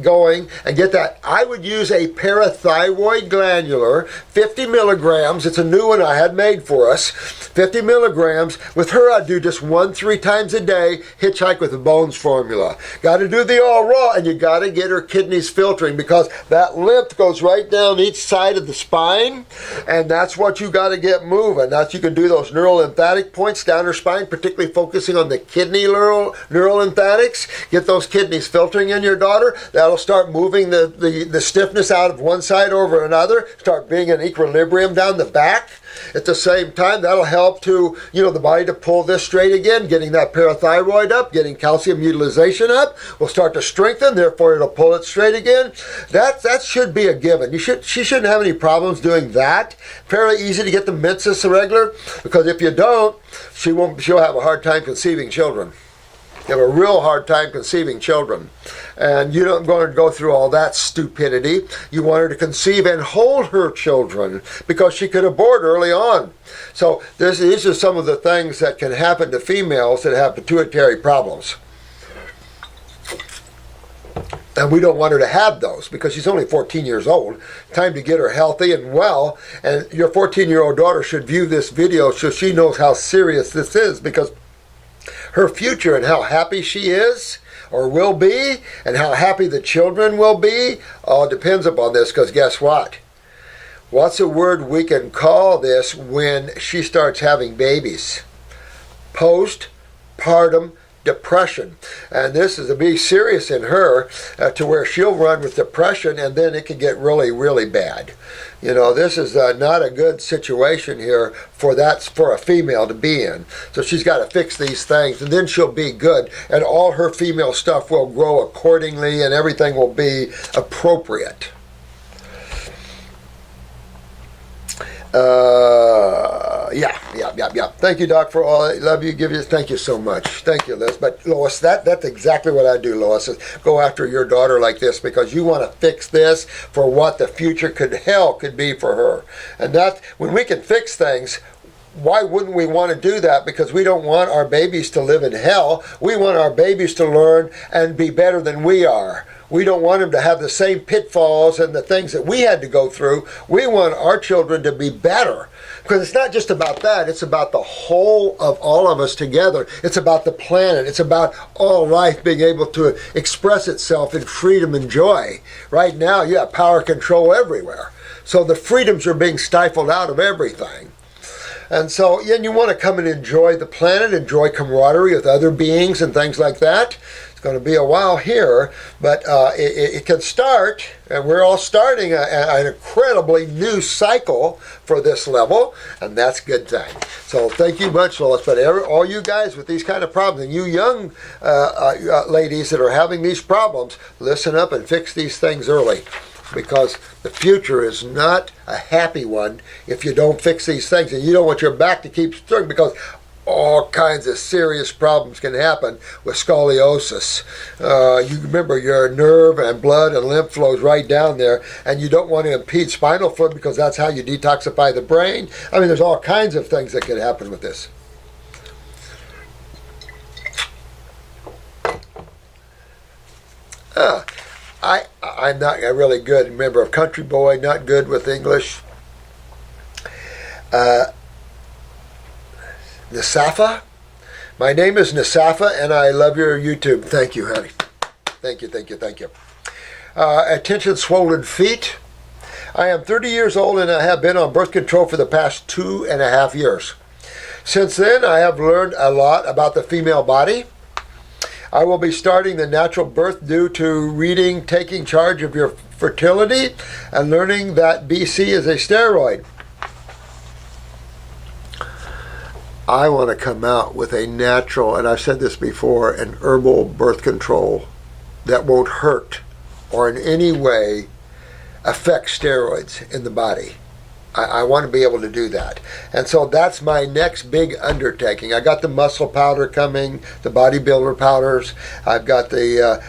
going and get that. I would use a parathyroid glandular, 50 milligrams. It's a new one I had made for us. 50 milligrams. With her, I'd do just 1-3 times a day, hitchhike with the bones formula. Got to do the all raw, and you got to get her kidneys filtering because that lymph goes right down each side of the spine, and that's what you got to get moving. That's, you can do those neural lymphatic points down her spine, particularly focusing on the kidney neural lymphatics. Get those kidneys filtering in your daughter. That'll start moving the stiffness out of one side over another. Start being in equilibrium down the back. At the same time, that'll help to, the body to pull this straight again, getting that parathyroid up, getting calcium utilization up, will start to strengthen, therefore it'll pull it straight again. That should be a given. She shouldn't have any problems doing that. Fairly easy to get the menses regular, because if you don't, she'll have a hard time conceiving children. You have a real hard time conceiving children. And you don't want to go through all that stupidity. You want her to conceive and hold her children because she could abort early on. So these are some of the things that can happen to females that have pituitary problems. And we don't want her to have those because she's only 14 years old. Time to get her healthy and well. And your 14-year-old daughter should view this video so she knows how serious this is, because her future and how happy she is or will be and how happy the children will be all depends upon this, because guess what? What's a word we can call this when she starts having babies? Postpartum depression. And this is to be serious in her to where she'll run with depression, and then it can get really, really bad. This is not a good situation here for a female to be in. So she's got to fix these things, and then she'll be good, and all her female stuff will grow accordingly, and everything will be appropriate. Yeah. Thank you, Doc, for all I love you. Thank you so much. Thank you, Liz. But Lois, that's exactly what I do, Lois, is go after your daughter like this, because you want to fix this for what the future could be for her. And that, when we can fix things, why wouldn't we want to do that? Because we don't want our babies to live in hell. We want our babies to learn and be better than we are. We don't want them to have the same pitfalls and the things that we had to go through. We want our children to be better. Because it's not just about that. It's about the whole of all of us together. It's about the planet. It's about all life being able to express itself in freedom and joy. Right now, you have power control everywhere. So the freedoms are being stifled out of everything. And so, you want to come and enjoy the planet, enjoy camaraderie with other beings and things like that. It's going to be a while here, but it can start, and we're all starting an incredibly new cycle for this level, and that's a good thing. So thank you much, Lois. But all you guys with these kind of problems, and you young ladies that are having these problems, listen up and fix these things early, because the future is not a happy one if you don't fix these things, and you don't want your back to keep struggling, because all kinds of serious problems can happen with scoliosis. You remember your nerve and blood and lymph flows right down there, and you don't want to impede spinal fluid, because that's how you detoxify the brain. I mean, there's all kinds of things that could happen with this. I'm not a really good member of country boy, not good with English. Nasafa? My name is Nasafa, and I love your YouTube. Thank you, honey. Thank you, thank you, thank you. Attention swollen feet. I am 30 years old, and I have been on birth control for the past 2.5 years. Since then, I have learned a lot about the female body. I will be starting the natural birth due to reading Taking Charge of Your Fertility and learning that BC is a steroid. I want to come out with a natural, and I've said this before, an herbal birth control that won't hurt or in any way affect steroids in the body. I want to be able to do that. And so that's my next big undertaking. I got the muscle powder coming, the bodybuilder powders. I've got the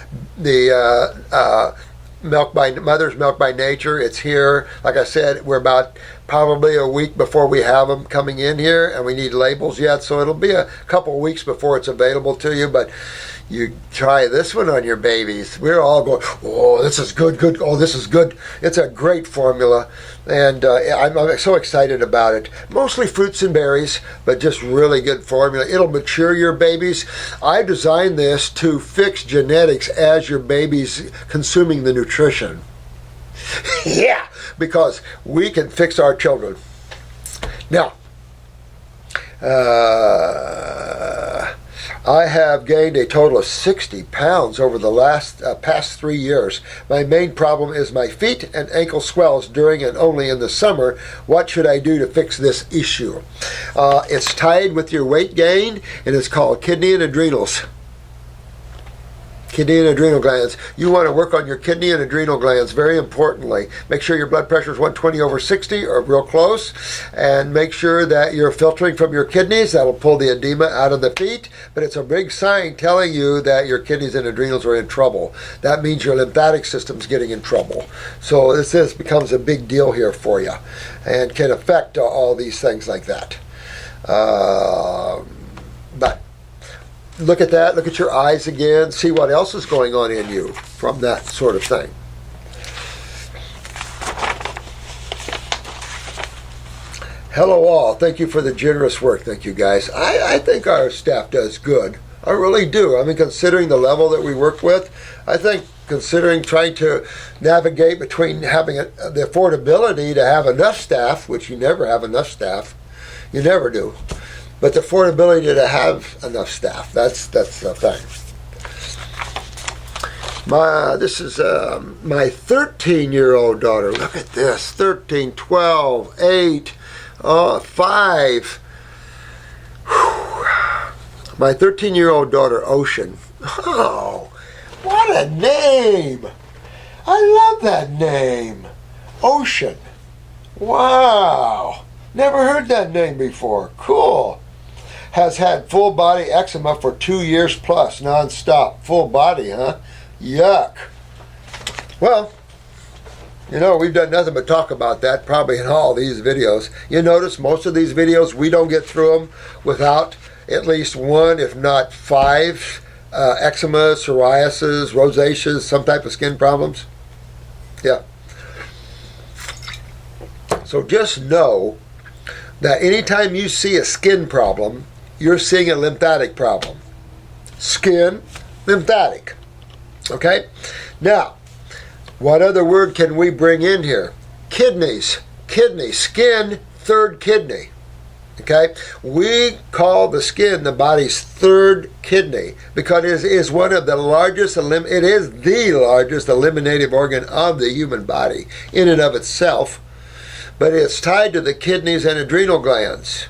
Mother's Milk by Nature. It's here. Like I said, we're about probably a week before we have them coming in here, and we need labels yet, so it'll be a couple weeks before it's available to you. But you try this one on your babies. We're all going, oh, this is good, good. Oh, this is good. It's a great formula, and I'm so excited about it. Mostly fruits and berries, but just really good formula. It'll mature your babies. I designed this to fix genetics as your baby's consuming the nutrition. Yeah, because we can fix our children. Now, I have gained a total of 60 pounds over the past 3 years. My main problem is my feet and ankle swells during and only in the summer. What should I do to fix this issue? It's tied with your weight gain, and it's called kidney and adrenals. Kidney and adrenal glands. You want to work on your kidney and adrenal glands very importantly. Make sure your blood pressure is 120/60 or real close, and make sure that you're filtering from your kidneys. That'll pull the edema out of the feet, but it's a big sign telling you that your kidneys and adrenals are in trouble. That means your lymphatic system's getting in trouble. So this becomes a big deal here for you, and can affect all these things like that. But look at that, look at your eyes again, see what else is going on in you from that sort of thing. Hello all, thank you for the generous work, thank you guys. I think our staff does good, I really do. I mean, considering the level that we work with, I think considering trying to navigate between having the affordability to have enough staff, which you never have enough staff, you never do. But the affordability to have enough staff, that's the thing. This is my 13-year-old daughter. Look at this, 13, 12, 8, 5. Whew. My 13-year-old daughter, Ocean. Oh, what a name. I love that name. Ocean. Wow. Never heard that name before. Cool. Has had full body eczema for 2 years plus, non-stop. Full body, huh? Yuck. Well, you know, we've done nothing but talk about that probably in all these videos. You notice most of these videos, we don't get through them without at least one, if not 5, eczema, psoriasis, rosacea, some type of skin problems. Yeah. So just know that anytime you see a skin problem, you're seeing a lymphatic problem. Skin, lymphatic. Okay? Now, what other word can we bring in here? Kidneys. Kidney. Skin, third kidney. Okay, we call the skin the body's third kidney because it is one of the largest, it is the largest eliminative organ of the human body in and of itself, but it's tied to the kidneys and adrenal glands.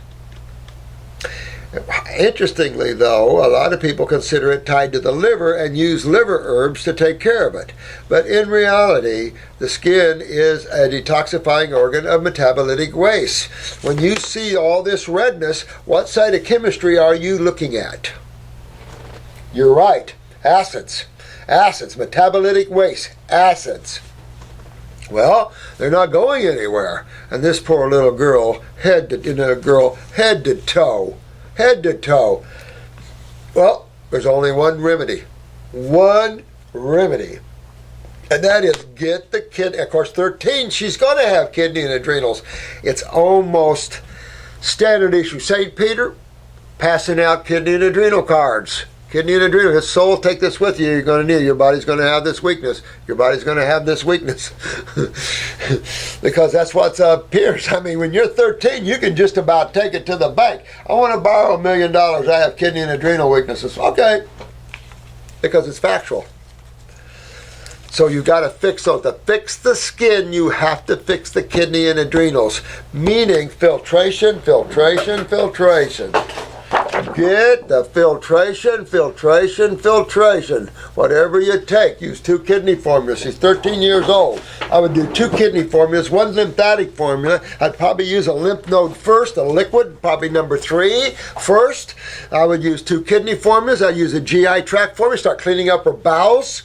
Interestingly, though, a lot of people consider it tied to the liver and use liver herbs to take care of it. But in reality, the skin is a detoxifying organ of metabolitic waste. When you see all this redness, what side of chemistry are you looking at? You're right. Acids. Acids. Metabolitic waste. Acids. Well, they're not going anywhere. And this poor little girl, head to toe. Head to toe. Well, there's only one remedy. One remedy. And that is get the kid. Of course, 13, she's going to have kidney and adrenals. It's almost standard issue. St. Peter, passing out kidney and adrenal cards. Kidney and adrenal. His soul, take this with you. You're going to need it. Your body's going to have this weakness. Your body's going to have this weakness. Because that's what appears. I mean, when you're 13, you can just about take it to the bank. I want to borrow $1 million. I have kidney and adrenal weaknesses. Okay. Because it's factual. So you got to fix those. To fix the skin, you have to fix the kidney and adrenals. Meaning filtration, filtration, filtration. Get the filtration, filtration, filtration. Whatever you take, use 2 kidney formulas. She's 13 years old. I would do 2 kidney formulas, 1 lymphatic formula. I'd probably use a lymph node first, a liquid, probably number 3 first. I would use 2 kidney formulas. I'd use a GI tract formula, start cleaning up her bowels.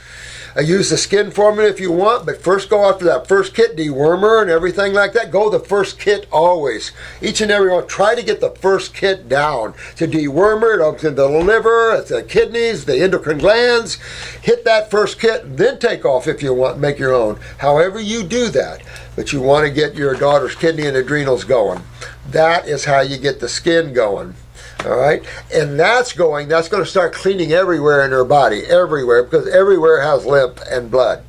I use the skin formula if you want, but first go after that first kit, dewormer and everything like that. Go the first kit always. Each and every one, try to get the first kit down. It's a dewormer, it opens the liver, it's the kidneys, the endocrine glands. Hit that first kit, then take off if you want, make your own. However you do that, but you want to get your daughter's kidney and adrenals going. That is how you get the skin going. All right, and that's going to start cleaning everywhere in her body, everywhere, because everywhere has lymph and blood.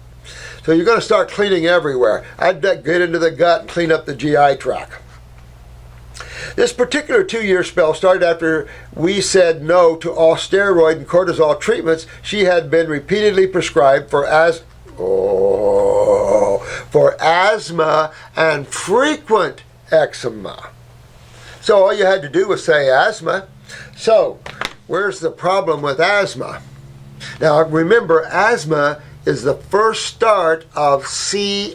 So you're going to start cleaning everywhere. I'd get into the gut and clean up the GI tract. This particular 2-year spell started after we said no to all steroid and cortisol treatments she had been repeatedly prescribed for asthma and frequent eczema. So all you had to do was say asthma. So where's the problem with asthma? Now remember, asthma is the first start of COPD,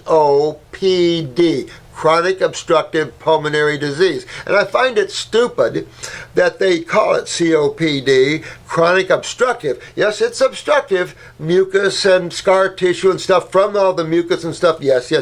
chronic obstructive pulmonary disease. And I find it stupid that they call it COPD, chronic obstructive. Yes, it's obstructive, mucus and scar tissue and stuff from all the mucus and stuff. Yes.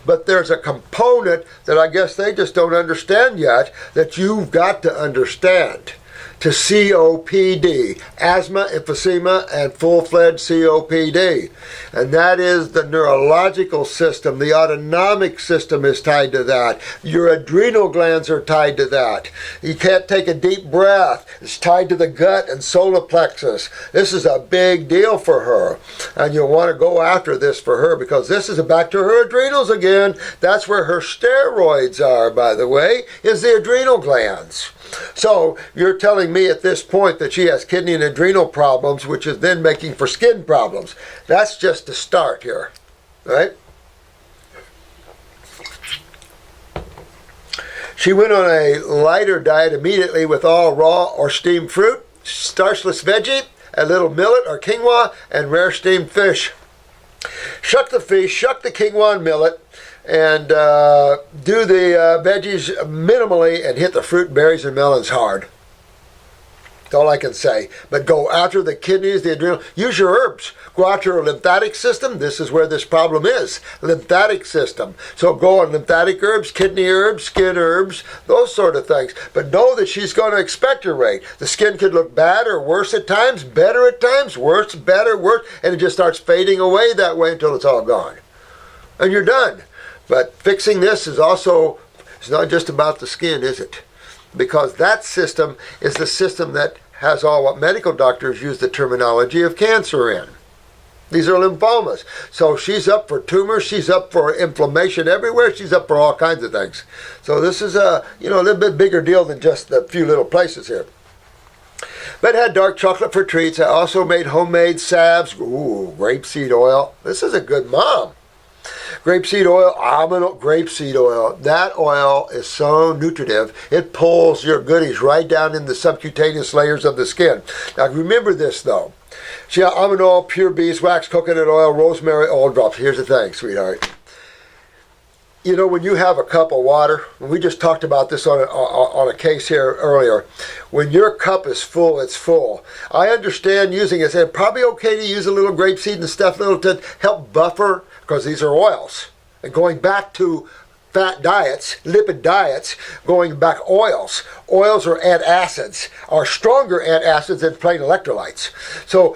But there's a component that I guess they just don't understand yet that you've got to understand. To COPD, asthma, emphysema, and full-fledged COPD. And that is the neurological system. The autonomic system is tied to that. Your adrenal glands are tied to that. You can't take a deep breath. It's tied to the gut and solar plexus. This is a big deal for her. And you'll want to go after this for her because this is back to her adrenals again. That's where her steroids are, by the way, is the adrenal glands. So you're telling me at this point that she has kidney and adrenal problems, which is then making for skin problems. That's just a start here, right? She went on a lighter diet immediately with all raw or steamed fruit, starchless veggie, a little millet or quinoa, and rare steamed fish. Shuck the fish, shuck the quinoa and millet, and do the veggies minimally and hit the fruit, berries, and melons hard. That's all I can say. But go after the kidneys, the adrenal. Use your herbs. Go after her lymphatic system. This is where this problem is. Lymphatic system. So go on lymphatic herbs, kidney herbs, skin herbs, those sort of things. But know that she's going to expectorate. The skin could look bad or worse at times, better at times, worse, better, worse, and it just starts fading away that way until it's all gone. And you're done. But fixing this is also, it's not just about the skin, is it? Because that system is the system that has all what medical doctors use the terminology of cancer in. These are lymphomas. So she's up for tumors. She's up for inflammation everywhere. She's up for all kinds of things. So this is a little bit bigger deal than just a few little places here. But had dark chocolate for treats. I also made homemade salves. Ooh, grapeseed oil. This is a good mom. Grapeseed oil, almond grapeseed oil. That oil is so nutritive. It pulls your goodies right down in the subcutaneous layers of the skin. Now remember this though. She got almond oil, pure beeswax, coconut oil, rosemary oil drops. Here's the thing, sweetheart. You know, when you have a cup of water, and we just talked about this on a case here earlier, when your cup is full, it's full. I understand using it. It's probably okay to use a little grapeseed and stuff little to help buffer, because these are oils. And going back to fat diets, lipid diets, going back oils. Oils are antacids, are stronger antacids than plain electrolytes. So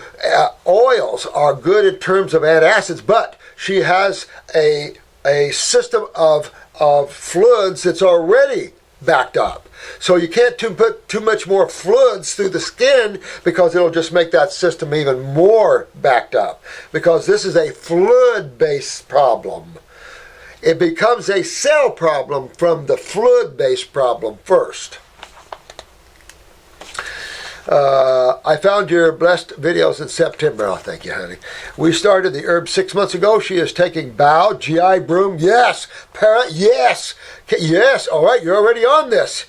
oils are good in terms of antacids, but she has a system of fluids that's already backed up. So you can't put too much more fluids through the skin because it'll just make that system even more backed up. Because this is a fluid-based problem. It becomes a cell problem from the fluid-based problem first. I found your blessed videos in September. Oh, thank you, honey. We started the herb 6 months ago. She is taking bowel, GI, broom. Yes. Yes. Yes. All right, you're already on this.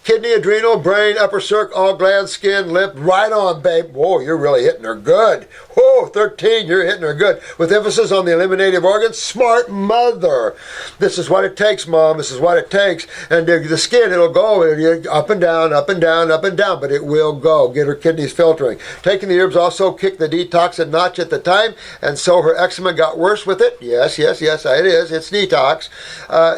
Kidney, adrenal, brain, upper circ, all glands, skin, lymph. Right on, babe. Whoa, you're really hitting her good. Whoa, 13, you're hitting her good. With emphasis on the eliminative organs. Smart mother. This is what it takes, Mom. This is what it takes. And the skin, it'll go up and down, up and down, up and down, but it will go. Get her kidneys filtering. Taking the herbs also kicked the detox a notch at the time, and so her eczema got worse with it. Yes, it is. It's detox.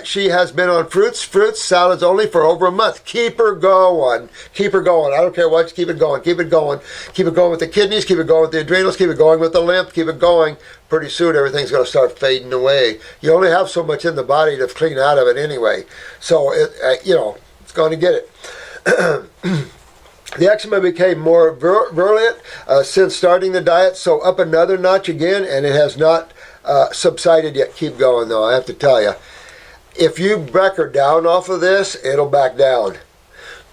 She has been on fruits, salads only for over a month. Keep her going. Keep her going. I don't care what. Keep it going. Keep it going. Keep it going with the kidneys. Keep it going with the adrenals. Keep it going with the lymph. Keep it going. Pretty soon everything's going to start fading away. You only have so much in the body to clean out of it anyway. So, it's going to get it. The eczema became more virulent since starting the diet, so up another notch again, and it has not subsided yet. Keep going, though, I have to tell you. If you back her down off of this, it'll back down.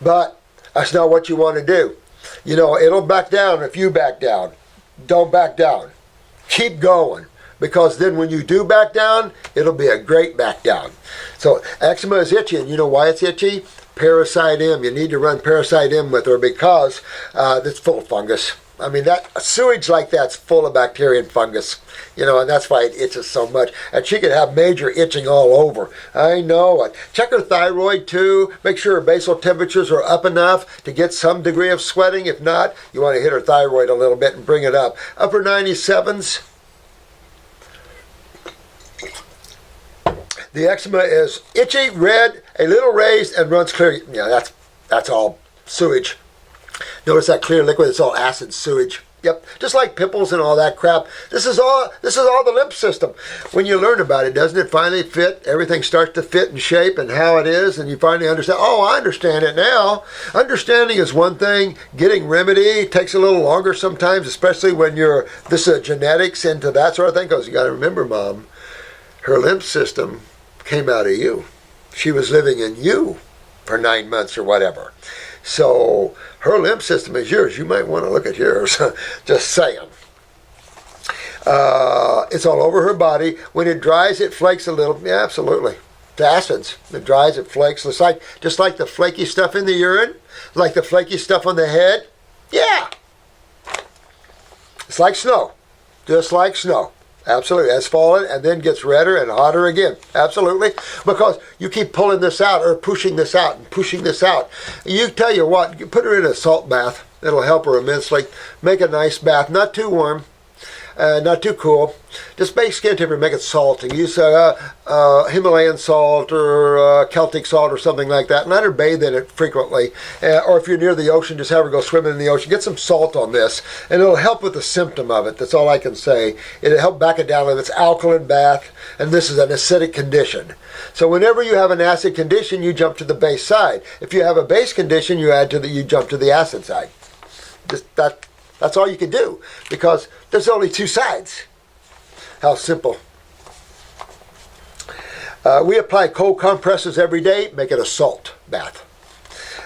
But that's not what you want to do. It'll back down if you back down. Don't back down. Keep going. Because then when you do back down, it'll be a great back down. So eczema is itchy, and you know why it's itchy? Parasite M. You need to run Parasite M with her because it's full of fungus. I mean, that sewage like that's full of bacteria and fungus, and that's why it itches so much. And she could have major itching all over. I know it. Check her thyroid too. Make sure her basal temperatures are up enough to get some degree of sweating. If not, you want to hit her thyroid a little bit and bring it up. Upper 97s. The eczema is itchy, red, a little raised, and runs clear. Yeah, that's all sewage. Notice that clear liquid, it's all acid sewage. Yep, just like pimples and all that crap. This is all the lymph system. When you learn about it, doesn't it finally fit? Everything starts to fit and shape and how it is, and you finally understand, I understand it now. Understanding is one thing. Getting remedy takes a little longer sometimes, especially when this is genetics into that sort of thing, because you got to remember, Mom, her lymph system came out of you. She was living in you for 9 months or whatever. So her lymph system is yours. You might want to look at yours. Just saying. It's all over her body. When it dries, it flakes a little. Yeah, absolutely. The acids. It dries, it flakes. It's just like the flaky stuff in the urine, like the flaky stuff on the head. Yeah. It's like snow. Just like snow. Absolutely. It's fallen and then gets redder and hotter again. Absolutely. Because you keep pulling this out or pushing this out and pushing this out. You tell you what, you put her in a salt bath. It'll help her immensely. Make a nice bath. Not too warm. Not too cool. Just make skin temperature, make it salty. Use Himalayan salt or Celtic salt or something like that. And let her bathe in it frequently. Or if you're near the ocean, just have her go swimming in the ocean. Get some salt on this, and it'll help with the symptom of it. That's all I can say. It'll help back it down. If it's alkaline bath, and this is an acidic condition. So whenever you have an acid condition, you jump to the base side. If you have a base condition, you jump to the acid side. Just That's all you can do, because there's only two sides. How simple. We apply cold compresses every day, make it a salt bath.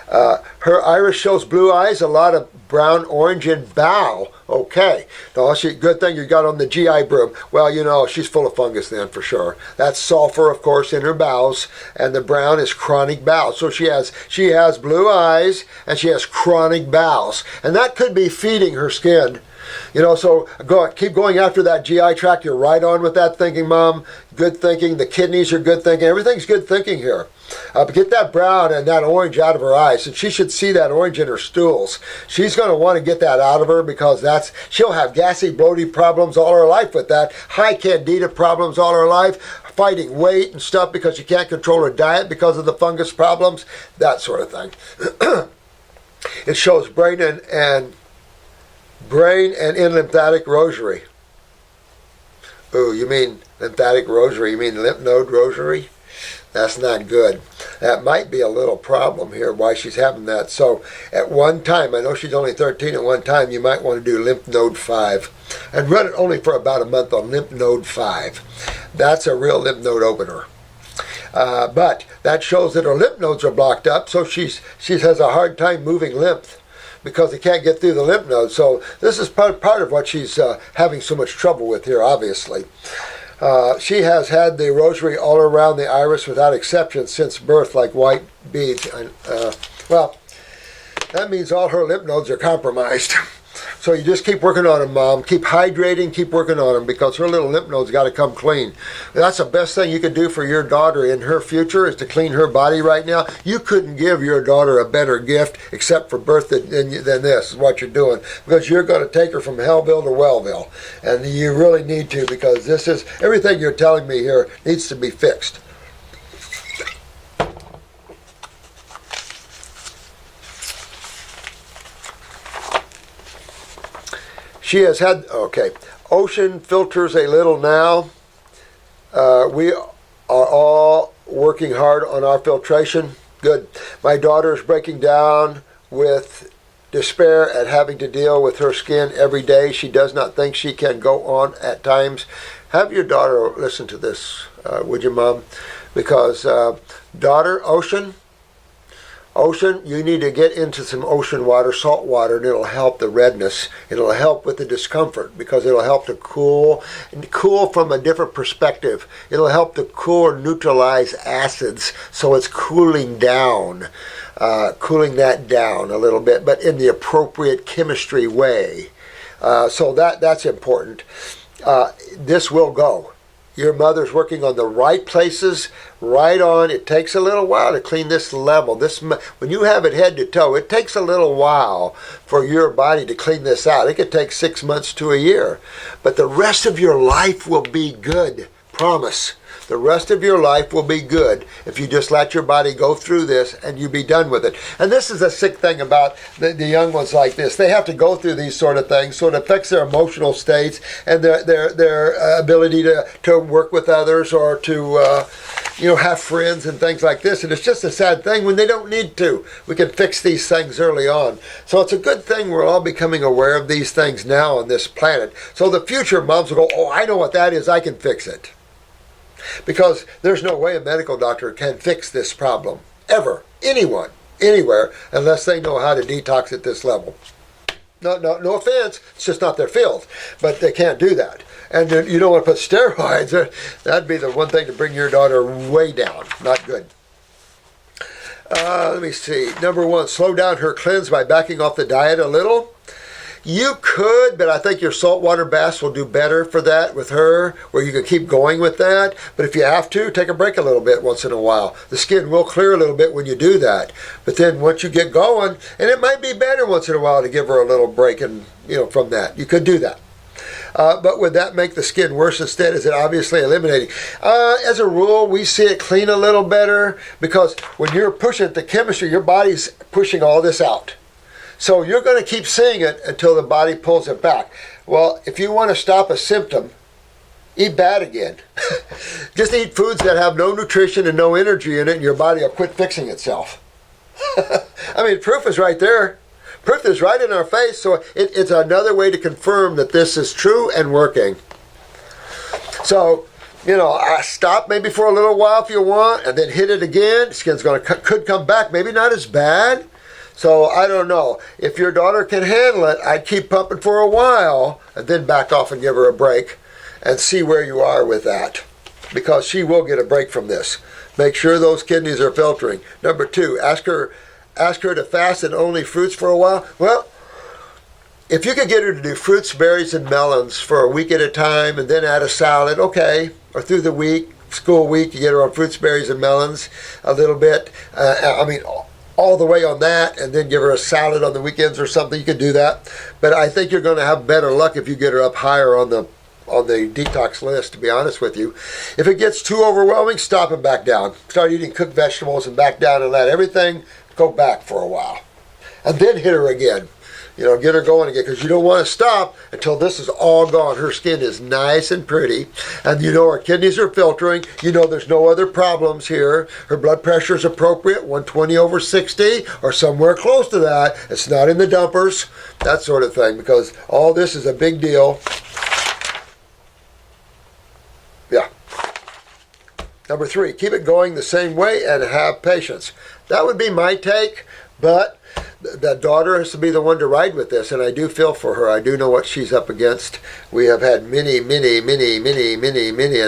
Her iris shows blue eyes, a lot of brown, orange, and bowel. Okay. No, good thing you got on the GI broom. Well, you know, she's full of fungus then for sure. That's sulfur, of course, in her bowels, and the brown is chronic bowel. So she has blue eyes, and she has chronic bowels. And that could be feeding her skin. You know, so keep going after that GI tract. You're right on with that thinking, Mom. Good thinking. The kidneys are good thinking. Everything's good thinking here. But get that brown and that orange out of her eyes. And she should see that orange in her stools. She's going to want to get that out of her, because she'll have gassy, bloaty problems all her life with that. High candida problems all her life. Fighting weight and stuff because she can't control her diet because of the fungus problems. That sort of thing. It shows brain and in lymphatic rosary. Ooh, you mean lymphatic rosary? You mean lymph node rosary? That's not good. That might be a little problem here, why she's having that. So at one time, I know she's only 13 at one time, you might want to do lymph node 5. And run it only for about a month on lymph node 5. That's a real lymph node opener. But that shows that her lymph nodes are blocked up, so she has a hard time moving lymph, because they can't get through the lymph nodes. So this is part of what she's having so much trouble with here, obviously. She has had the rosary all around the iris without exception since birth, like white beads. Well, that means all her lymph nodes are compromised. So you just keep working on them, Mom. Keep hydrating, keep working on them, because her little lymph nodes got to come clean. That's the best thing you can do for your daughter in her future, is to clean her body right now. You couldn't give your daughter a better gift except for birth than this, is what you're doing, because you're going to take her from Hellville to Wellville. And you really need to, because this is, everything you're telling me here needs to be fixed. She has had, okay, Ocean filters a little now. We are all working hard on our filtration. Good. My daughter is breaking down with despair at having to deal with her skin every day. She does not think she can go on at times. Have your daughter listen to this, would you, Mom? Because, daughter, Ocean, you need to get into some ocean water, salt water, and it'll help the redness. It'll help with the discomfort, because it'll help to cool from a different perspective. It'll help to cool or neutralize acids, so it's cooling that down a little bit, but in the appropriate chemistry way. So that's important. This will go. Your mother's working on the right places, right on. It takes a little while to clean this level. When you have it head to toe, it takes a little while for your body to clean this out. It could take 6 months to a year. But the rest of your life will be good. Promise. The rest of your life will be good if you just let your body go through this and you be done with it. And this is a sick thing about the young ones like this. They have to go through these sort of things, so it affects their emotional states and their ability to work with others, or to have friends and things like this. And it's just a sad thing when they don't need to. We can fix these things early on. So it's a good thing we're all becoming aware of these things now on this planet. So the future moms will go, oh, I know what that is. I can fix it. Because there's no way a medical doctor can fix this problem, ever, anyone, anywhere, unless they know how to detox at this level. No offense, it's just not their field, but they can't do that. And you don't want to put steroids, that'd be the one thing to bring your daughter way down, not good. Let me see, number 1, slow down her cleanse by backing off the diet a little. You could, but I think your saltwater baths will do better for that with her, where you can keep going with that. But if you have to, take a break a little bit once in a while. The skin will clear a little bit when you do that. But then once you get going, and it might be better once in a while to give her a little break and from that. You could do that. But would that make the skin worse instead? Is it obviously eliminating? As a rule, we see it clean a little better, because when you're pushing the chemistry, your body's pushing all this out. So you're going to keep seeing it until the body pulls it back. Well, if you want to stop a symptom, eat bad again. Just eat foods that have no nutrition and no energy in it, and your body will quit fixing itself. I mean, proof is right there. Proof is right in our face, so it's another way to confirm that this is true and working. So, stop maybe for a little while if you want, and then hit it again. Skin's could come back, maybe not as bad. So I don't know. If your daughter can handle it, I'd keep pumping for a while and then back off and give her a break and see where you are with that, because she will get a break from this. Make sure those kidneys are filtering. Number 2, ask her to fast and only fruits for a while. Well, if you could get her to do fruits, berries, and melons for a week at a time and then add a salad, okay, or through the week, school week, you get her on fruits, berries, and melons a little bit. All the way on that, and then give her a salad on the weekends or something. You could do that. But I think you're going to have better luck if you get her up higher on the detox list, to be honest with you. If it gets too overwhelming, stop and back down. Start eating cooked vegetables and back down and let everything go back for a while. And then hit her again. Get her going again, because you don't want to stop until this is all gone. Her skin is nice and pretty, and her kidneys are filtering. There's no other problems here. Her blood pressure is appropriate, 120/60, or somewhere close to that. It's not in the dumpers, that sort of thing, because all this is a big deal. Yeah. Number 3, keep it going the same way and have patience. That would be my take, but the daughter has to be the one to ride with this, and I do feel for her. I do know what she's up against. We have had many, and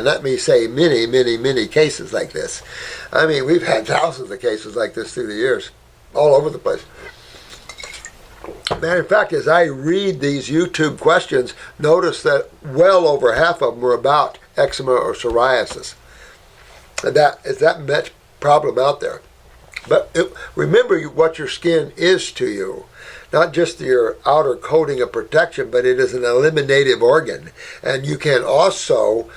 let me say many cases like this. We've had thousands of cases like this through the years, all over the place. Matter of fact, as I read these YouTube questions, notice that well over half of them were about eczema or psoriasis. And that is that much problem out there. But remember what your skin is to you. Not just your outer coating of protection, but it is an eliminative organ. And you can also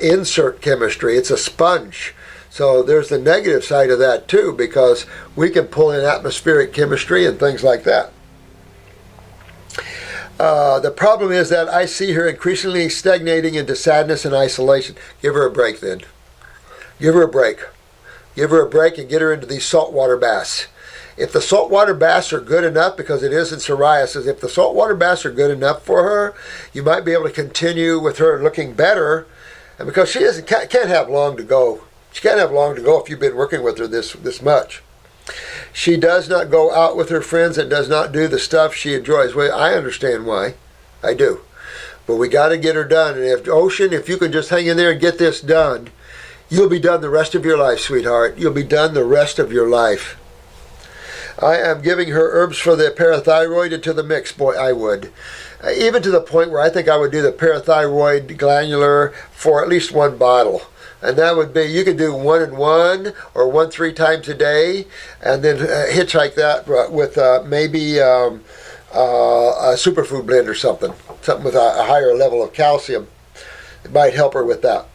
insert chemistry. It's a sponge. So there's the negative side of that too, because we can pull in atmospheric chemistry and things like that. The problem is that I see her increasingly stagnating into sadness and isolation. Give her a break then. Give her a break. Give her a break and get her into these saltwater baths. If the saltwater baths are good enough, because it is in psoriasis, if the saltwater baths are good enough for her, you might be able to continue with her looking better. And because she can't have long to go. She can't have long to go if you've been working with her this much. She does not go out with her friends and does not do the stuff she enjoys. Well, I understand why. I do. But we got to get her done. And if you can just hang in there and get this done, you'll be done the rest of your life, sweetheart. You'll be done the rest of your life. I am giving her herbs for the parathyroid into the mix. Boy, I would. Even to the point where I think I would do the parathyroid glandular for at least 1 bottle. And that would be, you could do 1 and 1 or 1 3 times a day, and then hitchhike that with maybe a superfood blend or something with a higher level of calcium. It might help her with that.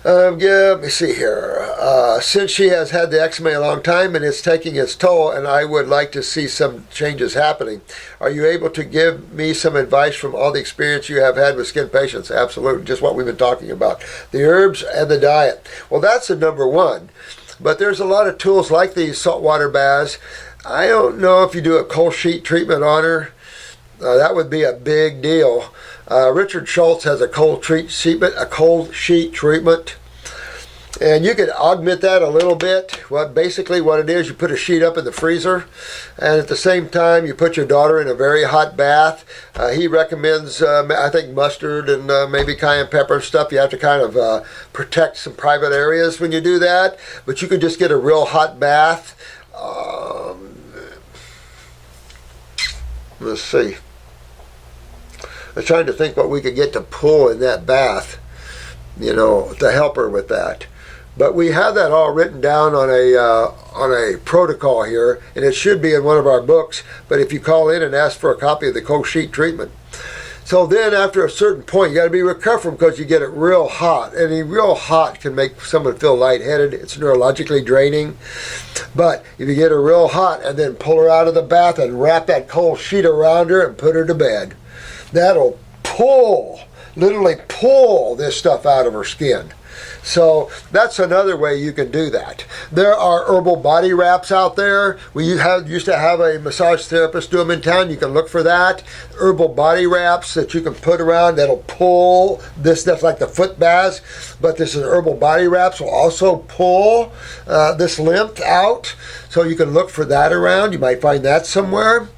Let me see here. Since she has had the eczema a long time and it's taking its toll, and I would like to see some changes happening, are you able to give me some advice from all the experience you have had with skin patients? Absolutely, just what we've been talking about. The herbs and the diet. Well, that's the number 1. But there's a lot of tools like these saltwater baths. I don't know if you do a cold sheet treatment on her. That would be a big deal. Richard Schultz has a cold sheet treatment, and you could augment that a little bit. Well, basically what it is, you put a sheet up in the freezer, and at the same time you put your daughter in a very hot bath. He recommends, I think, mustard and maybe cayenne pepper and stuff. You have to kind of protect some private areas when you do that, but you could just get a real hot bath. Let's see. I'm trying to think what we could get to pull in that bath, to help her with that. But we have that all written down on a protocol here, and it should be in one of our books. But if you call in and ask for a copy of the cold sheet treatment. So then after a certain point, you got to be real careful because you get it real hot. And real hot can make someone feel lightheaded. It's neurologically draining. But if you get her real hot and then pull her out of the bath and wrap that cold sheet around her and put her to bed, that'll literally pull this stuff out of her skin. So that's another way you can do that. There are herbal body wraps out there. We used to have a massage therapist do them in town. You can look for that. Herbal body wraps that you can put around that'll pull this. That's like the foot baths, but this is herbal body wraps will also pull this lymph out. So you can look for that around. You might find that somewhere.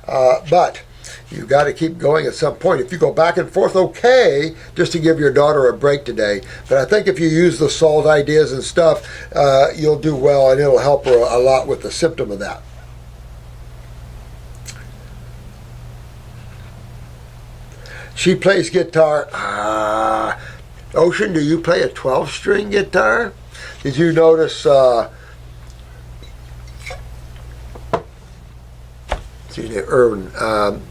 But you've got to keep going at some point. If you go back and forth, okay, just to give your daughter a break today. But I think if you use the salt ideas and stuff, you'll do well, and it'll help her a lot with the symptom of that. She plays guitar. Ocean, do you play a 12-string guitar? Did you notice... Irwin,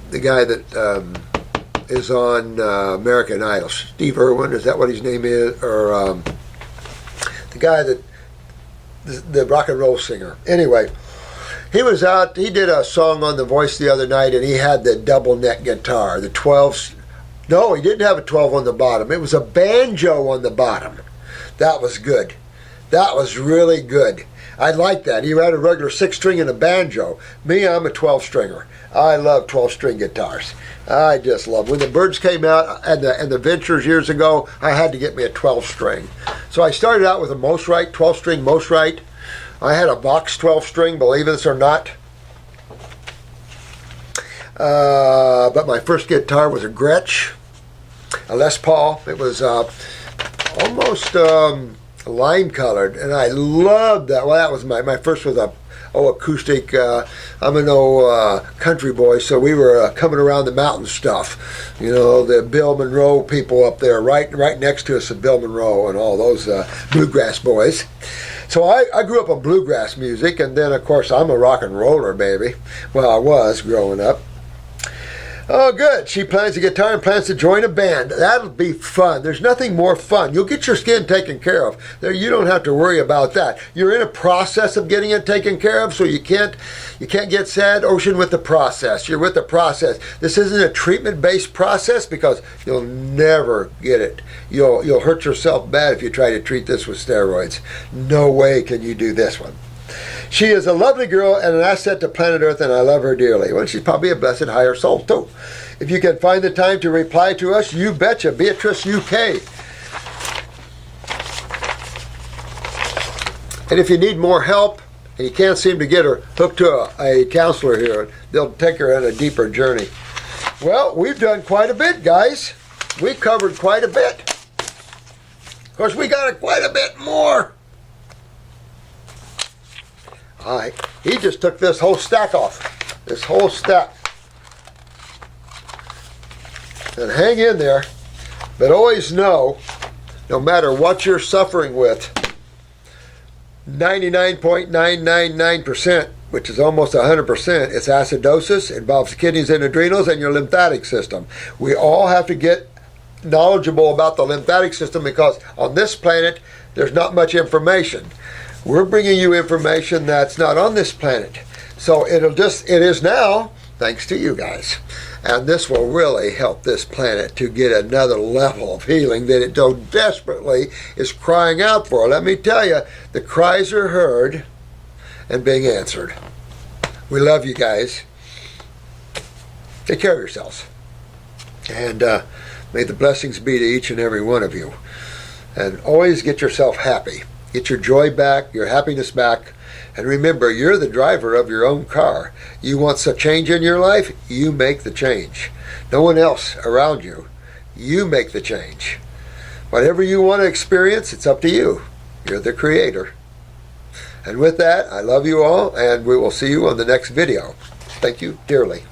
the guy that is on American Idol, Steve Irwin, is that what his name is? Or the guy that, the rock and roll singer. Anyway, he was out, he did a song on The Voice the other night, and he had the double neck guitar, the 12, no, he didn't have a 12 on the bottom. It was a banjo on the bottom. That was good. That was really good. I like that. He had a regular 6-string and a banjo. Me, I'm a 12-stringer. I love 12-string guitars. I just love. When the Birds came out and the Ventures years ago, I had to get me a 12-string. So I started out with a Mosrite, 12-string Mosrite. I had a box 12-string, believe this or not. But my first guitar was a Gretsch, a Les Paul. It was almost... lime colored, and I loved that. Well, that was my first was a acoustic. I'm an country boy, so we were coming around the mountain stuff. You know, the Bill Monroe people up there, right next to us, at Bill Monroe and all those bluegrass boys. So I grew up on bluegrass music, and then of course I'm a rock and roller, baby. Well, I was growing up. Oh, good. She plays the guitar and plans to join a band. That'll be fun. There's nothing more fun. You'll get your skin taken care of. You don't have to worry about that. You're in a process of getting it taken care of, so you can't get sad, Ocean, with the process. You're with the process. This isn't a treatment-based process because you'll never get it. You'll hurt yourself bad if you try to treat this with steroids. No way can you do this one. She is a lovely girl and an asset to planet Earth, and I love her dearly. Well, she's probably a blessed higher soul, too. If you can find the time to reply to us, you betcha. Beatrice, UK. And if you need more help, and you can't seem to get her hooked to a counselor here, they'll take her on a deeper journey. Well, we've done quite a bit, guys. We've covered quite a bit. Of course, we got quite a bit more. All right, he just took this whole stack off. This whole stack. And hang in there. But always know, no matter what you're suffering with, 99.999%, which is almost 100%, it's acidosis, involves the kidneys and adrenals and your lymphatic system. We all have to get knowledgeable about the lymphatic system because on this planet, there's not much information. We're bringing you information that's not on this planet. So it is now, thanks to you guys. And this will really help this planet to get another level of healing that it so desperately is crying out for. Let me tell you, the cries are heard and being answered. We love you guys. Take care of yourselves. And may the blessings be to each and every one of you. And always get yourself happy. Get your joy back, your happiness back. And remember, you're the driver of your own car. You want some change in your life? You make the change. No one else around you. You make the change. Whatever you want to experience, it's up to you. You're the creator. And with that, I love you all, and we will see you on the next video. Thank you dearly.